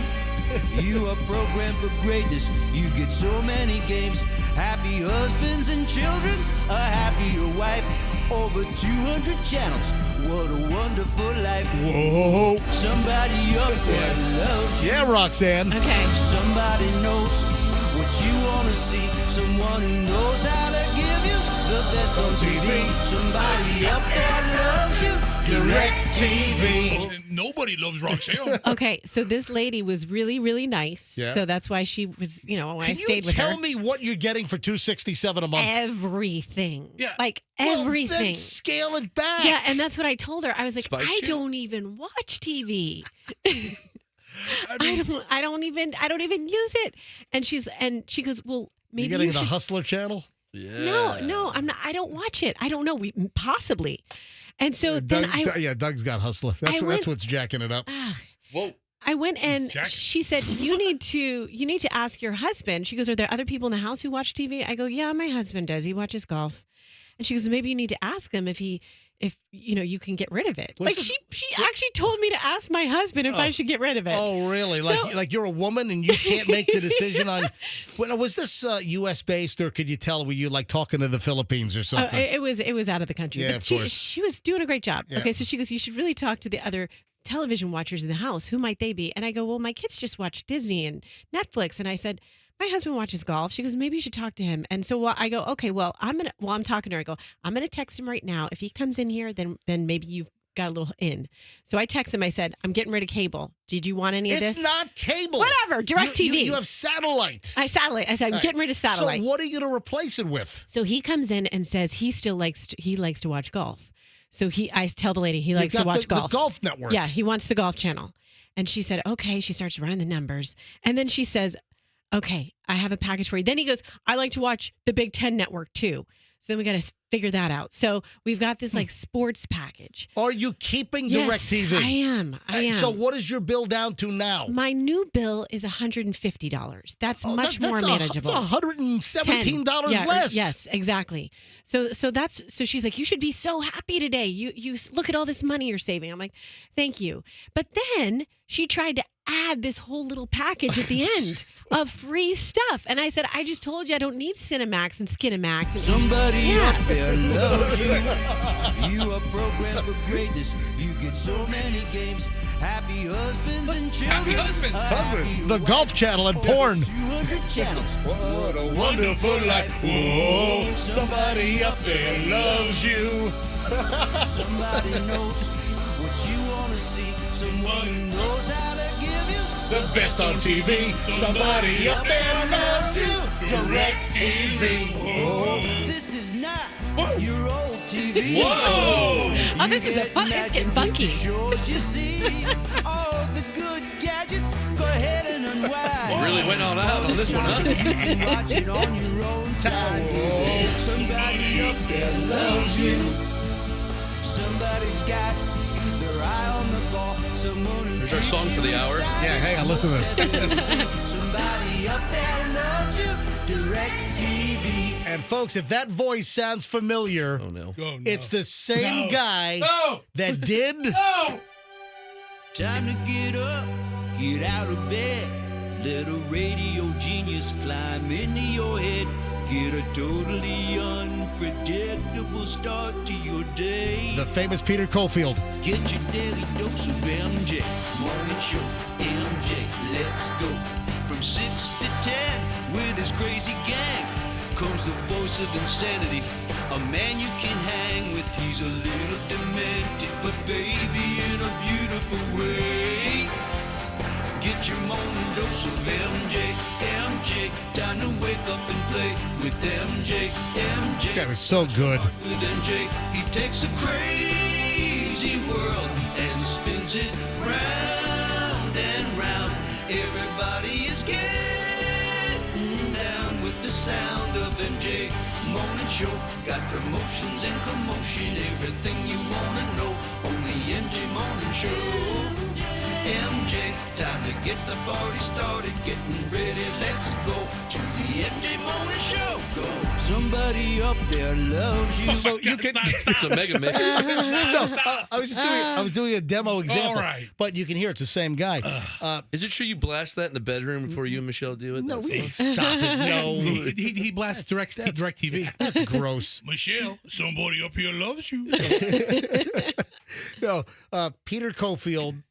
You are programmed for greatness. You get so many games. Happy husbands and children, a happier wife. Over 200 channels. What a wonderful life. Whoa. Somebody up there loves you. Yeah, Roxanne. Okay. Somebody knows what you want to see. Someone who knows how to give you the best on TV. Somebody up there loves you. Direct TV. Nobody loves Roxanne. Okay, so this lady was really, really nice. Yeah. So that's why she was, when I stayed with her. Can you tell me what you're getting for $267 a month? Everything. Yeah. Like Well, everything. then scale it back. Yeah, and that's what I told her. I was like, Spice I Channel? don't even watch TV. I don't even use it. And she goes, well, maybe you getting you the should. Hustler channel? Yeah. No, I'm not. I don't watch it. I don't know. Possibly. And so then Doug's got Hustler. That's what's jacking it up. Whoa. I went and she said, you need to ask your husband. She goes, are there other people in the house who watch TV? I go, yeah, my husband does. He watches golf. And she goes, maybe you need to ask him if you can get rid of it. Was like this- she actually told me to ask my husband if I should get rid of it. Oh, really? Like you're a woman and you can't make the decision on. Was this U.S. based, or could you tell were you like talking to the Philippines or something? It was out of the country. Yeah, But of she, course. she was doing a great job. Yeah. Okay, so she goes, you should really talk to the other television watchers in the house. Who might they be? And I go, well, my kids just watch Disney and Netflix. And I said, my husband watches golf. She goes, maybe you should talk to him. And so I go, okay, well, I'm talking to her. I go, I'm going to text him right now. If he comes in here, then maybe you've got a little in. So I text him. I said, I'm getting rid of cable. Did you want any of this? It's not cable. Whatever. Direct TV. You have satellite. I said, I'm getting rid of satellite. So what are you going to replace it with? So he comes in and says he likes to watch golf. So I tell the lady he likes to watch golf. The Golf Network. Yeah, he wants the Golf Channel. And she said, okay. She starts running the numbers. And then she says, okay, I have a package for you. Then he goes, I like to watch the Big Ten Network too. So then we got to figure that out. So we've got this like sports package. Are you keeping Yes, DirecTV? I am. I am. So what is your bill down to now? My new bill is $150. That's much more manageable. That's $117 Yeah, less. Yes, exactly. So she's like, you should be so happy today. You look at all this money you're saving. I'm like, thank you. But then she tried to add this whole little package at the end of free stuff. And I said, I just told you I don't need Cinemax and Skinemax. And Somebody up there loves you. You are programmed for greatness. You get so many games. Happy husbands and children. Husband. The Golf Channel and porn. 200 channels. What a wonderful life. Whoa, somebody up there loves you. Somebody knows what you want to see. Someone who knows how to give you the best on TV. Somebody up there loves you. DirecTV. Whoa. This is not your old TV. Whoa! Oh, this is fun. It's getting funky. Shows you see all the good gadgets. Go ahead and unwind. You really went all out on this one, huh? Watch it on your own time. Somebody up there loves you. Somebody's got their eye on the ball. Someone who Here's our song for the hour. Yeah, hang on, listen to this. Somebody up there loves you. DirecTV. And folks, if that voice sounds familiar, it's the same guy that did. Time to get up, get out of bed. Let a radio genius climb into your head. Get a totally unpredictable start to your day. The famous Peter Cofield. Get your daily dose of MJ. Morning show, MJ, let's go. From 6 to 10 with his crazy gang comes the voice of insanity. A man you can hang with. He's a little demented, but baby in a beautiful way. Get your morning dose of MJ, MJ. Time to wake up and play with MJ, MJ. This guy was so good. With MJ, he takes a crazy world and spins it round and round. Everybody is getting down with the sound of MJ. Morning show, got promotions and commotion. Everything you wanna know, only MJ Morning Show. MJ, time to get the party started, getting ready, let's go to the MJ Morning Show. Go. Somebody up there loves you. So you can. It's a mega mix. No, I was doing a demo example. All right. But you can hear it's the same guy. Is it true you blast that in the bedroom before you and Michelle do it? No, That's we all? stop it. No, He blasts DirecTV. that's gross. Michelle, somebody up here loves you. No, Peter Cofield,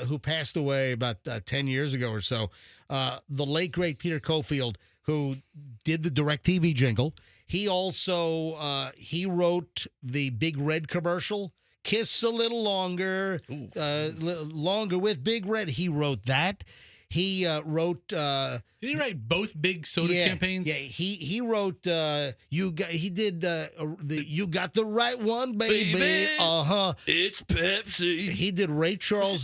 who passed away about 10 years ago or so, the late, great Peter Cofield, who did the DirecTV jingle. He also, he wrote the Big Red commercial, Kiss a Little Longer, Longer with Big Red. He wrote that. He wrote. Did he write both big soda campaigns? Yeah, he wrote. He did the You Got the Right One, baby. It's Pepsi. He did Ray Charles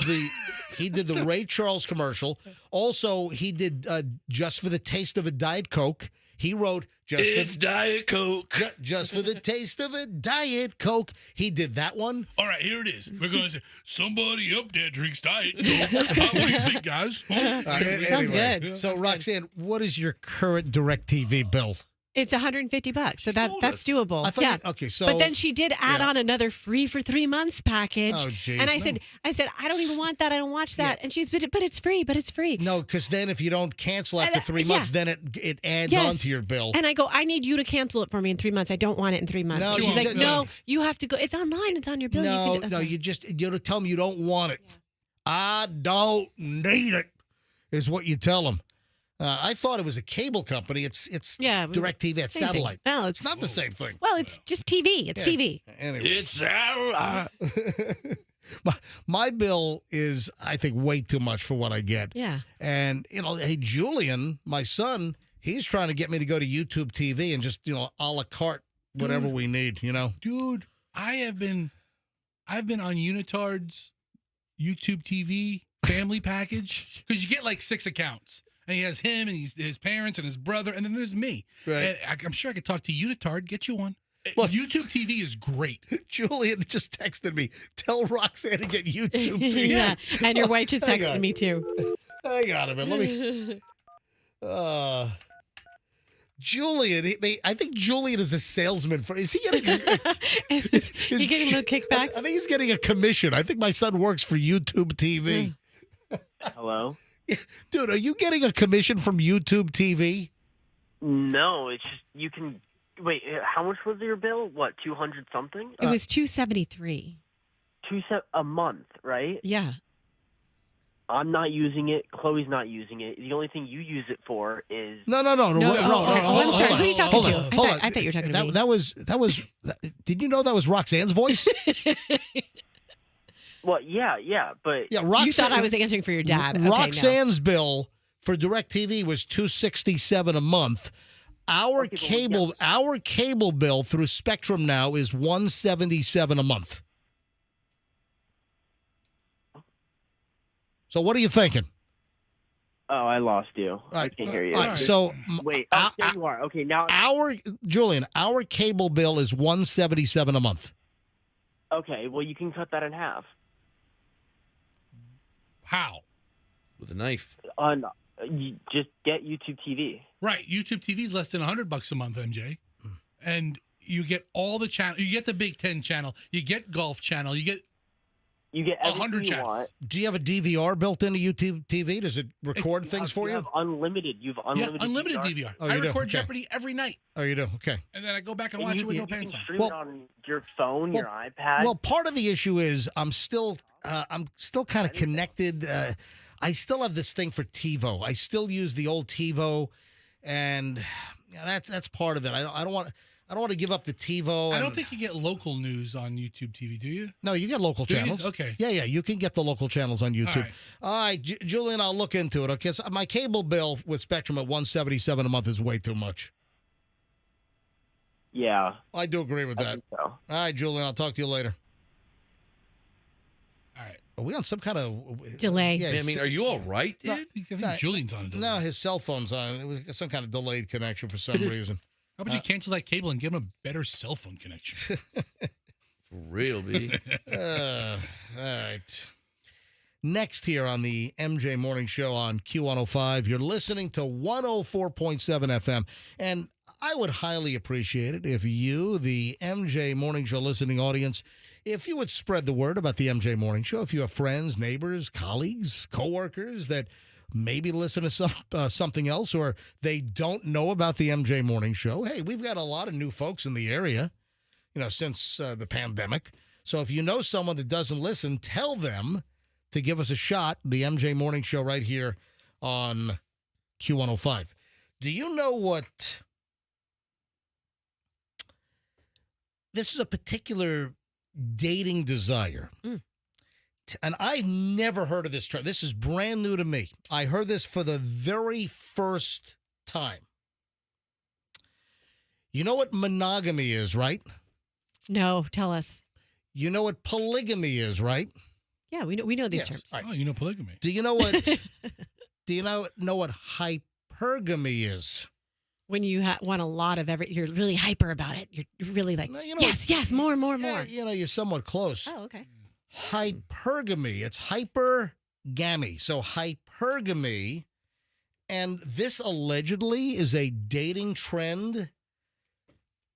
he did the Ray Charles commercial. Also, he did Just for the Taste of a Diet Coke. He wrote It's Diet Coke. Just for the taste of a Diet Coke. He did that one. All right, here it is. We're going to say, somebody up there drinks Diet Coke. What do you think, guys? Sounds good. So, Roxanne, what is your current DirecTV bill? It's $150, so that's doable. I thought yeah. Okay, so but then she did add on another free for 3 months package. Oh, geez, and I no. said, I don't even want that. I don't watch that. And she's, but it's free. But it's free. No, because then if you don't cancel after 3 months, then it adds Yes. on to your bill. And I go, I need you to cancel it for me in 3 months. I don't want it in 3 months. No, And she's you like, don't. no, you have to go. It's online. It's on your bill. No, you can, no, you tell them you don't want it. I don't need it, is what you tell them. I thought it was a cable company. It's DirecTV. It's same thing. satellite. Well, it's not the same thing. Well, it's just TV. It's TV. Anyway. It's satellite. My bill is, I think, way too much for what I get. Yeah. And, hey, Julian, my son, he's trying to get me to go to YouTube TV and just, a la carte whatever we need, Dude, I've been on Unitard's YouTube TV family package because you get like 6 accounts. And he has him and his parents and his brother, and then there's me. Right. And I'm sure I could talk to you, Tard, get you one. Look, YouTube TV is great. Julian just texted me. Tell Roxanne to get YouTube TV. Yeah, and your wife just Hang texted on. me too. Hang on a minute. Let me. Julian, I think Julian is a salesman. Is he getting? He getting a little kickback? I think he's getting a commission. I think my son works for YouTube TV. Hello? Dude, are you getting a commission from YouTube TV? No, it's just you can. Wait, how much was your bill? What, 200 something? It was $273 a month, right? Yeah. I'm not using it. Chloe's not using it. The only thing you use it for is No. I'm sorry. Who are you talking to? Hold on. I thought you were talking to me. That was. Did you know that was Roxanne's voice? Well, yeah, but Yeah, Roxanne. You thought I was answering for your dad. Okay, no. Roxanne's bill for DirecTV was $267 a month. Our cable bill through Spectrum now is $177 a month. So what are you thinking? Oh, I lost you. I can't hear you. All right, so wait, there you are. Okay, now Julian, our cable bill is $177 a month. Okay, well you can cut that in half. How? With a knife. You just get YouTube TV. Right. YouTube TV is less than $100 a month, MJ. And you get all the channel. You get the Big Ten channel. You get Golf channel. You get everything 100 you channels. want. Do you have a DVR built into YouTube TV? Does it record things for you? Have unlimited. You've unlimited. Yeah, unlimited DVR. Oh, I you do? record Okay. Jeopardy every night. Oh, you do? Okay. And then I go back and And watch you it with can- no pants you can on. stream it on your phone, your iPad. Well, part of the issue is I'm still kind of connected. I still have this thing for TiVo. I still use the old TiVo, and that's part of it. I don't want to give up the TiVo. I don't think you get local news on YouTube TV, do you? No, you get local Do you? channels. Okay. Yeah, you can get the local channels on YouTube. right. All right, Julian, I'll look into it. Okay, so my cable bill with Spectrum at $177 a month is way too much. Yeah. I do agree with that. think so. All right, Julian, I'll talk to you later. All right. Are we on some kind of delay? Yeah, I mean, are you all right, dude? I think Julian's on it. No, his cell phone's on. It was some kind of delayed connection for some reason. How about you cancel that cable and give him a better cell phone connection? For real, B. All right. Next here on the MJ Morning Show on Q105, you're listening to 104.7 FM. And I would highly appreciate it if you, the MJ Morning Show listening audience, if you would spread the word about the MJ Morning Show. If you have friends, neighbors, colleagues, coworkers that maybe listen to something else or they don't know about the MJ Morning Show. Hey, we've got a lot of new folks in the area, since the pandemic. So if you know someone that doesn't listen, tell them to give us a shot, the MJ Morning Show right here on Q105. Do you know what? This is a particular dating desire. And I never heard of this term. This is brand new to me. I heard this for the very first time. You know what monogamy is, right? No, tell us. You know what polygamy is, right? Yeah, we know these Yes. terms. All right. Oh, you know polygamy. Do you know what? Do you know what hypergamy is? When you want a lot of you're really hyper about it. You're really like, yes, more. You're somewhat close. Oh, okay. Hypergamy. It's hypergamy. So hypergamy, and this allegedly is a dating trend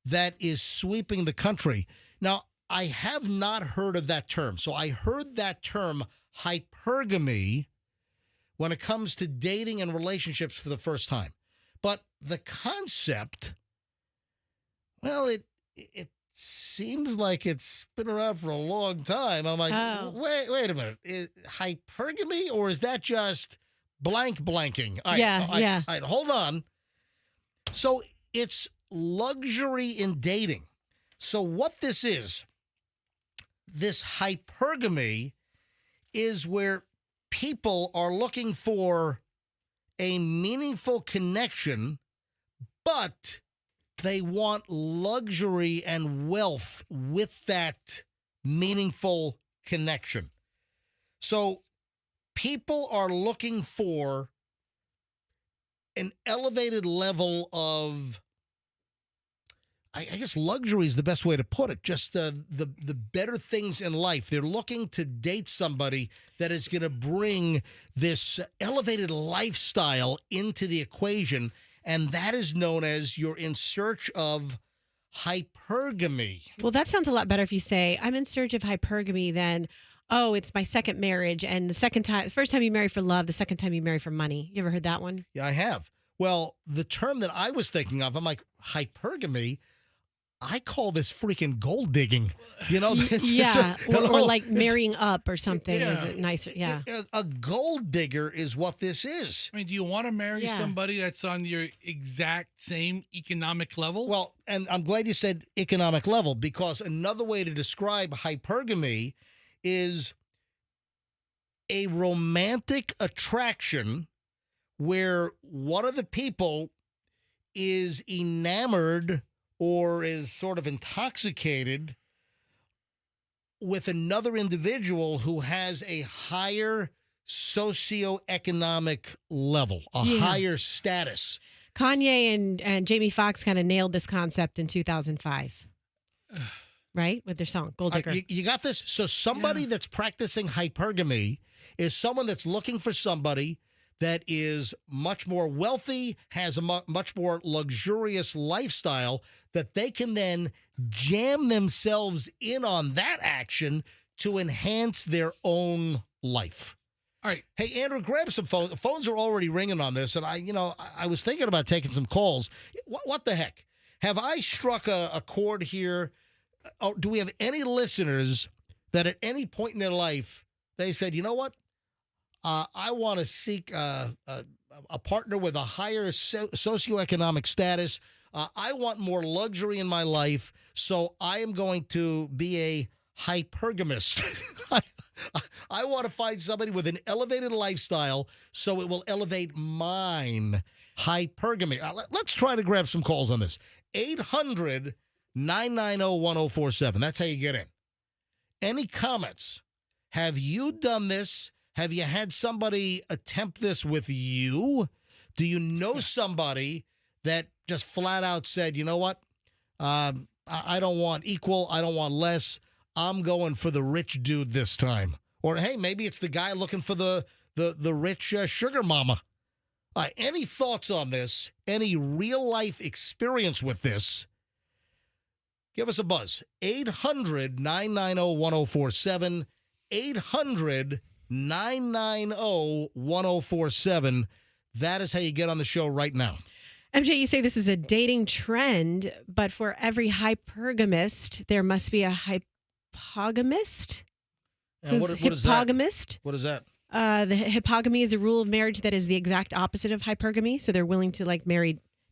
that is sweeping the country. Now, I have not heard of that term. So I heard that term hypergamy when it comes to dating and relationships for the first time. But the concept, well, it seems like it's been around for a long time. I'm like, wait a minute. Hypergamy, or is that just blanking? All right, hold on. So it's luxury in dating. So what this hypergamy is where people are looking for a meaningful connection, but they want luxury and wealth with that meaningful connection. So people are looking for an elevated level of, I guess luxury is the best way to put it, just the better things in life. They're looking to date somebody that is going to bring this elevated lifestyle into the equation, and that is known as you're in search of hypergamy. Well, that sounds a lot better if you say, I'm in search of hypergamy than, oh, it's my second marriage. And the first time you marry for love, the second time you marry for money. You ever heard that one? Yeah, I have. Well, the term that I was thinking of, I'm like, hypergamy, I call this freaking gold digging. You know? Or like marrying up or something. Yeah. Is it nicer? Yeah. A gold digger is what this is. I mean, do you want to marry somebody that's on your exact same economic level? Well, and I'm glad you said economic level, because another way to describe hypergamy is a romantic attraction where one of the people is enamored or is sort of intoxicated with another individual who has a higher socioeconomic level, a higher status. Kanye and Jamie Foxx kind of nailed this concept in 2005. Right? With their song, Gold Digger. You got this? So somebody that's practicing hypergamy is someone that's looking for somebody that is much more wealthy, has a much more luxurious lifestyle, that they can then jam themselves in on that action to enhance their own life. All right. Hey, Andrew, grab some phones. The phones are already ringing on this, and I was thinking about taking some calls. What the heck? Have I struck a chord here? Oh, do we have any listeners that at any point in their life, they said, you know what? I want to seek a partner with a higher socioeconomic status. I want more luxury in my life, so I am going to be a hypergamist. I want to find somebody with an elevated lifestyle, so it will elevate mine. Hypergamy. Let's try to grab some calls on this. 800-990-1047. That's how you get in. Any comments? Have you done this? Have you had somebody attempt this with you? Do you know somebody that just flat out said, you know what? I don't want equal. I don't want less. I'm going for the rich dude this time. Or, hey, maybe it's the guy looking for the rich sugar mama. Any thoughts on this? Any real-life experience with this? Give us a buzz. 800-990-1047. 800-990-1047. That is how you get on the show right now. MJ, you say this is a dating trend, but for every hypergamist, there must be a hypogamist. And what is that? What is that? The hypogamy is a rule of marriage that is the exact opposite of hypergamy. So they're willing to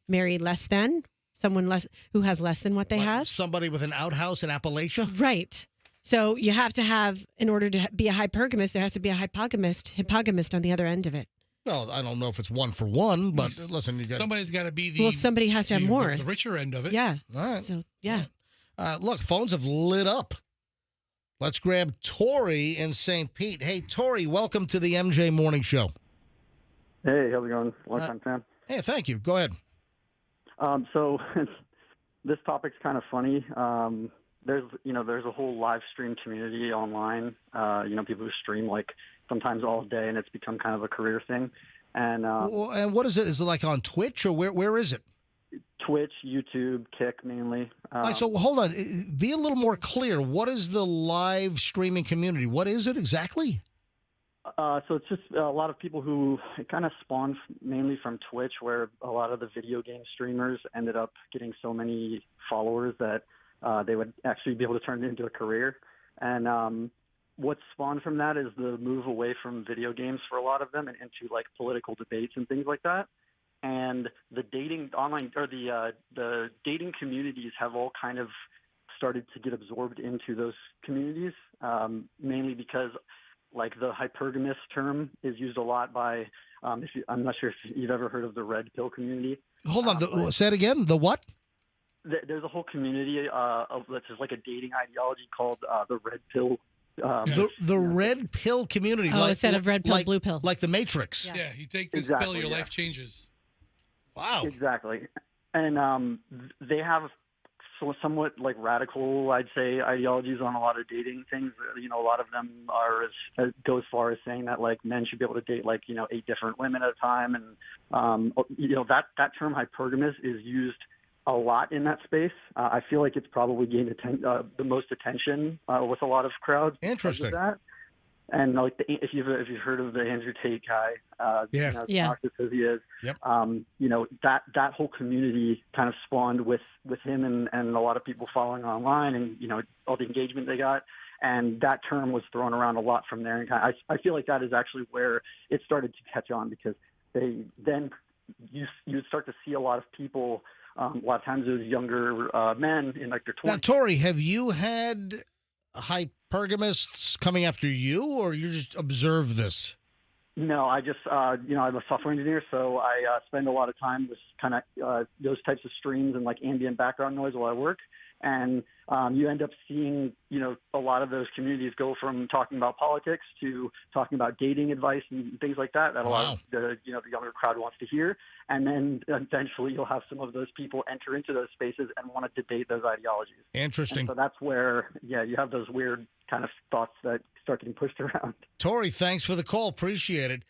marry less than someone less who has less than what they have. Somebody with an outhouse in Appalachia? Right. So you have to have, in order to be a hypergamist, there has to be a hypogamist on the other end of it. Well, I don't know if it's one for one, but listen, somebody's got to be the. Well, somebody has to have more. The richer end of it. Yeah. All right. So yeah. Look, phones have lit up. Let's grab Tori in St. Pete. Hey, Tori, welcome to the MJ Morning Show. Hey, how's it going? Long time fan. Hey, thank you. Go ahead. So this topic's kind of funny. There's a whole live stream community online. People who stream sometimes all day, and it's become kind of a career thing. And and what is it? Is it like on Twitch or where is it? Twitch, YouTube, Kick mainly. All right, so hold on. Be a little more clear. What is the live streaming community? What is it exactly? So it's just a lot of people who kind of spawned mainly from Twitch, where a lot of the video game streamers ended up getting so many followers that they would actually be able to turn it into a career. And what spawned from that is the move away from video games for a lot of them and into political debates and things like that. And the dating the dating communities have all kind of started to get absorbed into those communities, mainly because the hypergamist term is used a lot by, I'm not sure if you've ever heard of the red pill community. Hold on, say it again. The what? There's a whole community that's just like a dating ideology called the red pill The red pill community. Oh, instead of red pill, blue pill. Like the Matrix. Yeah, you take this Exactly, pill, your yeah. life changes. Wow. Exactly. And they have somewhat like radical, I'd say, ideologies on a lot of dating things. You know, a lot of them are go as far as saying that like men should be able to date like, 8 different women at a time. And, that term hypergamous is used a lot in that space. I feel like it's probably gained the most attention with a lot of crowds. Interesting. Because of that. And like if you've heard of the Andrew Tate guy, as obnoxious as he is, Yep. That whole community kind of spawned with him and a lot of people following online, and all the engagement they got, and that term was thrown around a lot from there. And I feel like that is actually where it started to catch on, because you would start to see a lot of people. A lot of times it was younger men in like their 20s. Now, Tori, have you had hypergamists coming after you, or you just observe this? No, I just, I'm a software engineer, so I spend a lot of time with kind of those types of streams and like ambient background noise while I work. And you end up seeing, a lot of those communities go from talking about politics to talking about dating advice and things like that a lot of the younger crowd wants to hear. And then eventually you'll have some of those people enter into those spaces and want to debate those ideologies. Interesting. And so that's where, you have those weird kind of thoughts that start getting pushed around. Tori, thanks for the call. Appreciate it.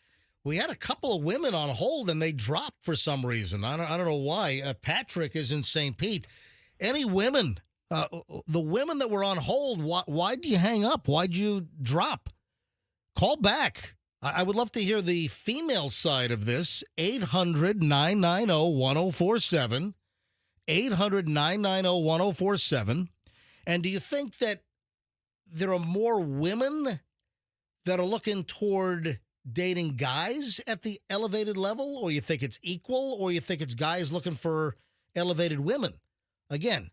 We had a couple of women on hold and they dropped for some reason. I don't know why. Patrick is in St. Pete. Any women, the women that were on hold, why'd you hang up? Why'd you drop? Call back. I would love to hear the female side of this. 800-990-1047. 800-990-1047. And do you think that there are more women that are looking toward dating guys at the elevated level, or you think it's equal, or you think it's guys looking for elevated women? Again,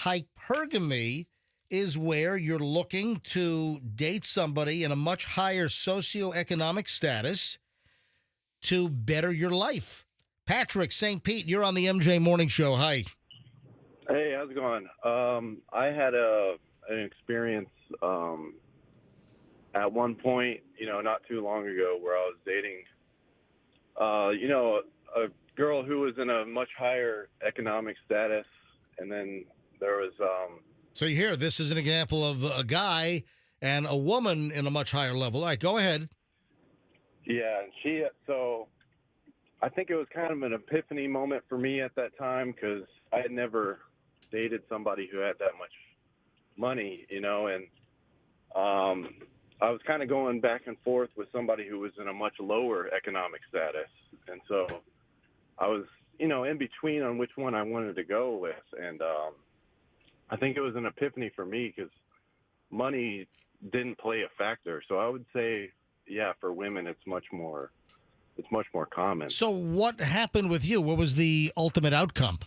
hypergamy is where you're looking to date somebody in a much higher socioeconomic status to better your life. Patrick, St. Pete, you're on the MJ Morning Show. Hi. Hey, how's it going? I had an experience at one point, not too long ago, where I was dating, a girl who was in a much higher economic status. And then there was... So you hear, this is an example of a guy and a woman in a much higher level. All right, go ahead. Yeah, and so I think it was kind of an epiphany moment for me at that time, because I had never dated somebody who had that much money, and I was kind of going back and forth with somebody who was in a much lower economic status. And so I was, in between on which one I wanted to go with. And I think it was an epiphany for me, because money didn't play a factor. So I would say, yeah, for women, it's much more common. So what happened with you? What was the ultimate outcome?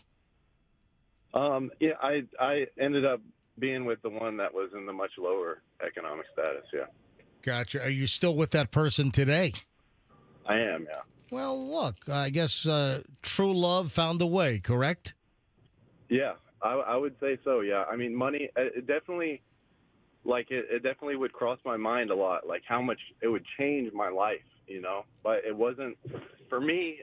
Yeah, I ended up being with the one that was in the much lower economic status. Yeah. Gotcha. Are you still with that person today? I am. Yeah. Well, look, I guess true love found a way, correct? Yeah, I would say so. Yeah. I mean, money, it definitely, it definitely would cross my mind a lot, like how much it would change my life, but it wasn't, for me,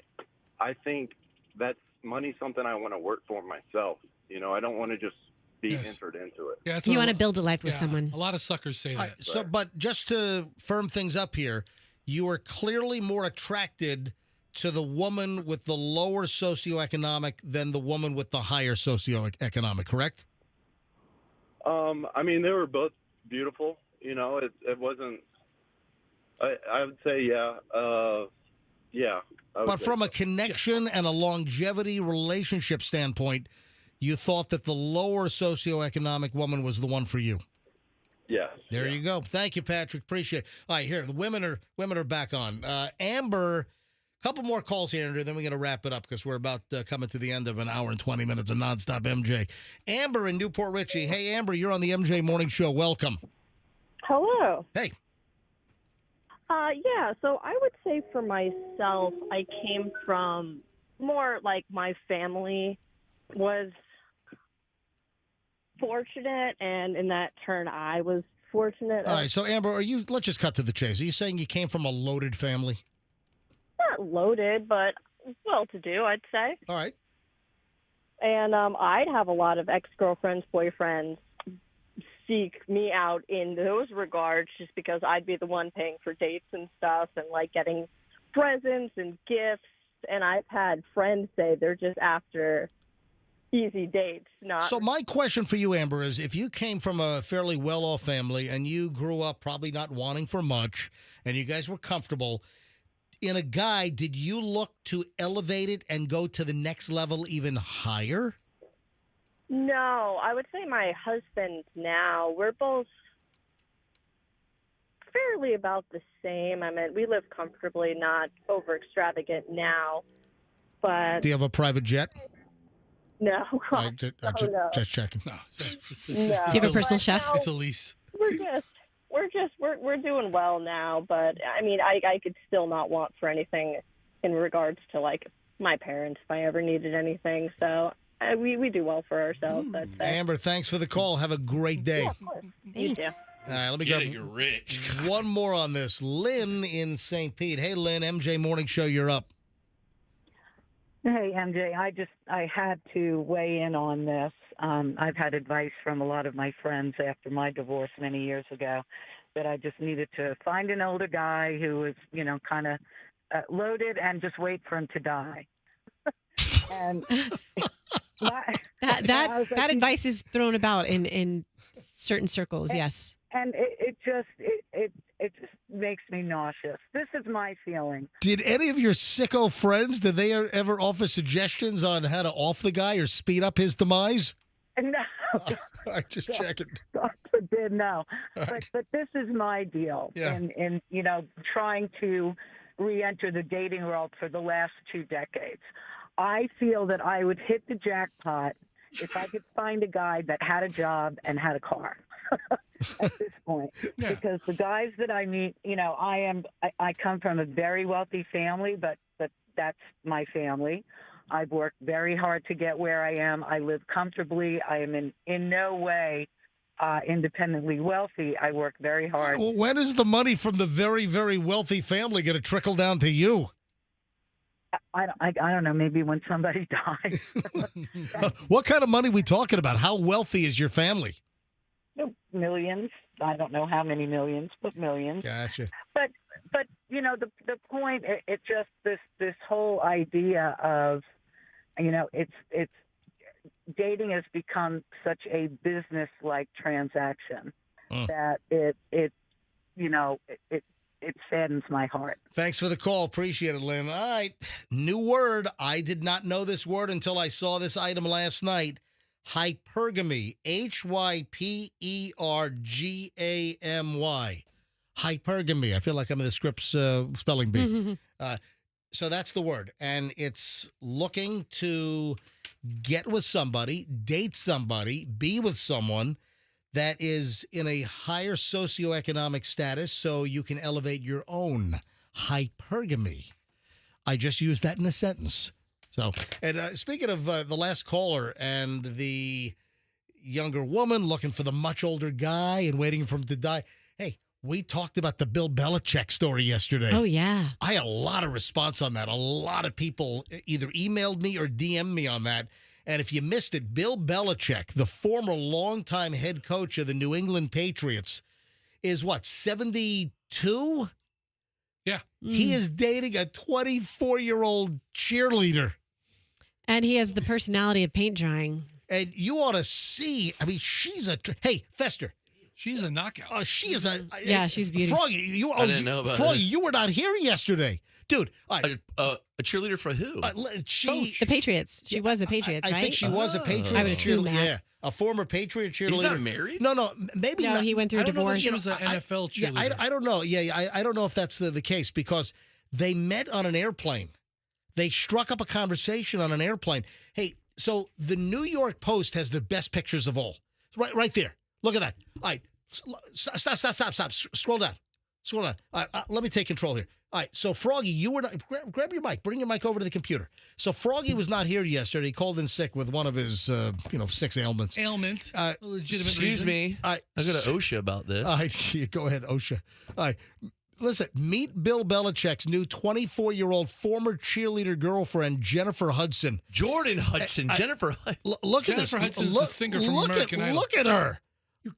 I think that's money something I want to work for myself. I don't want to just be entered into it. Yeah, You want to build a life with someone. A lot of suckers say that. So, but just to firm things up here, you are clearly more attracted to the woman with the lower socioeconomic than the woman with the higher socioeconomic, correct? I mean, they were both beautiful. It wasn't. I would say, yeah, yeah. But from a connection and a longevity relationship standpoint, you thought that the lower socioeconomic woman was the one for you. Yes. There you go. Thank you, Patrick. Appreciate it. All right, here, the women are back on. Amber, a couple more calls here, Andrew, then we're going to wrap it up because we're about coming to the end of an hour and 20 minutes of nonstop MJ. Amber in Newport Richie. Hey, Amber, you're on the MJ Morning Show. Welcome. Hello. Hey. Yeah, so I would say for myself, I came from more like my family was fortunate, and in that turn, I was fortunate. All right, so Amber, let's just cut to the chase. Are you saying you came from a loaded family? Not loaded, but well-to-do, I'd say. All right. And I'd have a lot of ex-girlfriends, boyfriends seek me out in those regards just because I'd be the one paying for dates and stuff and, like, getting presents and gifts. And I've had friends say they're just after easy dates, not... So my question for you, Amber, is if you came from a fairly well-off family and you grew up probably not wanting for much and you guys were comfortable, in a guy, did you look to elevate it and go to the next level even higher? No, I would say my husband now, we're both fairly about the same. I mean, we live comfortably, not over extravagant now, but... Do you have a private jet? No. Just checking. No. Do you have a personal chef? No. It's a lease. We're doing well now, but I mean, I could still not want for anything in regards to, like, my parents if I ever needed anything. So we do well for ourselves, I'd say. Amber, thanks for the call. Have a great day. Yeah, of course. You too. All right, let me Get go. it, you're rich. One more on this. Lynn in St. Pete. Hey, Lynn, MJ Morning Show, you're up. Hey, MJ, I had to weigh in on this. I've had advice from a lot of my friends after my divorce many years ago that I just needed to find an older guy who was, kind of loaded and just wait for him to die. And that advice is thrown about in certain circles. Yes. And it just makes me nauseous. This is my feeling. Did any of your sicko friends, did they ever offer suggestions on how to off the guy or speed up his demise? No. I'm just checking. God forbid, no. Right. But this is my deal in trying to re-enter the dating world for the last 2 decades. I feel that I would hit the jackpot if I could find a guy that had a job and had a car. At this point, because the guys that I meet, I come from a very wealthy family, but that's my family. I've worked very hard to get where I am. I live comfortably. I am in no way independently wealthy. I work very hard. Well, when is the money from the very, very wealthy family going to trickle down to you? I don't know. Maybe when somebody dies. What kind of money are we talking about? How wealthy is your family? Millions. I don't know how many millions, but millions. Gotcha. But the point, it's just this whole idea of, it's dating has become such a business-like transaction that it saddens my heart. Thanks for the call. Appreciate it, Lynn. All right. New word. I did not know this word until I saw this item last night. Hypergamy. Hypergamy. Hypergamy. I feel like I'm in the Scripps spelling bee. So that's the word. And it's looking to get with somebody, date somebody, be with someone that is in a higher socioeconomic status so you can elevate your own. Hypergamy. I just used that in a sentence. So, and speaking of the last caller and the younger woman looking for the much older guy and waiting for him to die, hey, we talked about the Bill Belichick story yesterday. Oh, yeah. I had a lot of response on that. A lot of people either emailed me or DM'd me on that. And if you missed it, Bill Belichick, the former longtime head coach of the New England Patriots, is what, 72? Yeah. He is dating a 24-year-old cheerleader. And he has the personality of paint drying. And you ought to see, I mean, she's a, hey, Fester. She's a knockout. She is a, yeah, she's beautiful. Froggy, I didn't know about Froggy, that. you were not here yesterday. Dude. A cheerleader for who? She, the Patriots. She was a Patriots, I right? think she was a Patriot I would assume cheerleader. that. Yeah, a former Patriot cheerleader. He's not married? No, maybe No, not. he went through a divorce. She was an NFL cheerleader. I don't know. Yeah, I don't know if that's the case because they met on an airplane. They struck up a conversation on an airplane. Hey, so the New York Post has the best pictures of all. Right there. Look at that. All right. Stop. Scroll down. All right, let me take control here. All right, so Froggy, you were not, grab your mic. Bring your mic over to the computer. So Froggy was not here yesterday. He called in sick with one of his, 6 ailments. Ailment. Legitimate Excuse reason. me. I go to OSHA about this. Go ahead, OSHA. All right. Listen, meet Bill Belichick's new 24-year-old former cheerleader girlfriend, Jennifer Hudson. Jordan Hudson. Jennifer Hudson. Look at this. Jennifer Hudson's the singer from American Idol. Look at her.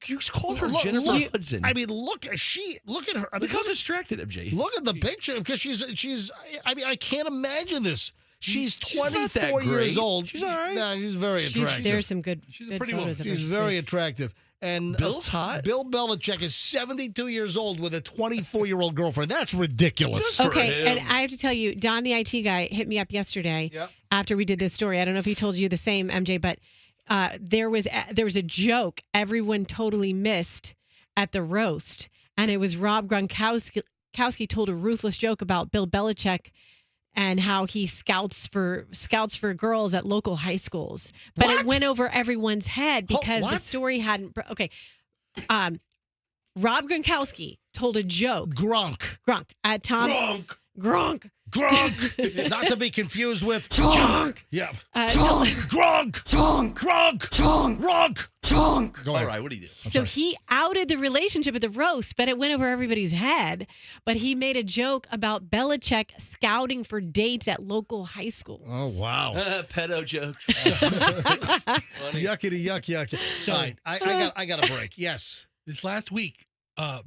You called her Jennifer Hudson. I mean, look at her. I mean, look how distracted, MJ. Look at the picture because she's. I mean, I can't imagine this. She's not that 24 years great. old. She's all right. Nah, she's very attractive. There's some good. She's good a pretty photos woman. of her. She's very attractive. And Bill's hot. Bill Belichick is 72 years old with a 24-year-old girlfriend. That's ridiculous. Okay, and I have to tell you, Don, the IT guy, hit me up yesterday after we did this story. I don't know if he told you the same, MJ, but there was a joke everyone totally missed at the roast, and it was Rob Gronkowski told a ruthless joke about Bill Belichick and how he scouts for girls at local high schools. But it went over everyone's head because the story hadn't. Okay. Rob Gronkowski told a joke. Gronk. At Tom. Gronk. Not to be confused with Chonk. Yeah. Chonk. Gronk. Chonk. Gronk. Chonk. Gronk. Chonk. Go ahead. All right, what do you do? So he outed the relationship at the roast, but it went over everybody's head. But he made a joke about Belichick scouting for dates at local high schools. Oh, wow. Pedo jokes. Yuckity yuck. So, All right, I got a break. Yes. This last week,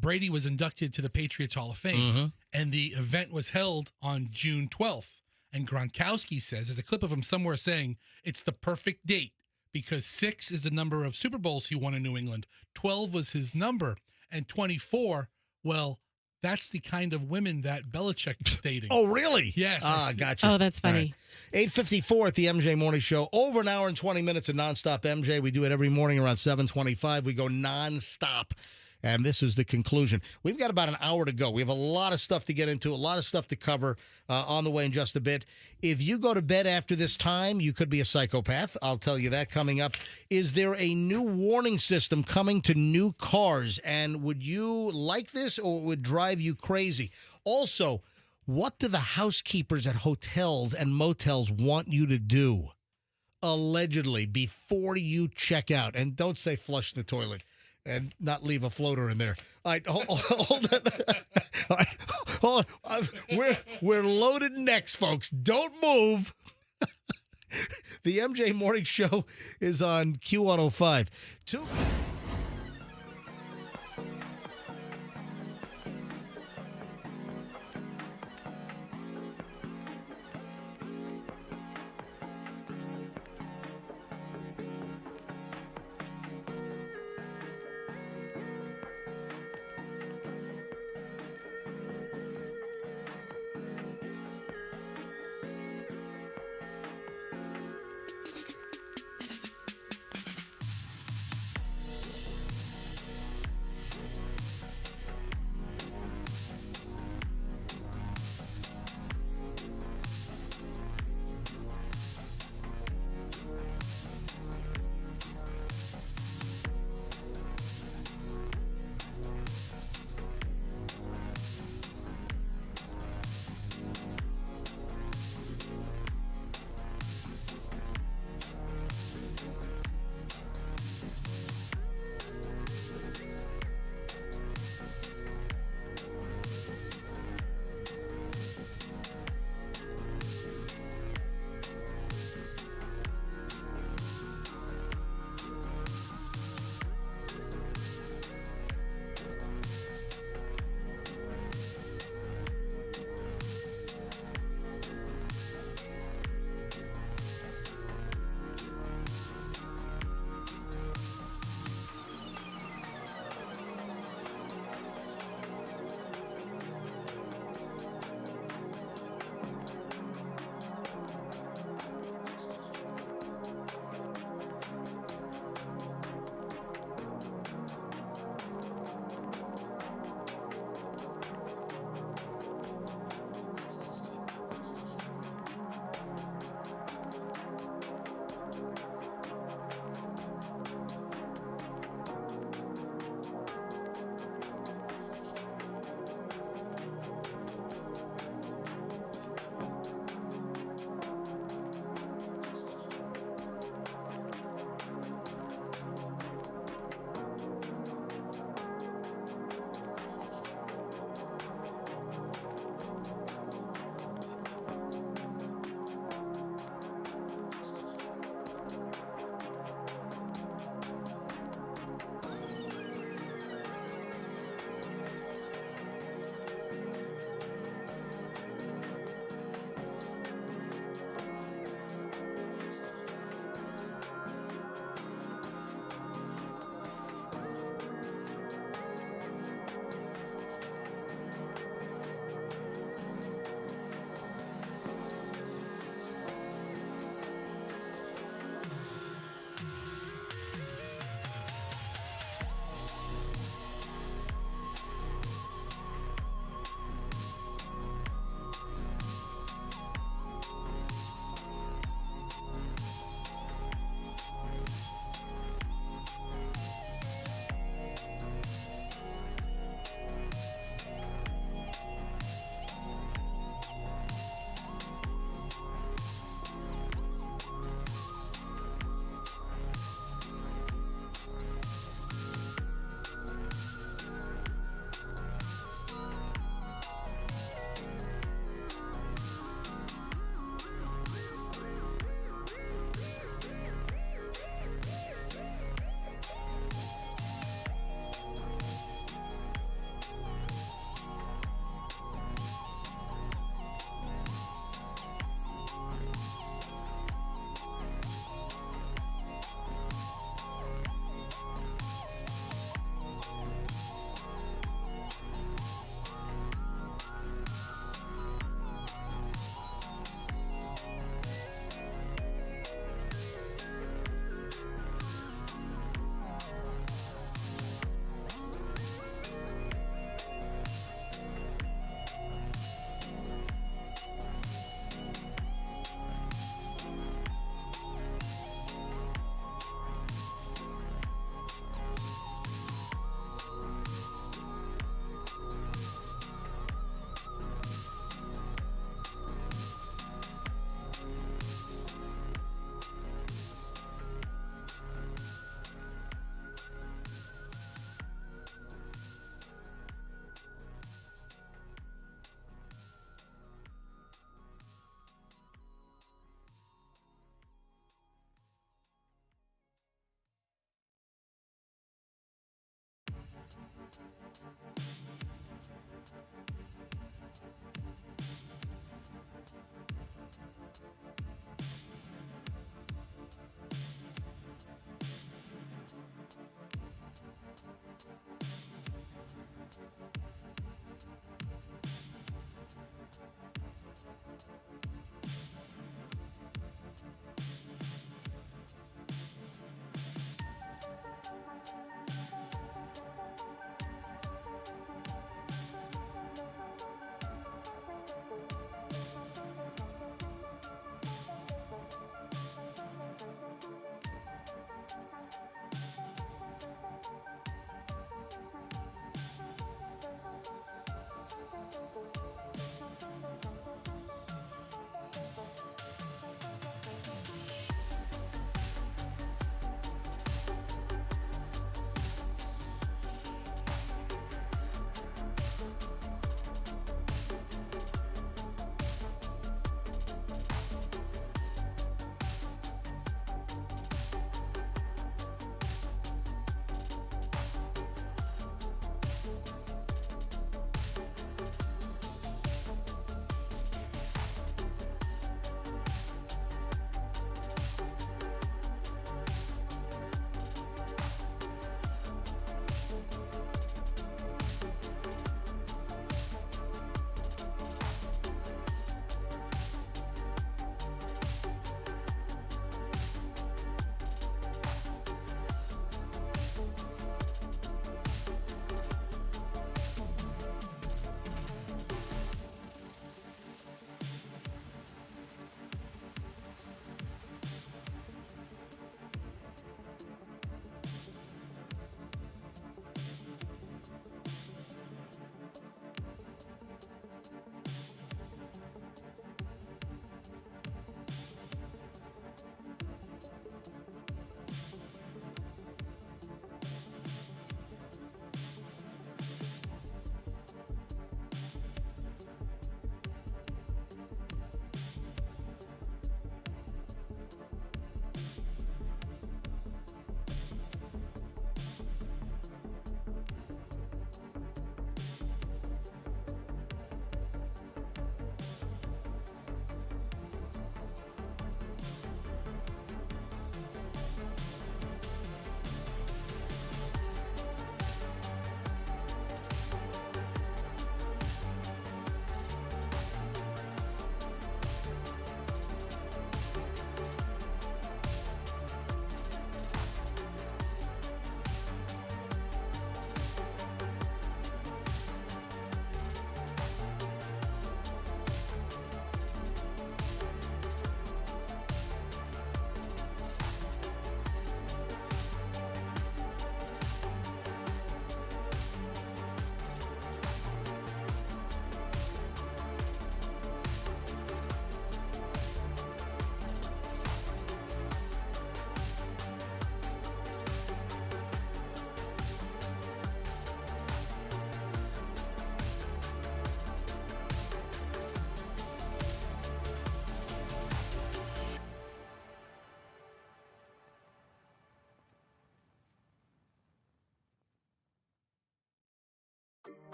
Brady was inducted to the Patriots Hall of Fame, and the event was held on June 12th. And Gronkowski says, there's a clip of him somewhere saying, it's the perfect date because 6 is the number of Super Bowls he won in New England. 12 was his number, and 24, well, that's the kind of women that Belichick's dating. Oh, really? Yes. Gotcha. Oh, that's funny. All right. 8:54 at the MJ Morning Show. Over an hour and 20 minutes of nonstop MJ. We do it every morning around 7:25. We go nonstop. And this is the conclusion. We've got about an hour to go. We have a lot of stuff to get into, a lot of stuff to cover on the way in just a bit. If you go to bed after this time, you could be a psychopath. I'll tell you that coming up. Is there a new warning system coming to new cars? And would you like this or it would drive you crazy? Also, what do the housekeepers at hotels and motels want you to do? Allegedly, before you check out. And don't say flush the toilet. And not leave a floater in there. All right, hold on. All right, hold on. We're loaded next, folks. Don't move. The MJ Morning Show is on Q105.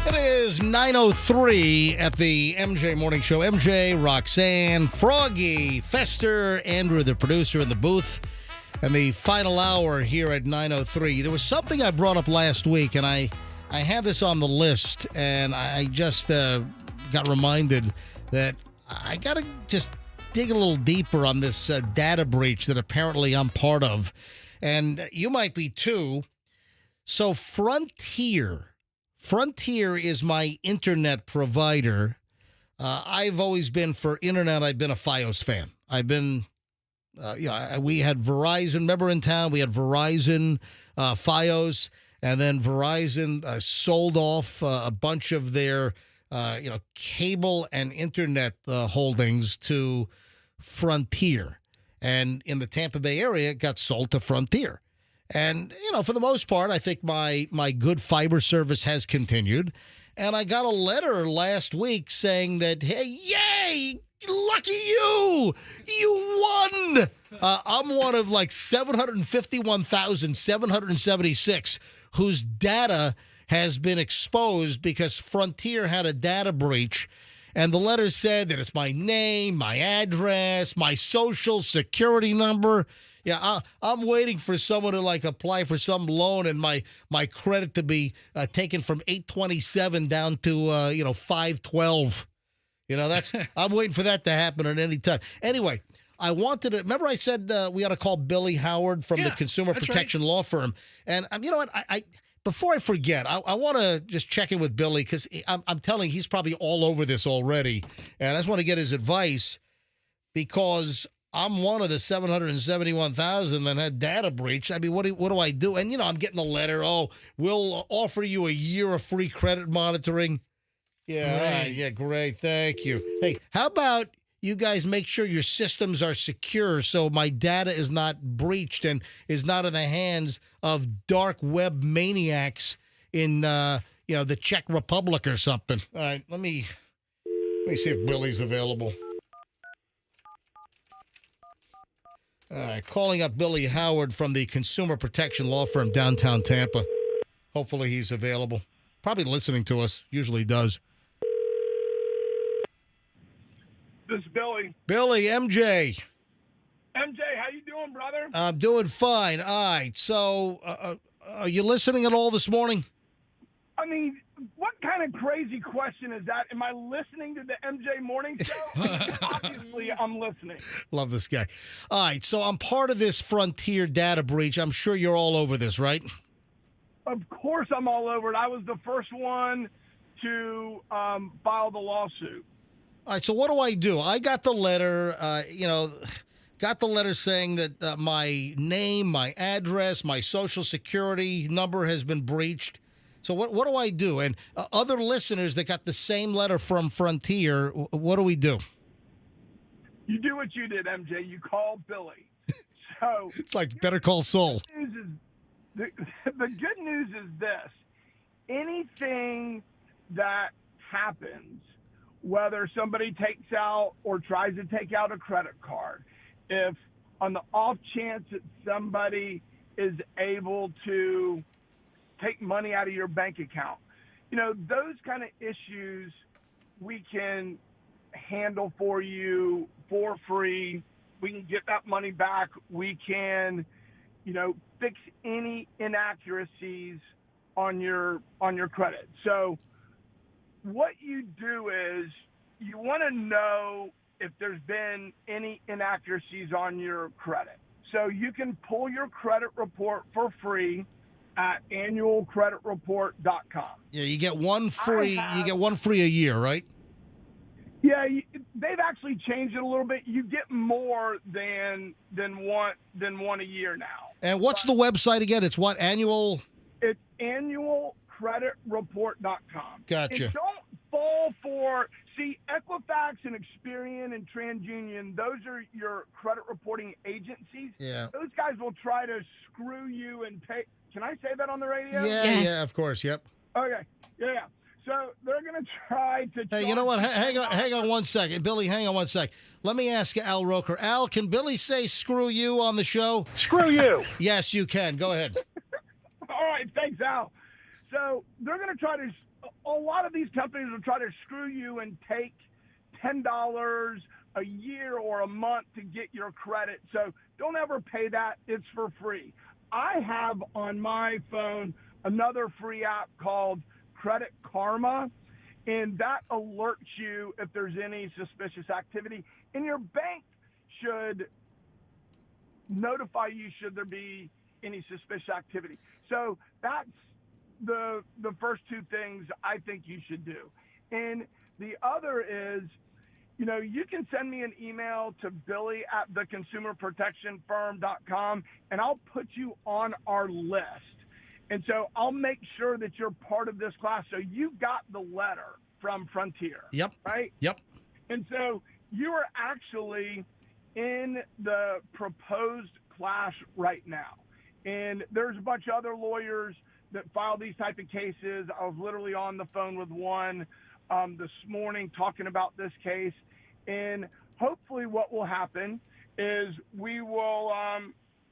It is 9:03 at the MJ Morning Show. MJ, Roxanne, Froggy, Fester, Andrew, the producer in the booth, and the final hour here at 9:03. There was something I brought up last week, and I had this on the list, and I just got reminded that I got to just dig a little deeper on this data breach that apparently I'm part of, and you might be too. So Frontier is my internet provider. I've always been, for internet, I've been a Fios fan. I've been, we had Verizon, remember in town, we had Verizon, Fios, and then Verizon sold off a bunch of their, cable and internet holdings to Frontier. And in the Tampa Bay area, it got sold to Frontier. And, for the most part, I think my good fiber service has continued. And I got a letter last week saying that, hey, yay, Lucky you! You won! I'm one of like 751,776 whose data has been exposed because Frontier had a data breach. And the letter said that it's my name, my address, my social security number. Yeah, I'm waiting for someone to like apply for some loan and my credit to be taken from 827 down to 512. I'm waiting for that to happen at any time. Anyway, I wanted to remember I said we ought to call Billy Howard from the Consumer Protection Law Firm. And you know what? I before I forget, I want to just check in with Billy because I'm telling you, he's probably all over this already. And I just want to get his advice because I'm one of the 771,000 that had data breach. I mean, what do I do? And, I'm getting a letter. Oh, we'll offer you a year of free credit monitoring. Yeah, all right. Yeah, great. Thank you. Hey, how about you guys make sure your systems are secure so my data is not breached and is not in the hands of dark web maniacs in, the Czech Republic or something. All right, let me see if Billy's available. All right, calling up Billy Howard from the Consumer Protection Law Firm downtown Tampa. Hopefully he's available. Probably listening to us. Usually does. This is Billy. Billy, MJ. MJ, how you doing, brother? I'm doing fine. All right. So, are you listening at all this morning? I mean, what kind of crazy question is that? Am I listening to the MJ Morning Show? Obviously, I'm listening. Love this guy. All right. So, I'm part of this Frontier data breach. I'm sure you're all over this, right? Of course I'm all over it. I was the first one to file the lawsuit. All right, so what do? I got the letter, saying that my name, my address, my social security number has been breached. So what do I do? And other listeners that got the same letter from Frontier, what do we do? You do what you did, MJ. You call Billy. So it's like Better Call Saul. The good news is this. Anything that happens, whether somebody takes out or tries to take out a credit card, if on the off chance that somebody is able to take money out of your bank account, those kind of issues we can handle for you for free. We can get that money back. We can, fix any inaccuracies on your credit. So what you do is you want to know if there's been any inaccuracies on your credit. So you can pull your credit report for free at annualcreditreport.com. Yeah, you get one free. You get one free a year, right? Yeah, they've actually changed it a little bit. You get more than one a year now. And what's the website again? It's what annual? It's annualcreditreport.com. Gotcha. And don't fall for Equifax and Experian and TransUnion. Those are your credit reporting agencies. Yeah. Those guys will try to screw you and pay. Can I say that on the radio? Yeah, of course. Yep. Okay. Yeah. So they're going to try to. Hey, you know what? Hang on 1 second. Billy, hang on 1 sec. Let me ask you, Al Roker. Al, can Billy say screw you on the show? Screw you. Yes, you can. Go ahead. All right. Thanks, Al. So they're going to try to. A lot of these companies will try to screw you and take $10 a year or a month to get your credit. So don't ever pay that. It's for free. I have on my phone another free app called Credit Karma, and that alerts you if there's any suspicious activity. And your bank should notify you should there be any suspicious activity. So that's the first two things I think you should do. And the other is, you can send me an email to billy@theconsumerprotectionfirm.com, and I'll put you on our list. And so I'll make sure that you're part of this class. So you got the letter from Frontier. Yep. Right? Yep. And so you are actually in the proposed class right now. And there's a bunch of other lawyers that file these type of cases. I was literally on the phone with one this morning talking about this case. And hopefully what will happen is we will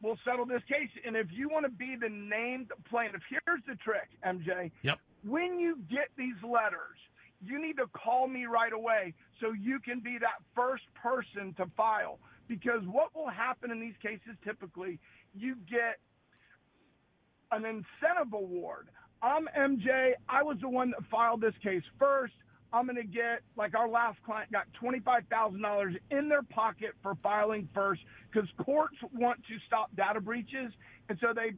we'll settle this case. And if you want to be the named plaintiff, here's the trick, MJ. Yep. When you get these letters, you need to call me right away so you can be that first person to file. Because what will happen in these cases typically, you get an incentive award. I'm MJ. I was the one that filed this case first. I'm going to get, like our last client got $25,000 in their pocket for filing first because courts want to stop data breaches, and so they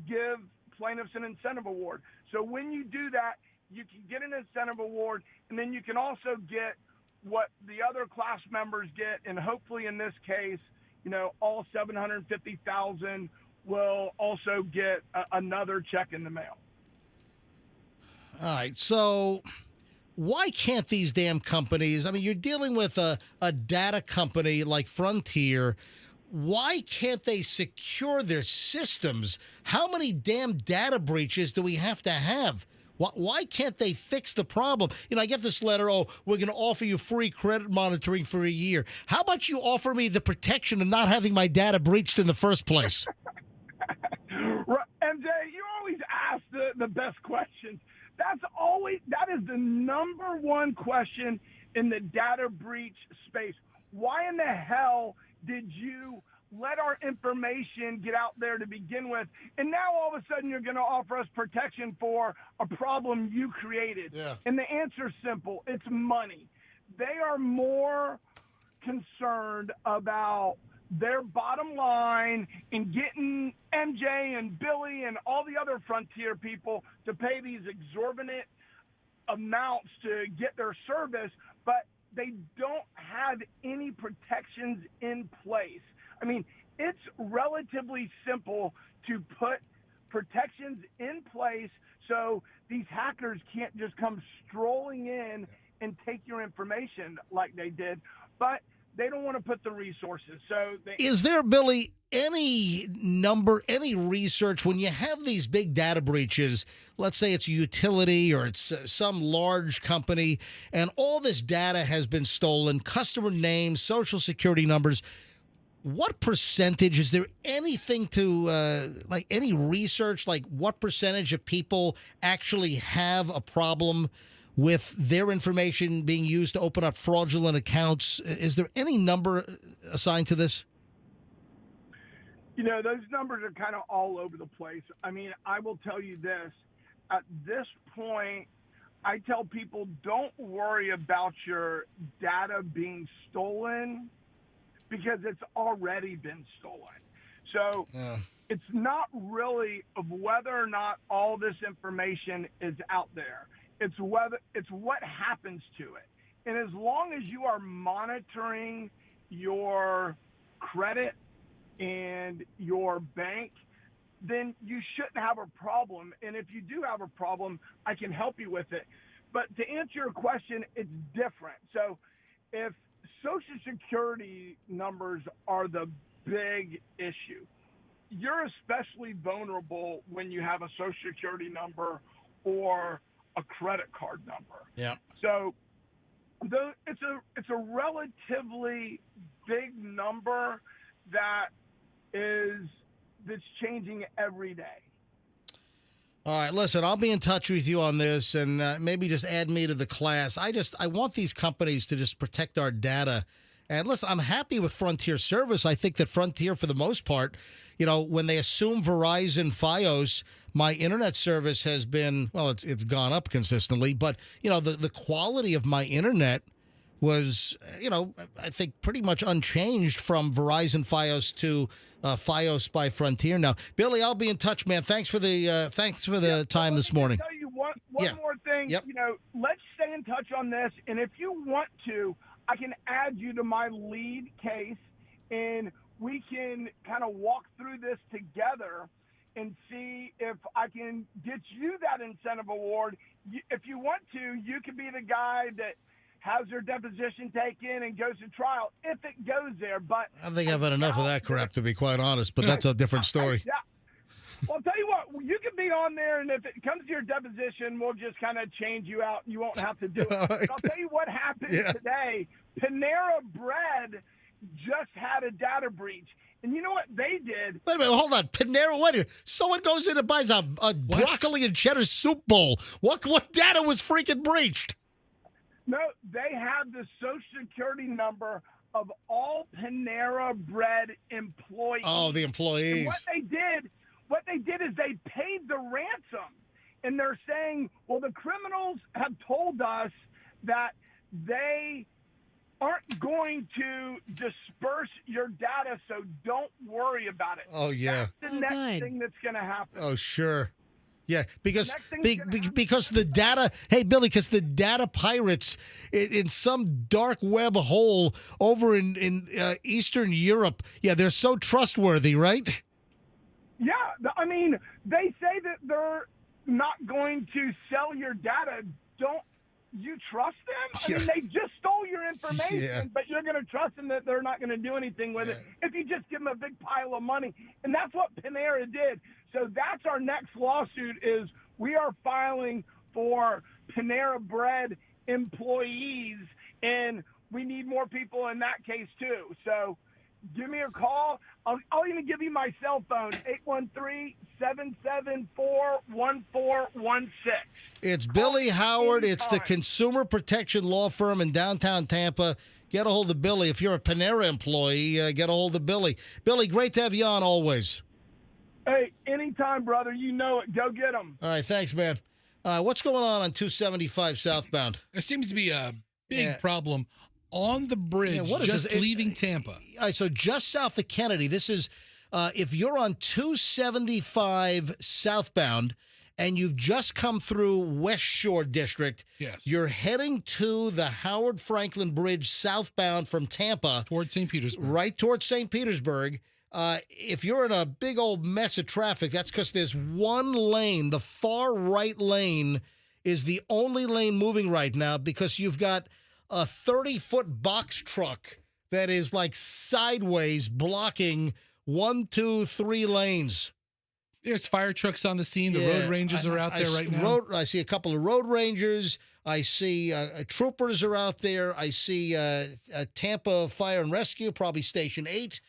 give plaintiffs an incentive award. So when you do that, you can get an incentive award, and then you can also get what the other class members get, and hopefully in this case, all 750,000 will also get another check in the mail. All right, so why can't these damn companies, I mean, you're dealing with a data company like Frontier. Why can't they secure their systems? How many damn data breaches do we have to have? Why can't they fix the problem? I get this letter, we're going to offer you free credit monitoring for a year. How about you offer me the protection of not having my data breached in the first place? MJ, you always ask the best questions. That is the number one question in the data breach space. Why in the hell did you let our information get out there to begin with? And now all of a sudden you're going to offer us protection for a problem you created. Yeah. And the answer is simple. It's money. They are more concerned about their bottom line and getting MJ and Billy and all the other Frontier people to pay these exorbitant amounts to get their service, but they don't have any protections in place. I mean, it's relatively simple to put protections in place so these hackers can't just come strolling in and take your information like they did, but they don't want to put the resources. So Is there, Billy, any number, any research when you have these big data breaches, let's say it's a utility or it's some large company, and all this data has been stolen, customer names, social security numbers, what percentage, is there anything to, like any research, like what percentage of people actually have a problem with their information being used to open up fraudulent accounts? Is there any number assigned to this? Those numbers are kind of all over the place. I mean, I will tell you this. At this point, I tell people don't worry about your data being stolen because it's already been stolen. So it's not really of whether or not all this information is out there. It's what happens to it. And as long as you are monitoring your credit and your bank, then you shouldn't have a problem. And if you do have a problem, I can help you with it. But to answer your question, it's different. So if Social Security numbers are the big issue, you're especially vulnerable when you have a Social Security number or a credit card number. Yeah. So it's a relatively big number that's changing every day. All right, listen, I'll be in touch with you on this, and maybe just add me to the class. I want these companies to just protect our data. And listen, I'm happy with Frontier service. I think that Frontier, for the most part, when they assume Verizon Fios, my internet service has been, well, it's gone up consistently, but, the quality of my internet was, I think pretty much unchanged from Verizon Fios to Fios by Frontier. Now, Billy, I'll be in touch, man. Thanks for the time this morning. I'll tell you one more thing. Yep. Let's stay in touch on this, and if you want to, I can add you to my lead case, and we can kind of walk through this together and see if I can get you that incentive award. If you want to, you can be the guy that has their deposition taken and goes to trial if it goes there. But I think I've had enough of that crap, to be quite honest, but that's a different story. Well, I'll tell you what, you can be on there, and if it comes to your deposition, we'll just kind of change you out, and you won't have to do it. All right. But I'll tell you what happened Yeah. today. Panera Bread just had a data breach. And you know what they did? Wait a minute, hold on. Panera, wait a minute. Someone goes in and buys a broccoli and cheddar soup bowl. What data was freaking breached? No, they have the Social Security number of all Panera Bread employees. Oh, the employees. And what they did is they paid the ransom. And they're saying, well, the criminals have told us that they aren't going to disperse your data, so don't worry about it. Oh, yeah. That's the next thing that's going to happen. Oh, sure. Yeah, because Next thing's because the data, hey, Billy, because the data pirates in some dark web hole over in Eastern Europe, yeah, they're so trustworthy, right? Yeah, I mean, they say that they're not going to sell your data. Don't you trust them? I mean, they just stole your information, but you're going to trust them that they're not going to do anything with it if you just give them a big pile of money. And that's what Panera did. So that's our next lawsuit is we are filing for Panera Bread employees, and we need more people in that case too. So give me a call. I'll even give you my cell phone, 813-774-1416. It's Billy Howard. It's the consumer protection law firm in downtown Tampa. Get a hold of Billy. If you're a Panera employee, get a hold of Billy. Billy, great to have you on always. Hey, anytime, brother. You know it. Go get them. All right, thanks, man. What's going on 275 southbound? There seems to be a big problem on the bridge what is just this? leaving Tampa. All right, so just south of Kennedy, this is if you're on 275 southbound and you've just come through West Shore District, you're heading to the Howard Franklin Bridge southbound from Tampa. Towards St. Petersburg. Right towards St. Petersburg. If you're in a big old mess of traffic, that's because there's one lane. The far right lane is the only lane moving right now because you've got a 30-foot box truck that is like sideways blocking 1, 2, 3 lanes. There's fire trucks on the scene. The road rangers are out there right now. I see a couple of road rangers. I see troopers are out there. I see Tampa Fire and Rescue, probably Station 8,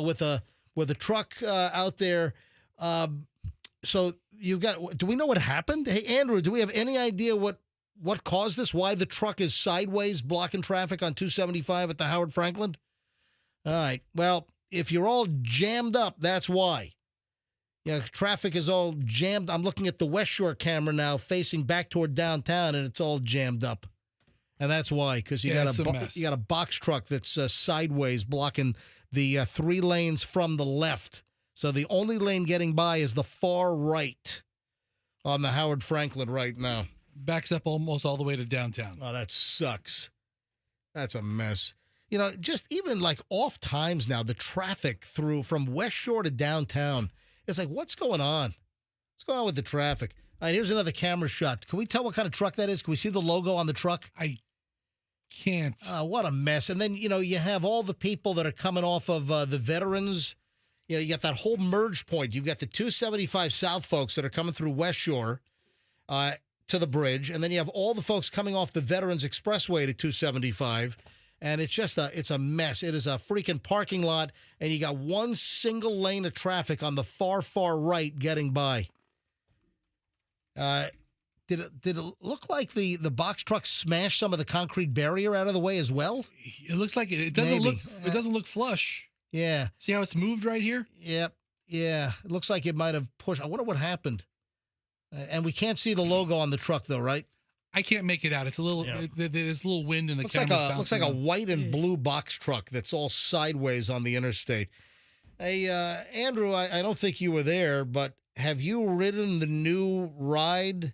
with a truck out there. So you've got. Do we know what happened? Hey, Andrew, do we have any idea what caused this? Why the truck is sideways blocking traffic on 275 at the Howard Franklin? All right. Well, if you're all jammed up, that's why. Yeah, traffic is all jammed. I'm looking at the West Shore camera now, facing back toward downtown, and it's all jammed up. And that's why, because you got a box truck that's sideways blocking the 3 lanes from the left. So the only lane getting by is the far right on the Howard Franklin right now. Backs up almost all the way to downtown. Oh, that sucks. That's a mess. You know, just even like off times now, the traffic through from West Shore to downtown. It's like, what's going on? What's going on with the traffic? All right, here's another camera shot. Can we tell what kind of truck that is? Can we see the logo on the truck? I can't. What a mess. And then, you have all the people that are coming off of the veterans. You got that whole merge point. You've got the 275 South folks that are coming through West Shore to the bridge. And then you have all the folks coming off the Veterans Expressway to 275. And it's just it's a mess. It is a freaking parking lot, and you got one single lane of traffic on the far, far right getting by. Did it look like the box truck smashed some of the concrete barrier out of the way as well? It looks like it doesn't Maybe. look flush. Yeah. See how it's moved right here? Yep. Yeah. It looks like it might have pushed. I wonder what happened. And we can't see the logo on the truck though, right? I can't make it out. It's a little. There's a little wind in the camera. Looks like a white and blue box truck that's all sideways on the interstate. Hey, Andrew, I don't think you were there, but have you ridden the new ride,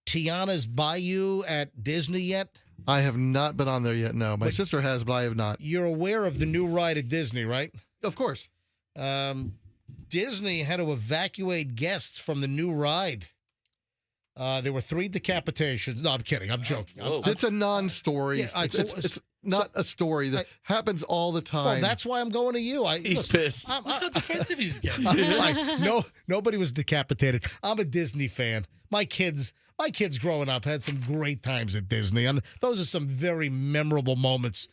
Tiana's Bayou at Disney yet? I have not been on there yet, no. My sister has, but I have not. You're aware of the new ride at Disney, right? Of course. Disney had to evacuate guests from the new ride. There were 3 decapitations. No, I'm kidding. I'm joking. It's a non-story. Yeah, it's not a story that happens all the time. Well, that's why I'm going to you. He's pissed. Look how defensive he's getting. Nobody was decapitated. I'm a Disney fan. My kids growing up had some great times at Disney, and those are some very memorable moments.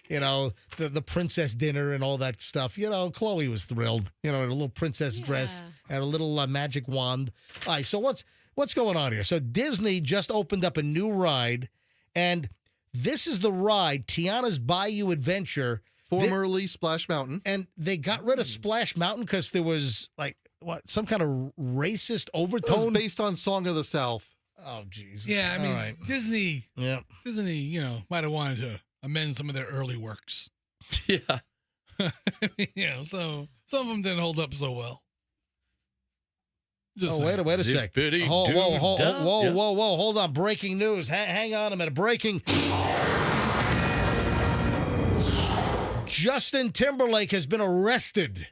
You know, the princess dinner and all that stuff. You know, Chloe was thrilled. You know, in a little princess dress and a little magic wand. All right, so what's going on here? So Disney just opened up a new ride, and this is the ride, Tiana's Bayou Adventure. Formerly Splash Mountain. And they got rid of Splash Mountain because there was, some kind of racist overtone? It was based on Song of the South. Oh, jeez. Yeah, I mean, All right. Disney, Yeah. might have wanted to amend some of their early works. Yeah. So some of them didn't hold up so well. Wait a sec. Whoa, hold on. Breaking news. Hang on a minute. Breaking. Justin Timberlake has been arrested.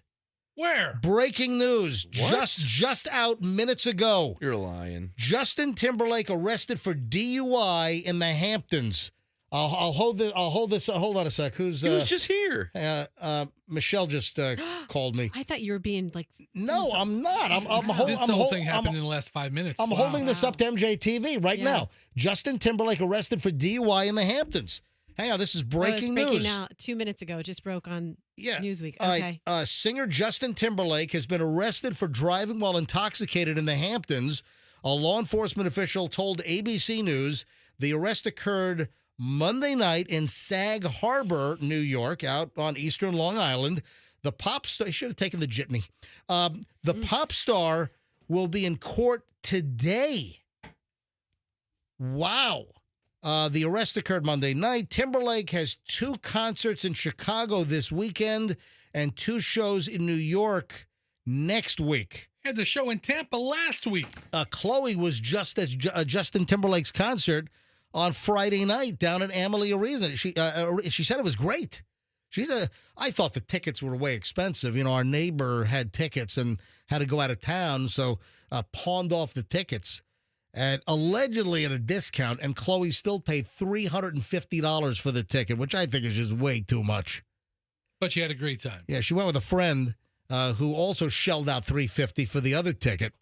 Where? Breaking news. What? Just out minutes ago. You're lying. Justin Timberlake arrested for DUI in the Hamptons. I'll hold this. Hold on a sec. He was just here. Michelle just called me. I thought you were being like. No, I'm not. This whole thing happened in the last 5 minutes. I'm holding this up to MJTV right now. Justin Timberlake arrested for DUI in the Hamptons. Hang on, this is breaking news. Breaking now 2 minutes ago. It just broke on Newsweek. Okay. Singer Justin Timberlake has been arrested for driving while intoxicated in the Hamptons. A law enforcement official told ABC News the arrest occurred Monday night in Sag Harbor, New York, out on eastern Long Island. The pop star, he should have taken the jitney. The pop star will be in court today. Wow. The arrest occurred Monday night. Timberlake has 2 concerts in Chicago this weekend and 2 shows in New York next week. Had the show in Tampa last week. Chloe was just at Justin Timberlake's concert on Friday night down at Amalie Arena. She said it was great. I thought the tickets were way expensive. You know, our neighbor had tickets and had to go out of town, so pawned off the tickets. And allegedly at a discount, and Chloe still paid $350 for the ticket, which I think is just way too much. But she had a great time. Yeah, she went with a friend who also shelled out $350 for the other ticket.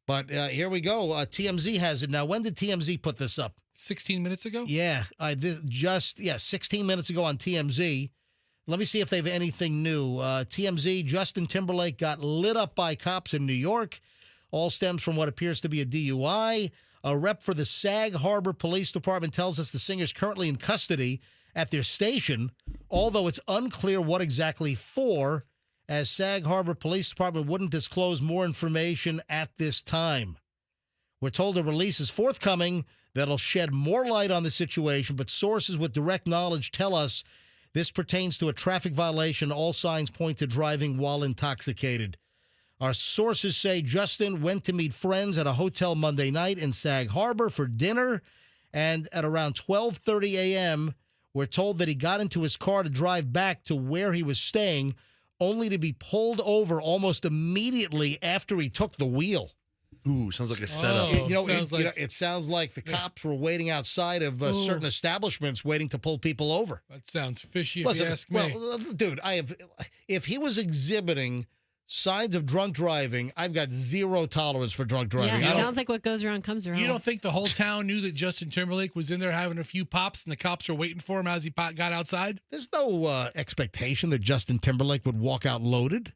But here we go. TMZ has it now. When did TMZ put this up? 16 minutes ago? Yeah, 16 minutes ago on TMZ. Let me see if they have anything new. TMZ, Justin Timberlake got lit up by cops in New York. All stems from what appears to be a DUI. A rep for the Sag Harbor Police Department tells us the singer's currently in custody at their station, although it's unclear what exactly for, as Sag Harbor Police Department wouldn't disclose more information at this time. We're told a release is forthcoming that'll shed more light on the situation, but sources with direct knowledge tell us this pertains to a traffic violation. All signs point to driving while intoxicated. Our sources say Justin went to meet friends at a hotel Monday night in Sag Harbor for dinner, and at around 12:30 a.m., we're told that he got into his car to drive back to where he was staying, only to be pulled over almost immediately after he took the wheel. Ooh, sounds like a setup. It sounds like the cops were waiting outside of certain establishments waiting to pull people over. That sounds fishy if you ask me. Well, dude, if he was exhibiting signs of drunk driving, I've got zero tolerance for drunk driving. Yeah, it sounds like what goes around comes around. You don't think the whole town knew that Justin Timberlake was in there having a few pops and the cops were waiting for him as he got outside? There's no expectation that Justin Timberlake would walk out loaded.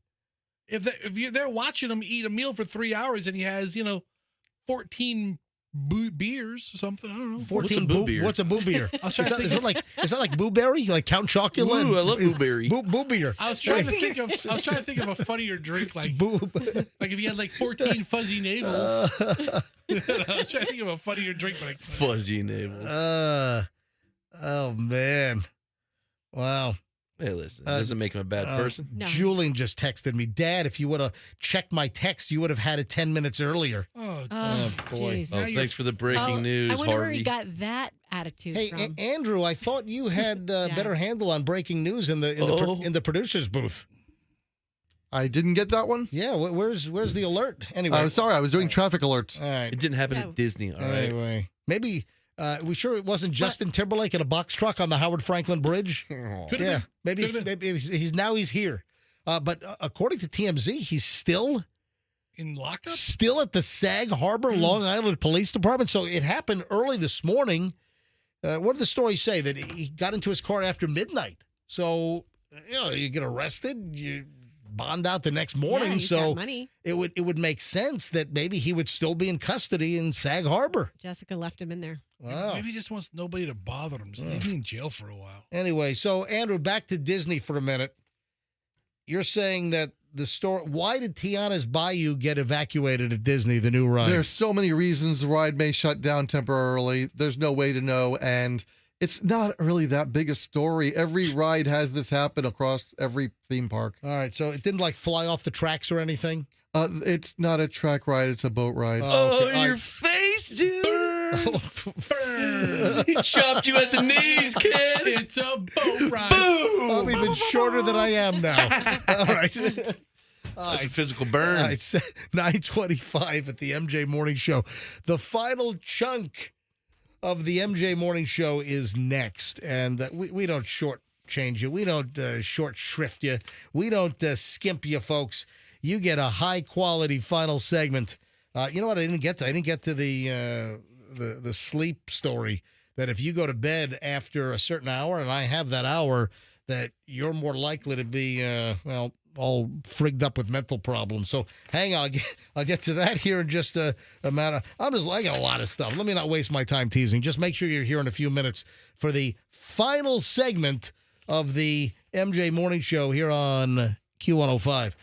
If they're watching him eat a meal for 3 hours and he has, 14 beers or something, I don't know. 14 beer? What's a boo beer? Is that like Boo Berry? Like Count Chocula? Ooh, I love Boo Berry. Boo beer. I was trying to think of a funnier drink like if he had like 14 fuzzy navels. I was trying to think of a funnier drink, but fuzzy navels. Oh man. Wow. Hey, listen, it doesn't make him a bad person. No. Julian just texted me, Dad, if you would have checked my text, you would have had it 10 minutes earlier. Oh boy. Geez. Oh, thanks for the breaking news, I wonder Harvey. where he got that attitude Hey, from. Andrew, I thought you had better handle on breaking news in the producer's booth. I didn't get that one. Yeah, where's the alert? Anyway, I'm sorry, I was doing traffic alerts. all right. It didn't happen at Disney. All right. Anyway, maybe we sure it wasn't Justin Timberlake in a box truck on the Howard Franklin Bridge? Yeah, maybe he's here. But according to TMZ, he's still in lockup, still at the Sag Harbor, Long Island Police Department. So it happened early this morning. What did the story say? That he got into his car after midnight. So you get arrested, you bond out the next morning. He's got money. It would make sense that maybe he would still be in custody in Sag Harbor. Jessica left him in there. Wow. Maybe he just wants nobody to bother him. Just leave me in jail for a while. Anyway, so Andrew, back to Disney for a minute. You're saying that the store. Why did Tiana's Bayou get evacuated at Disney, the new ride? There's so many reasons the ride may shut down temporarily. There's no way to know, and it's not really that big a story. Every ride has this happen across every theme park. All right, so it didn't fly off the tracks or anything? It's not a track ride, it's a boat ride. Your face, dude. He chopped you at the knees, kid. It's a boat ride. I'm even shorter than I am now. All right. That's a physical burn. All right, 9:25 at the MJ Morning Show. The final chunk of the MJ Morning Show is next, and we don't shortchange you. We don't short shrift you. We don't skimp you, folks. You get a high-quality final segment. You know what I didn't get to? I didn't get to the sleep story, that if you go to bed after a certain hour, and I have that hour, that you're more likely to be, all frigged up with mental problems. So hang on, I'll get to that here in just a matter. I got a lot of stuff. Let me not waste my time teasing. Just make sure you're here in a few minutes for the final segment of the MJ Morning Show here on Q105.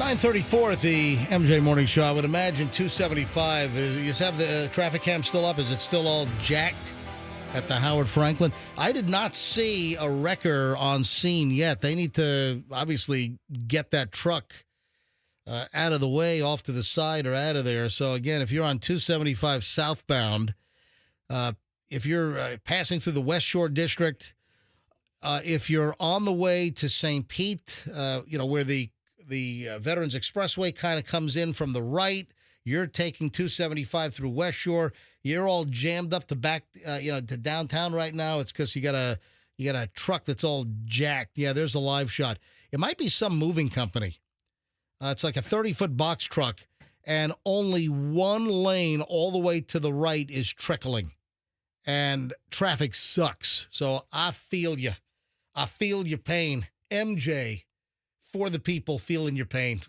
9:34 at the MJ Morning Show. I would imagine 275. You just have the traffic cam still up? Is it still all jacked at the Howard Franklin? I did not see a wrecker on scene yet. They need to obviously get that truck out of the way, off to the side or out of there. So, again, if you're on 275 southbound, if you're passing through the West Shore District, if you're on the way to St. Pete, where the Veterans Expressway kind of comes in from the right, you're taking 275 through West Shore. You're all jammed up to back, to downtown right now. It's because you got a truck that's all jacked. Yeah, there's a live shot. It might be some moving company. It's like a 30-foot box truck, and only one lane all the way to the right is trickling, and traffic sucks. So I feel you. I feel your pain. MJ, for the people feeling your pain.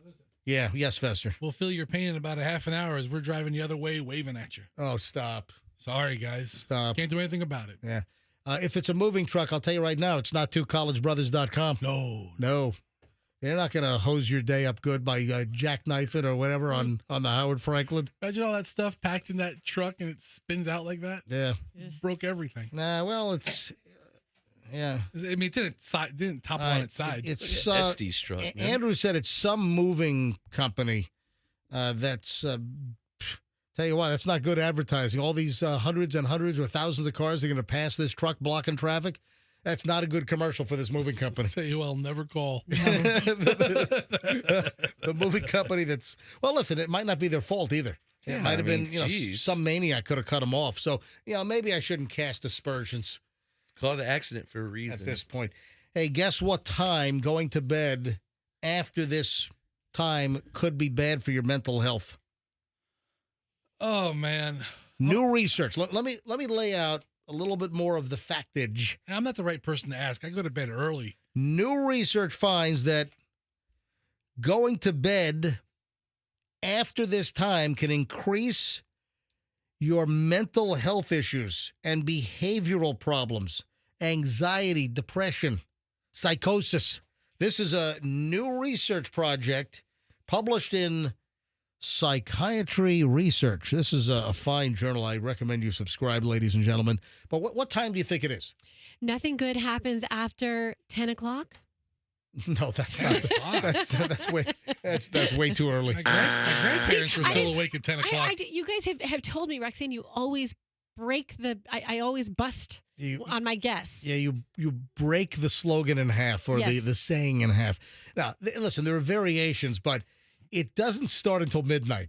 Yeah, yes, Fester. We'll feel your pain in about a half an hour as we're driving the other way, waving at you. Oh, stop. Sorry, guys. Stop. Can't do anything about it. Yeah. If it's a moving truck, I'll tell you right now, it's not twocollegebrothers.com. No. They're not going to hose your day up good by jackknifing or whatever on the Howard Franklin. Imagine all that stuff packed in that truck and it spins out like that. Yeah. Broke everything. Nah, well, it's... Yeah. I mean, it didn't topple on its side. It's Estes truck. Man. Andrew said it's some moving company that's... tell you what, that's not good advertising. All these hundreds and hundreds or thousands of cars are going to pass this truck blocking traffic. That's not a good commercial for this moving company. Tell you, I'll never call. The moving company that's... Well, listen, it might not be their fault either. Yeah, it might have been, geez. some maniac could have cut them off. So, maybe I shouldn't cast aspersions. It's called an accident for a reason. At this point. Hey, guess what time going to bed after this time could be bad for your mental health? Oh, man. New research. Let me lay out a little bit more of the factage. I'm not the right person to ask. I go to bed early. New research finds that going to bed after this time can increase your mental health issues and behavioral problems anxiety, depression, psychosis. This is a new research project published in Psychiatry Research. This is a fine journal. I recommend you subscribe, ladies and gentlemen. But what time do you think it is? Nothing good happens after 10 o'clock? No, that's not. That's way too early. My grandparents were still awake at 10 o'clock. You guys have told me, Roxanne, you always break I always bust on my guess. Yeah, you break the slogan in half, or Yes. the saying in half. Now, listen, there are variations, but it doesn't start until midnight.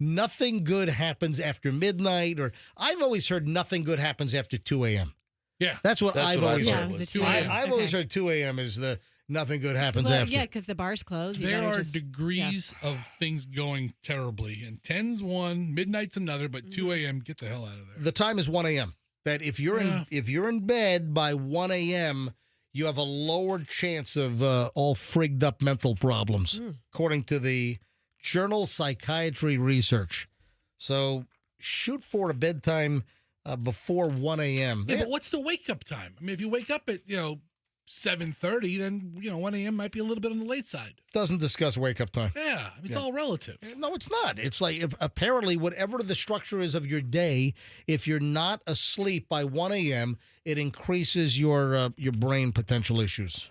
Nothing good happens after midnight, or I've always heard nothing good happens after 2 a.m. Yeah. That's what I've always heard. was 2 a.m. I've always heard 2 a.m. is the nothing good happens Well, after. yeah, because the bars close. You There better are just- degrees of things going terribly, and 10's one, midnight's another, but 2 a.m. Get the hell out of there. The time is 1 a.m. That if you're in bed by 1 a.m., you have a lower chance of all frigged up mental problems, according to the journal Psychiatry Research. So shoot for a bedtime before 1 a.m. Yeah, but what's the wake up time? I mean, if you wake up at 7:30, then 1 a.m. might be a little bit on the late side. Doesn't discuss wake up time. Yeah, it's all relative. No, it's not. It's like apparently whatever the structure is of your day, if you're not asleep by 1 a.m., it increases your brain potential issues.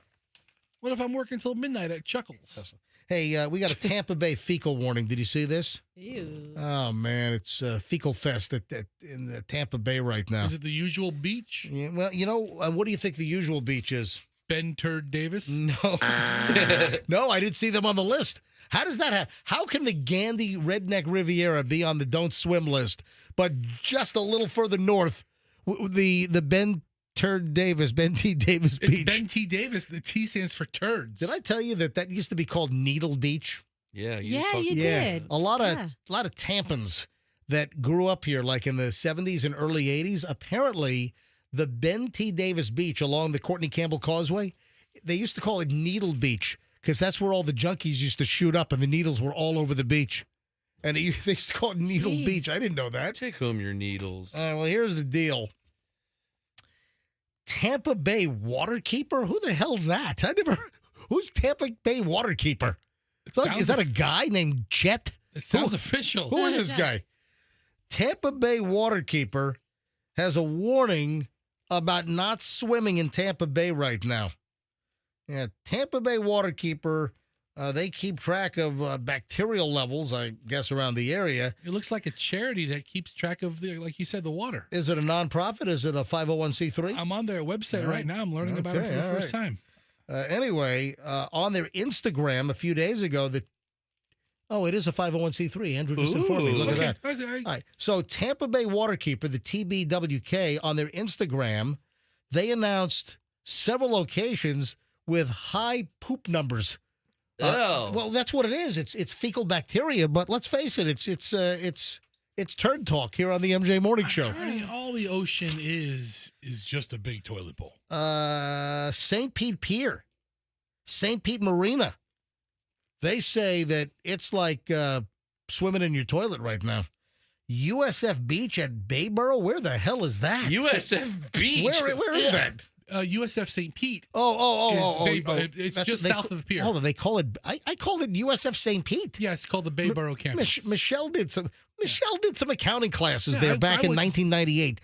What if I'm working till midnight at Chuckles? Hey, we got a Tampa Bay fecal warning. Did you see this? Ew. Oh man, it's fecal fest in the Tampa Bay right now. Is it the usual beach? Yeah, well, what do you think the usual beach is? Ben Turd Davis? No. No, I didn't see them on the list. How does that happen? How can the Gandy Redneck Riviera be on the don't swim list, but just a little further north, the Ben T. Davis It's Beach? Ben T. Davis. The T stands for turds. Did I tell you that used to be called Needle Beach? Yeah, Yeah, you did. A lot of Yeah. Tampans that grew up here, like in the 70s and early 80s. Apparently, the Ben T. Davis Beach along the Courtney Campbell Causeway, they used to call it Needle Beach because that's where all the junkies used to shoot up, and the needles were all over the beach. And they used to call it Needle Jeez. Beach. I didn't know that. Take home your needles. Well, here's the deal. Tampa Bay Waterkeeper? Who the hell's that? Who's Tampa Bay Waterkeeper? Is that a guy named Chet? It sounds official. Who is this guy? Tampa Bay Waterkeeper has a warning about not swimming in Tampa Bay right now. Yeah, Tampa Bay Waterkeeper, they keep track of bacterial levels, I guess, around the area. It looks like a charity that keeps track of, like you said, the water. Is it a nonprofit? Is it a 501c3? I'm on their website right now. I'm learning about it for the first time. Anyway, on their Instagram a few days ago, it is a 501c3. Andrew just informed me. Look at that. Okay. All right. So Tampa Bay Waterkeeper, the TBWK, on their Instagram, they announced several locations with high poop numbers. Well, that's what it is. It's fecal bacteria, but let's face it, it's turd talk here on the MJ Morning Show. I mean, all the ocean is just a big toilet bowl. St. Pete Pier, St. Pete Marina. They say that it's like swimming in your toilet right now. USF Beach at Bayboro? Where the hell is that? USF Beach? Where is that? USF St. Pete. It's That's just what south of the pier. Oh, they call it. I called it USF St. Pete. Yeah, it's called the Bayboro campus. Michelle did some accounting classes there back in 1998.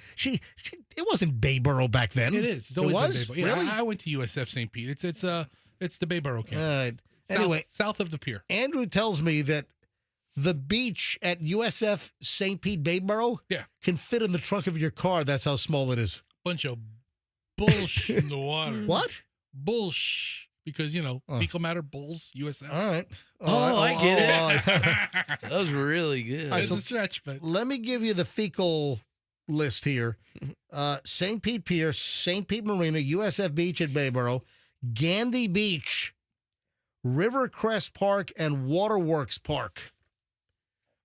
It wasn't Bayboro back then. It is. It's always was? been Bayboro. Yeah, Really? I went to USF St. Pete. It's the Bayboro campus. All right. Anyway, south of the pier. Andrew tells me that the beach at USF St. Pete Bayboro can fit in the trunk of your car. That's how small it is. Bunch of bullshit in the water. What? Bullshit. Because, fecal matter, bulls, USF. All right. I get it. That was really good. All right, It's a stretch, but let me give you the fecal list here. St. Pete Pier, St. Pete Marina, USF Beach at Bayboro, Gandy Beach, Rivercrest Park, and Waterworks Park.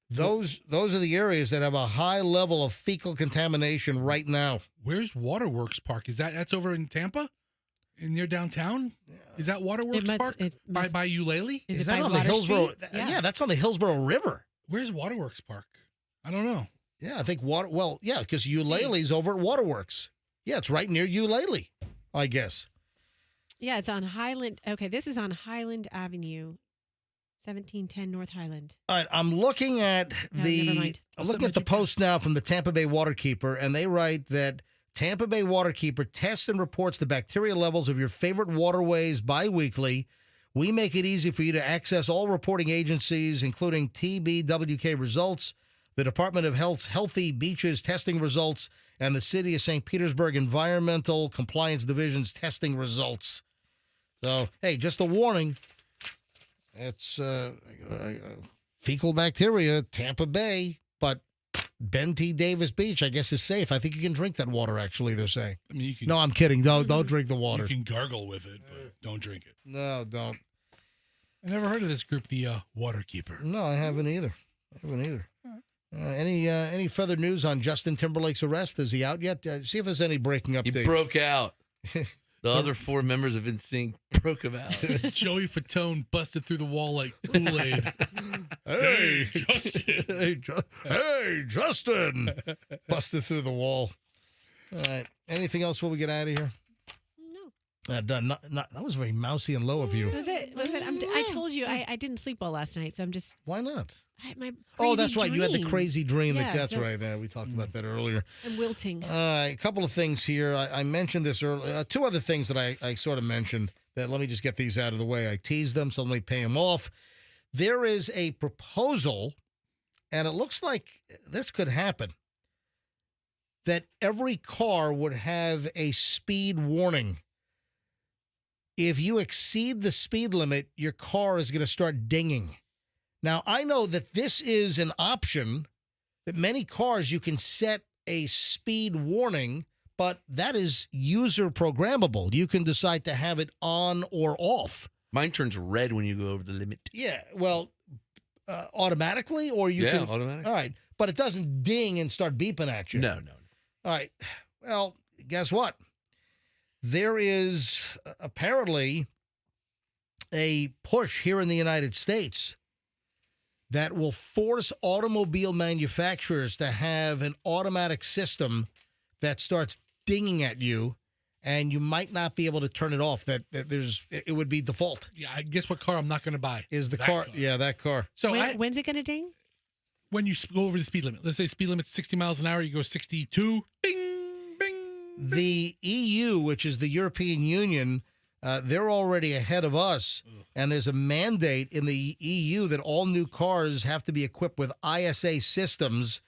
Those are the areas that have a high level of fecal contamination right now. Where's Waterworks Park? That's over in Tampa? Near downtown? Is that Waterworks Park? By Eulalie? Is that on the Hillsborough? Yeah, that's on the Hillsborough River. Where's Waterworks Park? I don't know. Yeah, I think because Eulalie's over at Waterworks. Yeah, it's right near Eulalie. I guess. Yeah, it's on Highland. Okay, this is on Highland Avenue, 1710 North Highland. All right, I'm looking at never mind. I'm looking at the post now from the Tampa Bay Waterkeeper, and they write that Tampa Bay Waterkeeper tests and reports the bacteria levels of your favorite waterways bi-weekly. We make it easy for you to access all reporting agencies, including TBWK results, the Department of Health's Healthy Beaches testing results, and the City of St. Petersburg Environmental Compliance Division's testing results. So, hey, just a warning. It's fecal bacteria, Tampa Bay, but Ben T. Davis Beach, I guess, is safe. I think you can drink that water, actually, they're saying. I mean, you can, No, I'm kidding. Don't drink the water. You can gargle with it, but don't drink it. No, don't. I never heard of this group, the Waterkeeper. No, I haven't either. Any further news on Justin Timberlake's arrest? Is he out yet? See if there's any breaking update. He broke out. The other 4 members of NSYNC broke him out. Joey Fatone busted through the wall like Kool-Aid. Hey, Justin. Hey, Justin. Busted through the wall. All right. Anything else before we get out of here? No. Done. That was very mousy and low of you. Was it? I told you I didn't sleep well last night, so I'm just. Why not? My Oh, that's right. dream. You had the crazy dream. Yeah, That's so- right. We talked about that earlier. I'm wilting. A couple of things here. I mentioned this earlier. 2 other things that I sort of mentioned that let me just get these out of the way. I teased them, so let me pay them off. There is a proposal, and it looks like this could happen, that every car would have a speed warning. If you exceed the speed limit, your car is going to start dinging. Now, I know that this is an option that many cars you can set a speed warning, but that is user programmable. You can decide to have it on or off. Mine turns red when you go over the limit. Yeah, well, automatically, or you can. Automatic. All right, but it doesn't ding and start beeping at you. No. All right. Well, guess what? There is apparently a push here in the United States that will force automobile manufacturers to have an automatic system that starts dinging at you, and you might not be able to turn it off. It would be default. Yeah, I guess what car I'm not going to buy is the car. Yeah, that car. So When's it going to ding? When you go over the speed limit, let's say speed limit's 60 miles an hour, you go 62. The EU, which is the European Union, they're already ahead of us, and there's a mandate in the EU that all new cars have to be equipped with ISA systems,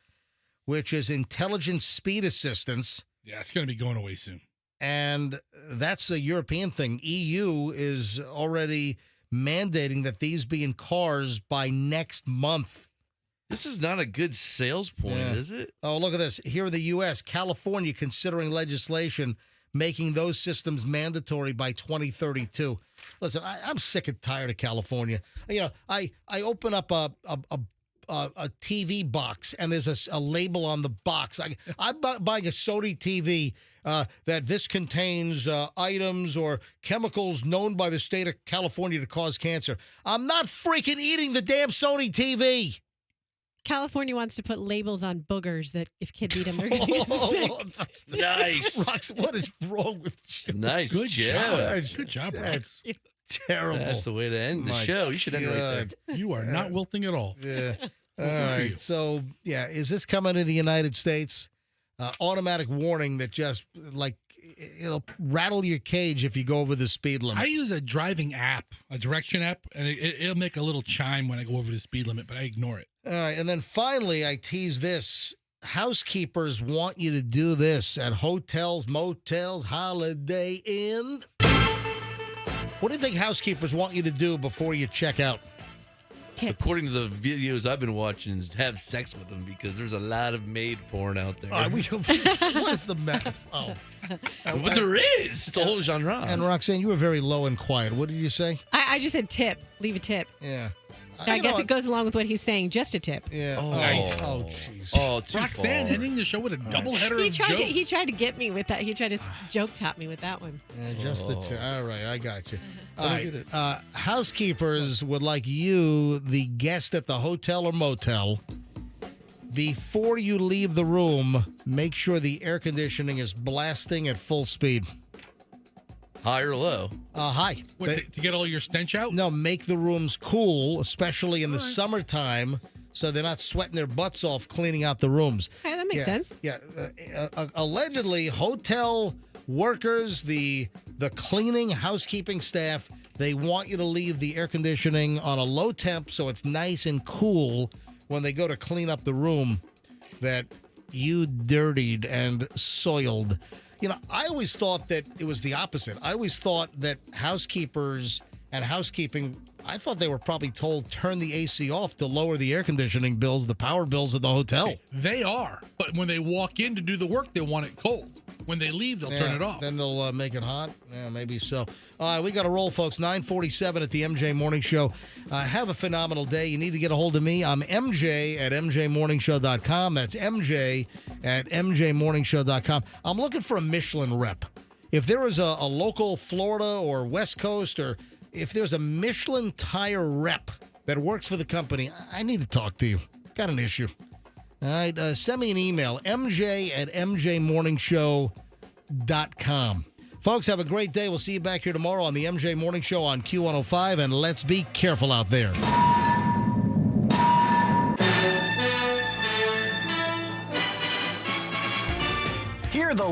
which is intelligent speed assistance. Yeah, it's going to be going away soon. And that's a European thing. EU is already mandating that these be in cars by next month. This is not a good sales point, Yeah. is it? Oh, look at this. Here in the U.S., California considering legislation making those systems mandatory by 2032. Listen, I'm sick and tired of California. You know, I open up a TV box, and there's a label on the box. I'm buying a Sony TV that this contains items or chemicals known by the state of California to cause cancer. I'm not freaking eating the damn Sony TV. California wants to put labels on boogers that if kids eat them, they're going to get sick. Nice. Rox, what is wrong with you? Nice Good job. job. Good job, Rox. Terrible. That's the way to end the My show. You should end right there. God. You are not wilting at all. Yeah. All Good for right. you. So, yeah, is this coming to the United States? Automatic warning that just, like, it'll rattle your cage if you go over the speed limit. I use a driving app, a direction app, and it'll make a little chime when I go over the speed limit, but I ignore it. All right. And then finally, I tease this. Housekeepers want you to do this at hotels, motels, Holiday Inn. What do you think housekeepers want you to do before you check out? According to the videos I've been watching, is have sex with them because there's a lot of maid porn out there. What is the matter? Oh. But there is. It's a whole genre. And Roxanne, you were very low and quiet. What did you say? I just said tip. Leave a tip. Yeah. I guess it goes along with what he's saying. Just a tip. Yeah. Oh, jeez. Oh, too Roxanne far. ending the show with a double header of jokes. He tried to get me with that. He tried to joke top me with that one. Yeah, just the tip. All right, I got you. I All don't right. get it. Housekeepers would like you, the guest at the hotel or motel, before you leave the room, make sure the air conditioning is blasting at full speed. High or low? High. To get all your stench out? No, make the rooms cool, especially in the summertime, so they're not sweating their butts off cleaning out the rooms. Okay, that makes sense. Yeah. Allegedly, hotel workers, the cleaning, housekeeping staff, they want you to leave the air conditioning on a low temp so it's nice and cool when they go to clean up the room that you dirtied and soiled. You know, I always thought that it was the opposite. I always thought that housekeepers and housekeeping, I thought they were probably told turn the AC off to lower the air conditioning bills, the power bills of the hotel. They are. But when they walk in to do the work, they want it cold. When they leave, they'll turn it off. Then they'll make it hot. Yeah, maybe so. All right, we got to roll, folks. 9:47 at the MJ Morning Show. Have a phenomenal day. You need to get a hold of me. I'm MJ at MJMorningShow.com. That's MJ at MJMorningShow.com. I'm looking for a Michelin rep. If there is a local Florida or West Coast, or if there's a Michelin tire rep that works for the company, I need to talk to you. Got an issue. All right, send me an email, MJ at MJMorningShow.com. Folks, have a great day. We'll see you back here tomorrow on the MJ Morning Show on Q105, and let's be careful out there. Hear the